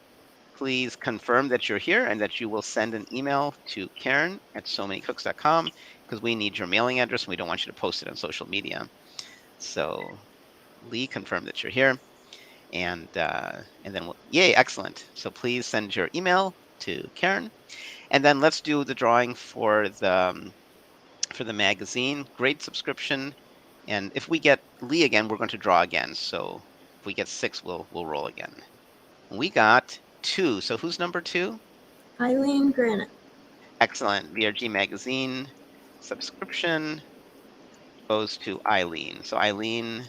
please confirm that you're here and that you will send an email to Karen at so many cooks.com, because we need your mailing address and we don't want you to post it on social media. So Lee, confirm that you're here. And then yay, excellent. So please send your email to Karen. And then let's do the drawing for the magazine. Great subscription. And if we get Lee again, we're going to draw again. So if we get 6, we'll roll again. We got 2. So who's number 2? Eileen Granite. Excellent. VRG magazine subscription goes to Eileen. So Eileen,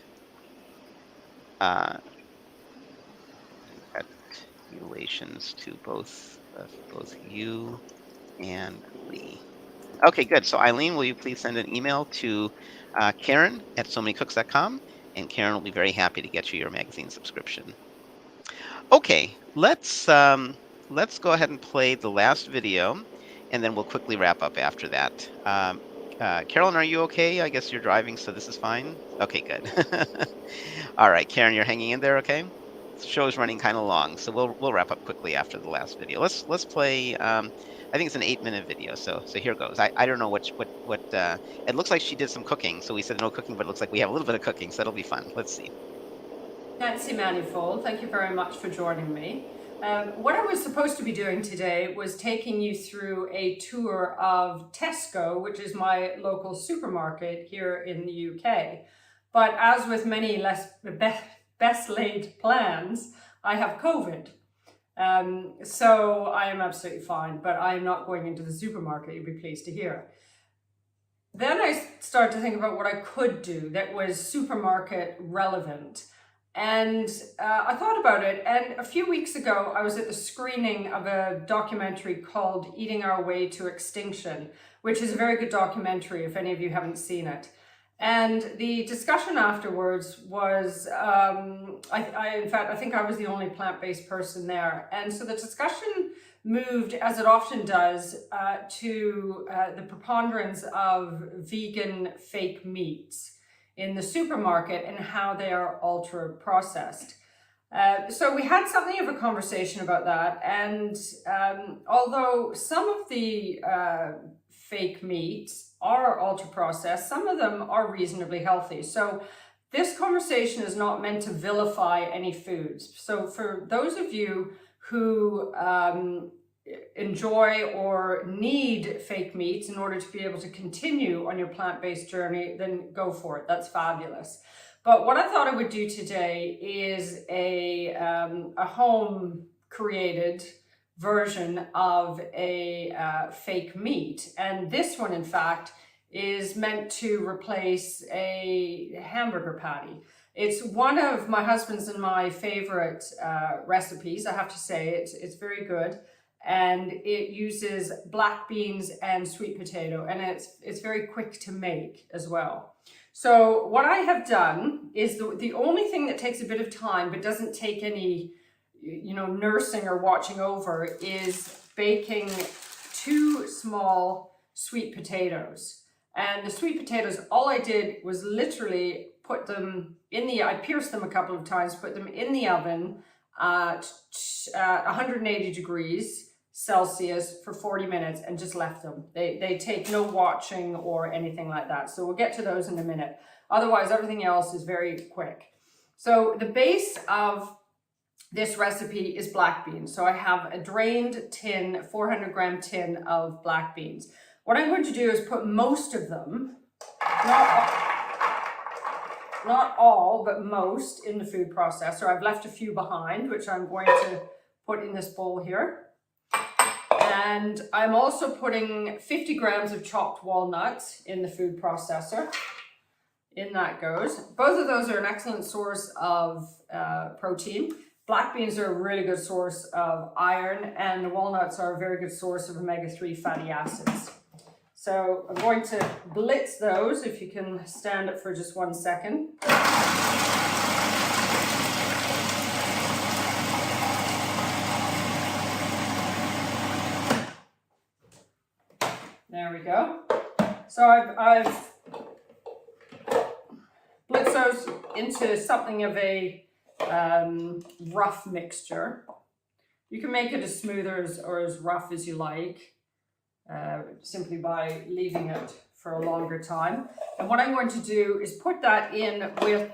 congratulations to both you and Lee. Okay, good. So Eileen, will you please send an email to Karen at so many cooks.com, and Karen will be very happy to get you your magazine subscription. Okay, let's go ahead and play the last video, and then we'll quickly wrap up after that. Carolyn, are you okay? I guess you're driving, so this is fine. Okay, good. All right, Karen, you're hanging in there, okay? The show is running kind of long, so we'll wrap up quickly after the last video. Let's play. I think it's an 8-minute video, so here goes. I don't know what it looks like. She did some cooking, so we said no cooking, but it looks like we have a little bit of cooking, so that'll be fun. Let's see. Nancy Manifold, thank you very much for joining me. What I was supposed to be doing today was taking you through a tour of Tesco, which is my local supermarket here in the UK. But as with many best laid plans, I have COVID. So I am absolutely fine, but I am not going into the supermarket, you'll be pleased to hear. Then I started to think about what I could do that was supermarket relevant. And I thought about it, and a few weeks ago I was at the screening of a documentary called Eating Our Way to Extinction, which is a very good documentary if any of you haven't seen it. And the discussion afterwards was, in fact, I think I was the only plant-based person there. And so the discussion moved, as it often does, to the preponderance of vegan fake meats in the supermarket and how they are ultra processed. So we had something of a conversation about that. And although some of the fake meats are ultra processed, some of them are reasonably healthy. So this conversation is not meant to vilify any foods. So for those of you who enjoy or need fake meats in order to be able to continue on your plant-based journey, then go for it. That's fabulous. But what I thought I would do today is a home created version of a fake meat. And this one, in fact, is meant to replace a hamburger patty. It's one of my husband's and my favorite recipes, I have to say. It's very good. And it uses black beans and sweet potato, and it's very quick to make as well. So what I have done is the only thing that takes a bit of time but doesn't take any nursing or watching over is baking 2 small sweet potatoes. And the sweet potatoes, all I did was literally put them I pierced them a couple of times, put them in the oven at 180 degrees Celsius for 40 minutes and just left them. They take no watching or anything like that. So we'll get to those in a minute. Otherwise, everything else is very quick. So the base of this recipe is black beans. So I have a drained tin, 400 gram tin of black beans. What I'm going to do is put most of them, not all, but most, in the food processor. I've left a few behind, which I'm going to put in this bowl here. And I'm also putting 50 grams of chopped walnuts in the food processor. In that goes. Both of those are an excellent source of protein. Black beans are a really good source of iron, and the walnuts are a very good source of omega-3 fatty acids. So I'm going to blitz those, if you can stand it for just 1 second. There we go. So I've blitzed those into something of a rough mixture. You can make it as smooth or as rough as you like, simply by leaving it for a longer time. And what I'm going to do is put that in with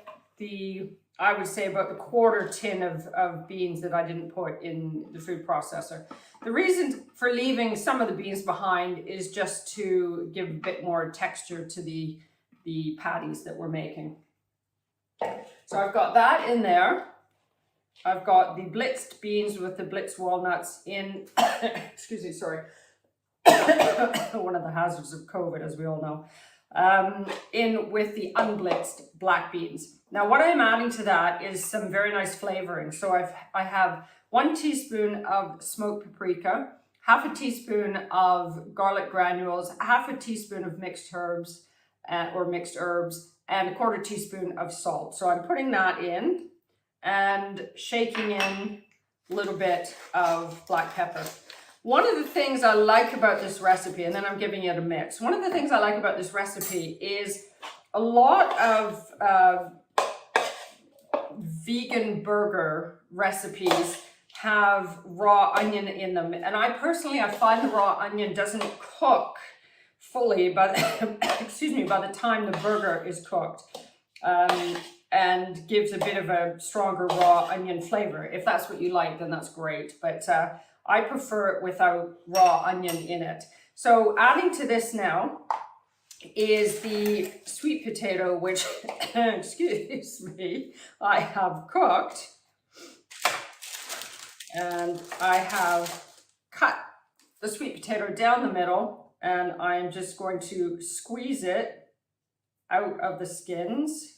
I would say about the quarter tin of beans that I didn't put in the food processor. The reason for leaving some of the beans behind is just to give a bit more texture to the patties that we're making. So I've got that in there. I've got the blitzed beans with the blitzed walnuts in, excuse me, sorry, one of the hazards of COVID, as we all know, in with the unblitzed black beans. Now what I'm adding to that is some very nice flavoring. So I have 1 teaspoon of smoked paprika, half a teaspoon of garlic granules, half a teaspoon of mixed herbs or mixed herbs, and a quarter teaspoon of salt. So I'm putting that in and shaking in a little bit of black pepper. One of the things I like about this recipe, and then I'm giving it a mix. One of the things I like about this recipe is a lot of vegan burger recipes have raw onion in them. And I find the raw onion doesn't cook fully, but excuse me, by the time the burger is cooked, and gives a bit of a stronger raw onion flavor. If that's what you like, then that's great. But I prefer it without raw onion in it. So adding to this now is the sweet potato, which, excuse me, I have cooked. And I have cut the sweet potato down the middle, and I'm just going to squeeze it out of the skins.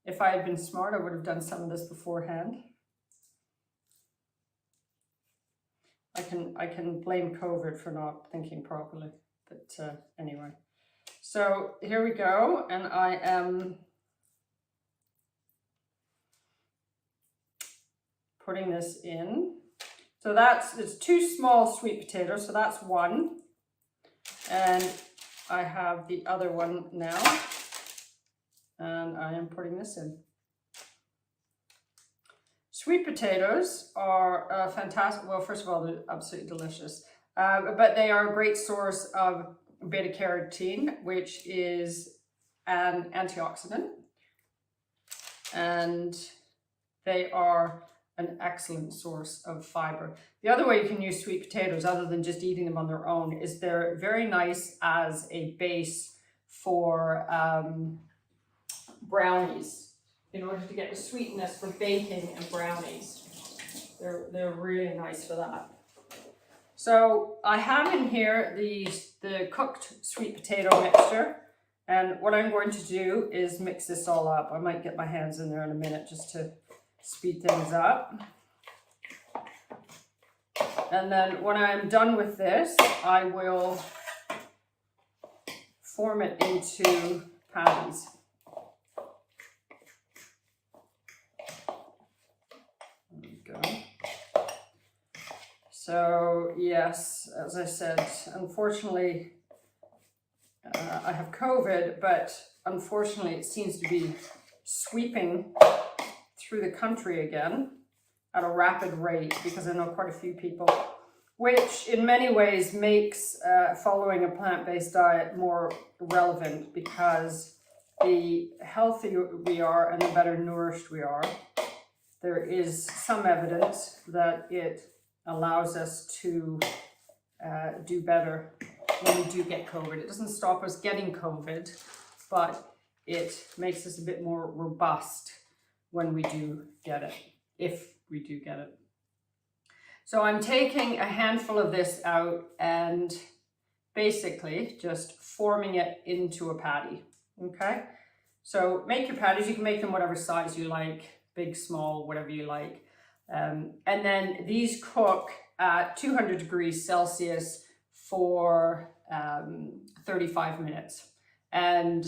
If I had been smart, I would have done some of this beforehand. I can blame COVID for not thinking properly, but anyway. So here we go, and I am putting this in. So it's 2 small sweet potatoes, so that's 1. And I have the other one now, and I am putting this in. Sweet potatoes are fantastic. Well, first of all, they're absolutely delicious, but they are a great source of beta carotene, which is an antioxidant, and they are an excellent source of fiber. The other way you can use sweet potatoes, other than just eating them on their own, is they're very nice as a base for brownies, in order to get the sweetness for baking and brownies. They're really nice for that. So I have in here the cooked sweet potato mixture, and what I'm going to do is mix this all up. I might get my hands in there in a minute just to speed things up. And then when I'm done with this, I will form it into patties. There we go. So yes, as I said, unfortunately, I have COVID, but unfortunately it seems to be sweeping through the country again at a rapid rate, because I know quite a few people which in many ways makes following a plant-based diet more relevant, because the healthier we are and the better nourished we are, there is some evidence that it allows us to do better when we do get COVID. It doesn't stop us getting COVID, but it makes us a bit more robust when we do get it, if we do get it. So I'm taking a handful of this out and basically just forming it into a patty, okay? So make your patties. You can make them whatever size you like, big, small, whatever you like. And then these cook at 200 degrees Celsius for 35 minutes. And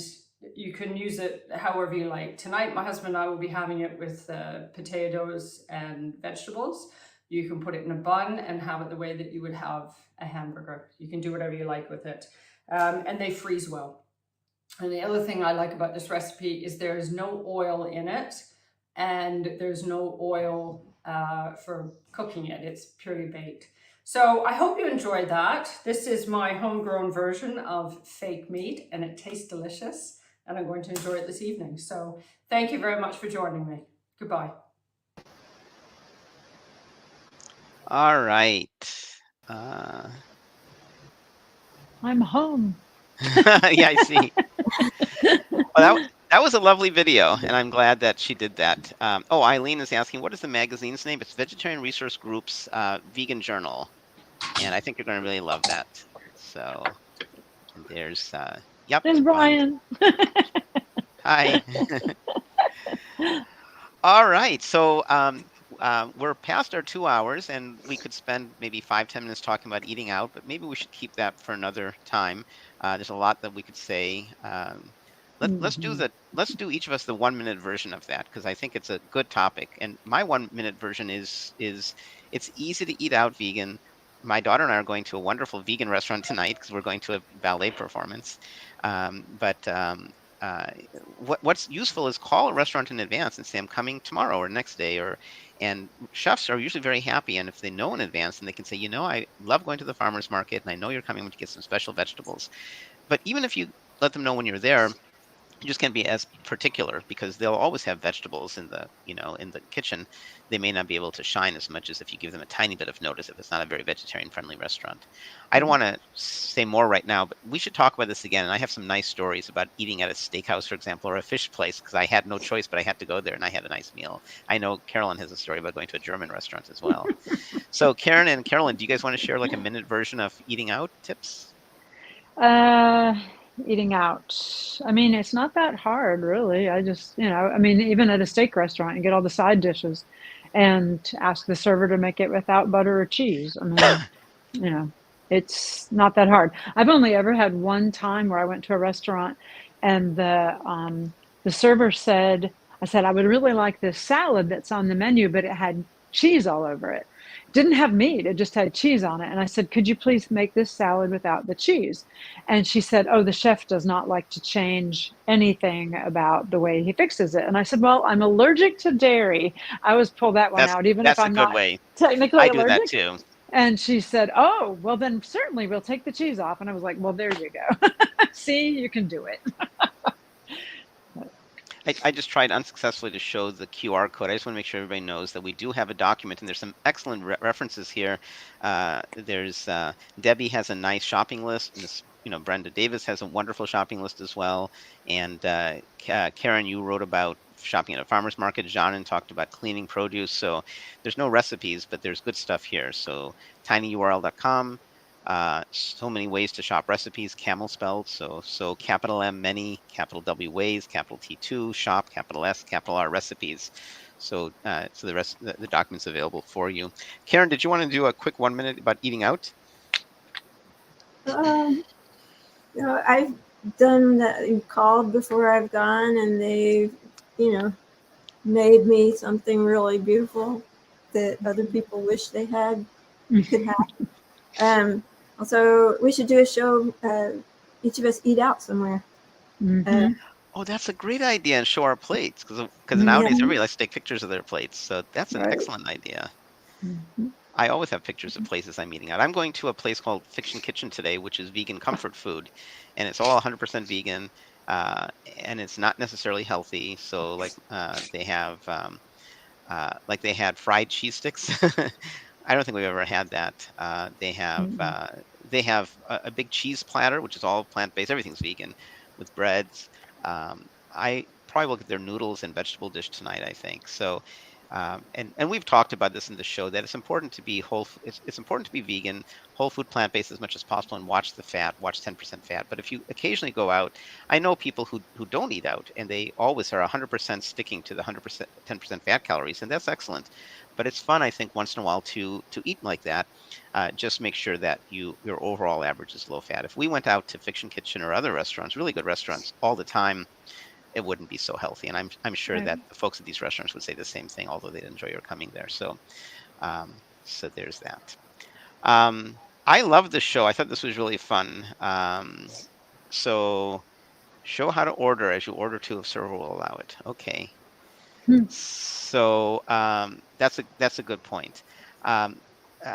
you can use it however you like. Tonight, my husband and I will be having it with potatoes and vegetables. You can put it in a bun and have it the way that you would have a hamburger. You can do whatever you like with it. And they freeze well. And the other thing I like about this recipe is there is no oil in it, and there's no oil for cooking it. It's purely baked. So I hope you enjoyed that. This is my homegrown version of fake meat, and it tastes delicious, and I'm going to enjoy it this evening. So thank you very much for joining me. Goodbye. All right. I'm home. Yeah, I see. Well, that was a lovely video, and I'm glad that she did that. Oh, Eileen is asking, what is the magazine's name? It's Vegetarian Resource Group's Vegan Journal, and I think you're going to really love that. So there's, yep. There's Brian. Hi. All right, so we're past our 2 hours, and we could spend maybe 5-10 minutes talking about eating out, but maybe we should keep that for another time. There's a lot that we could say. Let's do each of us the 1 minute version of that, because I think it's a good topic. And my 1 minute version is it's easy to eat out vegan. My daughter and I are going to a wonderful vegan restaurant tonight because we're going to a ballet performance. What's useful is call a restaurant in advance and say, I'm coming tomorrow or next day, and chefs are usually very happy. And if they know in advance, then they can say, you know, I love going to the farmer's market, and I know you're coming to get some special vegetables. But even if you let them know when you're there, you just can't be as particular, because they'll always have vegetables in the kitchen. They may not be able to shine as much as if you give them a tiny bit of notice if it's not a very vegetarian friendly restaurant. I don't want to say more right now, but we should talk about this again. And I have some nice stories about eating at a steakhouse, for example, or a fish place, because I had no choice, but I had to go there and I had a nice meal. I know Carolyn has a story about going to a German restaurant as well. So Karen and Carolyn, do you guys want to share like a minute version of eating out tips? Eating out. I mean, it's not that hard, really. I just, I mean, even at a steak restaurant, you get all the side dishes and ask the server to make it without butter or cheese. I mean, it's not that hard. I've only ever had one time where I went to a restaurant and the server said, I would really like this salad that's on the menu, but it had cheese all over it. Didn't have meat, it just had cheese on it. And I said, could you please make this salad without the cheese? And she said, oh, the chef does not like to change anything about the way he fixes it. And I said, well, I'm allergic to dairy. I always pull that one out, even if I'm not technically allergic. I do that too. And she said, oh, well, then certainly we'll take the cheese off. And I was like, well, there you go. See, you can do it. I just tried unsuccessfully to show the QR code. I just want to make sure everybody knows that we do have a document, and there's some excellent references here. There's Debbie has a nice shopping list, and this, Brenda Davis has a wonderful shopping list as well. And Karen, you wrote about shopping at a farmer's market. Janan talked about cleaning produce. So there's no recipes, but there's good stuff here. So tinyurl.com. So many ways to shop recipes, camel spelled, so capital M many, capital W ways, capital T2 shop, capital S, capital R recipes. So the rest the document's available for you. Karen, did you want to do a quick 1 minute about eating out? I've done that, called before I've gone, and they've made me something really beautiful that other people wish they could have. Also, we should do a show, each of us eat out somewhere. Mm-hmm. Oh, that's a great idea, and show our plates, because nowadays everybody likes to take pictures of their plates. So that's an excellent idea. Mm-hmm. I always have pictures of places I'm eating at. I'm going to a place called Fiction Kitchen today, which is vegan comfort food, and it's all 100% vegan, uh, and it's not necessarily healthy. So like they had fried cheese sticks. I don't think we've ever had that. Mm-mm. They have a big cheese platter, which is all plant-based. Everything's vegan, with breads. I probably will get their noodles and vegetable dish tonight, I think. So, and we've talked about this in the show that it's important to be it's important to be vegan, whole food, plant-based as much as possible, and watch the fat, watch 10% fat. But if you occasionally go out, I know people who don't eat out, and they always are 100% sticking to the 100% 10% fat calories, and that's excellent. But it's fun, I think, once in a while to eat like that. Just make sure that your overall average is low fat. If we went out to Fiction Kitchen or other restaurants, really good restaurants, all the time, it wouldn't be so healthy. And I'm sure Right. that the folks at these restaurants would say the same thing, although they'd enjoy your coming there. So there's that. I love this show. I thought this was really fun. So show how to order as you order to if server will allow it. Okay. Hmm. So that's a good point. Um,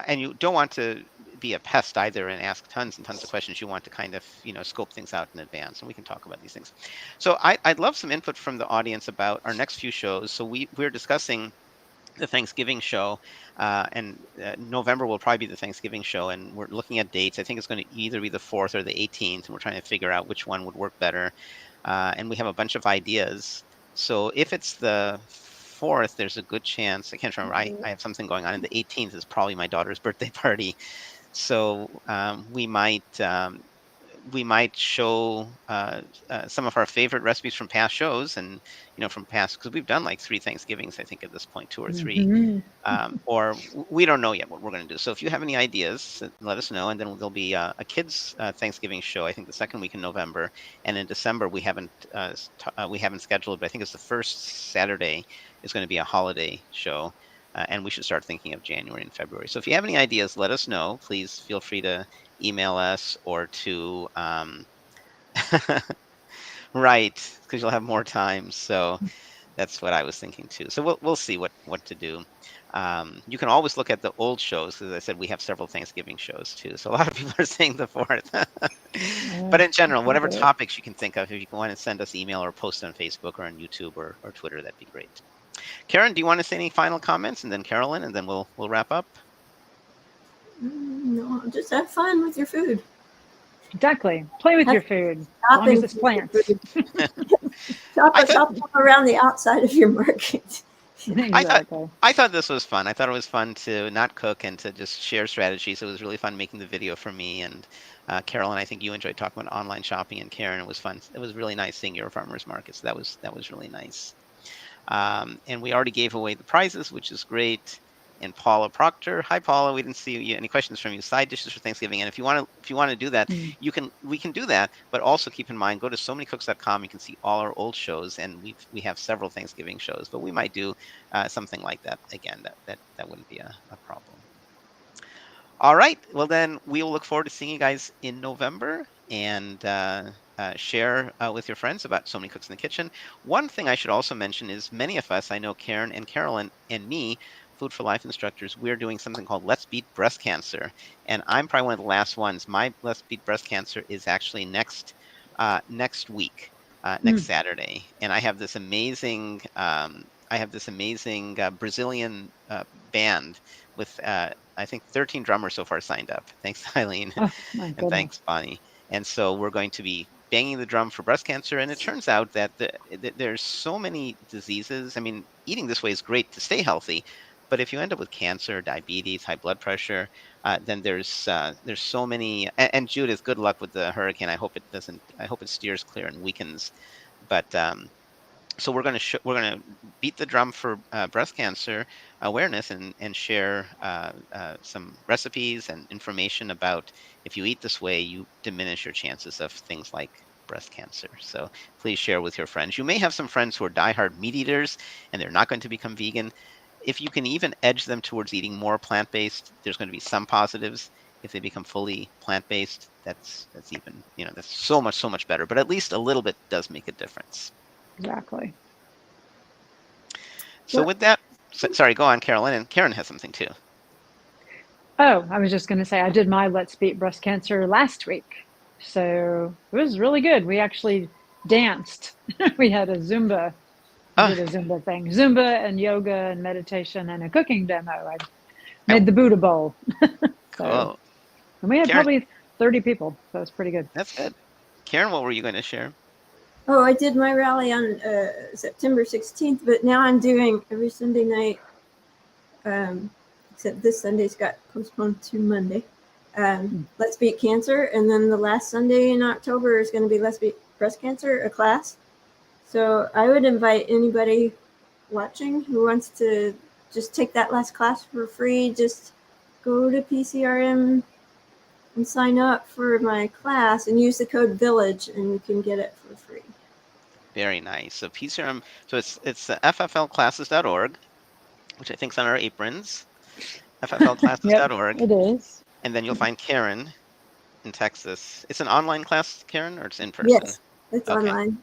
and you don't want to be a pest either and ask tons and tons of questions. You want to kind of scope things out in advance, and we can talk about these things. So I'd love some input from the audience about our next few shows. So we're discussing the Thanksgiving show, and November will probably be the Thanksgiving show, and we're looking at dates. I think it's going to either be the 4th or the 18th, and we're trying to figure out which one would work better. And we have a bunch of ideas. So if it's the 4th, there's a good chance. I can't remember. I have something going on, and the 18th is probably my daughter's birthday party. So we might show some of our favorite recipes from past shows, and from past, because we've done like 3 Thanksgivings, I think, at this point, 2 or 3. Mhm. Or we don't know yet what we're going to do. So if you have any ideas, let us know. And then there'll be a kids Thanksgiving show, I think the second week in November. And in December we haven't scheduled, but I think it's the first Saturday is going to be a holiday show. And we should start thinking of January and February. So if you have any ideas, let us know. Please feel free to email us or to right, because you'll have more time. So that's what I was thinking too. So we'll see what to do. You can always look at the old shows. As I said, we have several Thanksgiving shows too. So a lot of people are saying the 4th. But in general, whatever Good. topics you can think of, if you want to send us email or post on Facebook or on YouTube or Twitter, that'd be great. Karen, do you want to say any final comments? And then Carolyn, and then we'll wrap up. No, just have fun with your food. Exactly. Play with Have your food, as long as it's plants. Shop around the outside of your market. Exactly. I thought this was fun. I thought it was fun to not cook and to just share strategies. It was really fun making the video for me. And Carolyn, I think you enjoyed talking about online shopping, and Karen, it was fun. It was really nice seeing your farmers markets. That was really nice. And we already gave away the prizes, which is great. And Paula Proctor, hi Paula, we didn't see any questions from you. Side dishes for Thanksgiving, and if you want to do that, we can do that. But also keep in mind, go to somanycooks.com. You can see all our old shows, and we have several Thanksgiving shows. But we might do something like that again. That wouldn't be a problem. All right, well then we will look forward to seeing you guys in November, and share with your friends about So Many Cooks in the Kitchen. One thing I should also mention is many of us, I know Karen and Carolyn and me, Food for Life instructors, we're doing something called Let's Beat Breast Cancer. And I'm probably one of the last ones. My Let's Beat Breast Cancer is actually next week, next Saturday. And I have this amazing Brazilian band with I think 13 drummers so far signed up. Thanks, Eileen, Oh my and goodness. thanks, Bonnie. And so we're going to be banging the drum for breast cancer. And it turns out that there's so many diseases. I mean, eating this way is great to stay healthy, but if you end up with cancer, diabetes, high blood pressure, then there's so many. And Judith, good luck with the hurricane. I hope it steers clear and weakens. But so we're going to beat the drum for breast cancer awareness and share some recipes and information about if you eat this way, you diminish your chances of things like breast cancer. So please share with your friends. You may have some friends who are diehard meat eaters and they're not going to become vegan. If you can even edge them towards eating more plant-based, there's going to be some positives. If they become fully plant-based, that's even, that's so much better. But at least a little bit does make a difference. Exactly. So with that, sorry, go on, Carolyn. And Karen has something too. Oh, I was just going to say I did my Let's Beat Breast Cancer last week. So it was really good. We actually danced. We had a Zumba, Oh, did a Zumba thing. Zumba and yoga and meditation and a cooking demo. I and- made the Buddha bowl. So, cool. and we had Karen, probably 30 people. So it's pretty good. that's good. Karen, what were you going to share? Oh, I did my rally on September 16th, but now I'm doing every Sunday night, except this Sunday's got postponed to Monday. Let's Beat Cancer. And then the last Sunday in October is going to be Let's Beat Breast Cancer, a class. So I would invite anybody watching who wants to just take that last class for free. Just go to PCRM and sign up for my class and use the code VILLAGE, and you can get it for free. Very nice. So PCRM, so it's fflclasses.org, which I think is on our aprons. fflclasses.org. Yep, it is. And then you'll find Karen in Texas. It's an online class, Karen, or it's in person? Yes, it's Okay. online.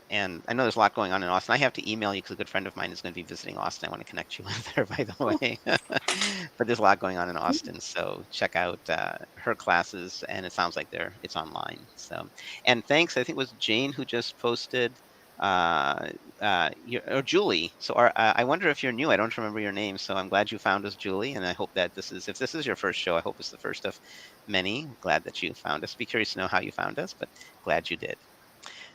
And I know there's a lot going on in Austin. I have to email you because a good friend of mine is going to be visiting Austin. I want to connect you with her, by the way. But there's a lot going on in Austin, so check out her classes. And it sounds like it's online. So, and thanks. I think it was Jane who just posted, or Julie. So I wonder if you're new. I don't remember your name, so I'm glad you found us, Julie. And I hope that if this is your first show, I hope it's the first of many. Glad that you found us. Be curious to know how you found us, but glad you did.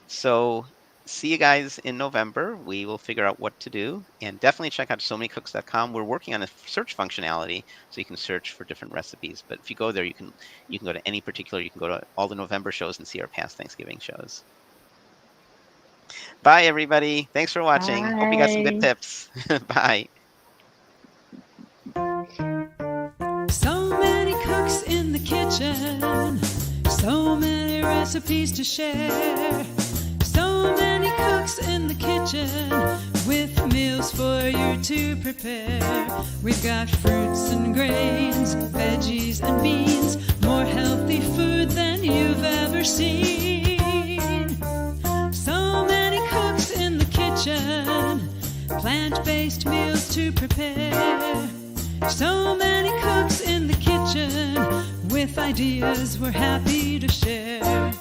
So see you guys in November. We will figure out what to do, and definitely check out SoManyCooks.com. We're working on a search functionality so you can search for different recipes. But if you go there, you can go to any particular. You can go to all the November shows and see our past Thanksgiving shows. Bye, everybody. Thanks for watching. Hope you got some good Bye. tips. Bye. So many cooks in the kitchen, so many recipes to share. So many cooks in the kitchen with meals for you to prepare. We've got fruits and grains, veggies and beans, more healthy food than you've ever seen. So many cooks in the kitchen, plant-based meals to prepare. So many cooks in the kitchen with ideas we're happy to share.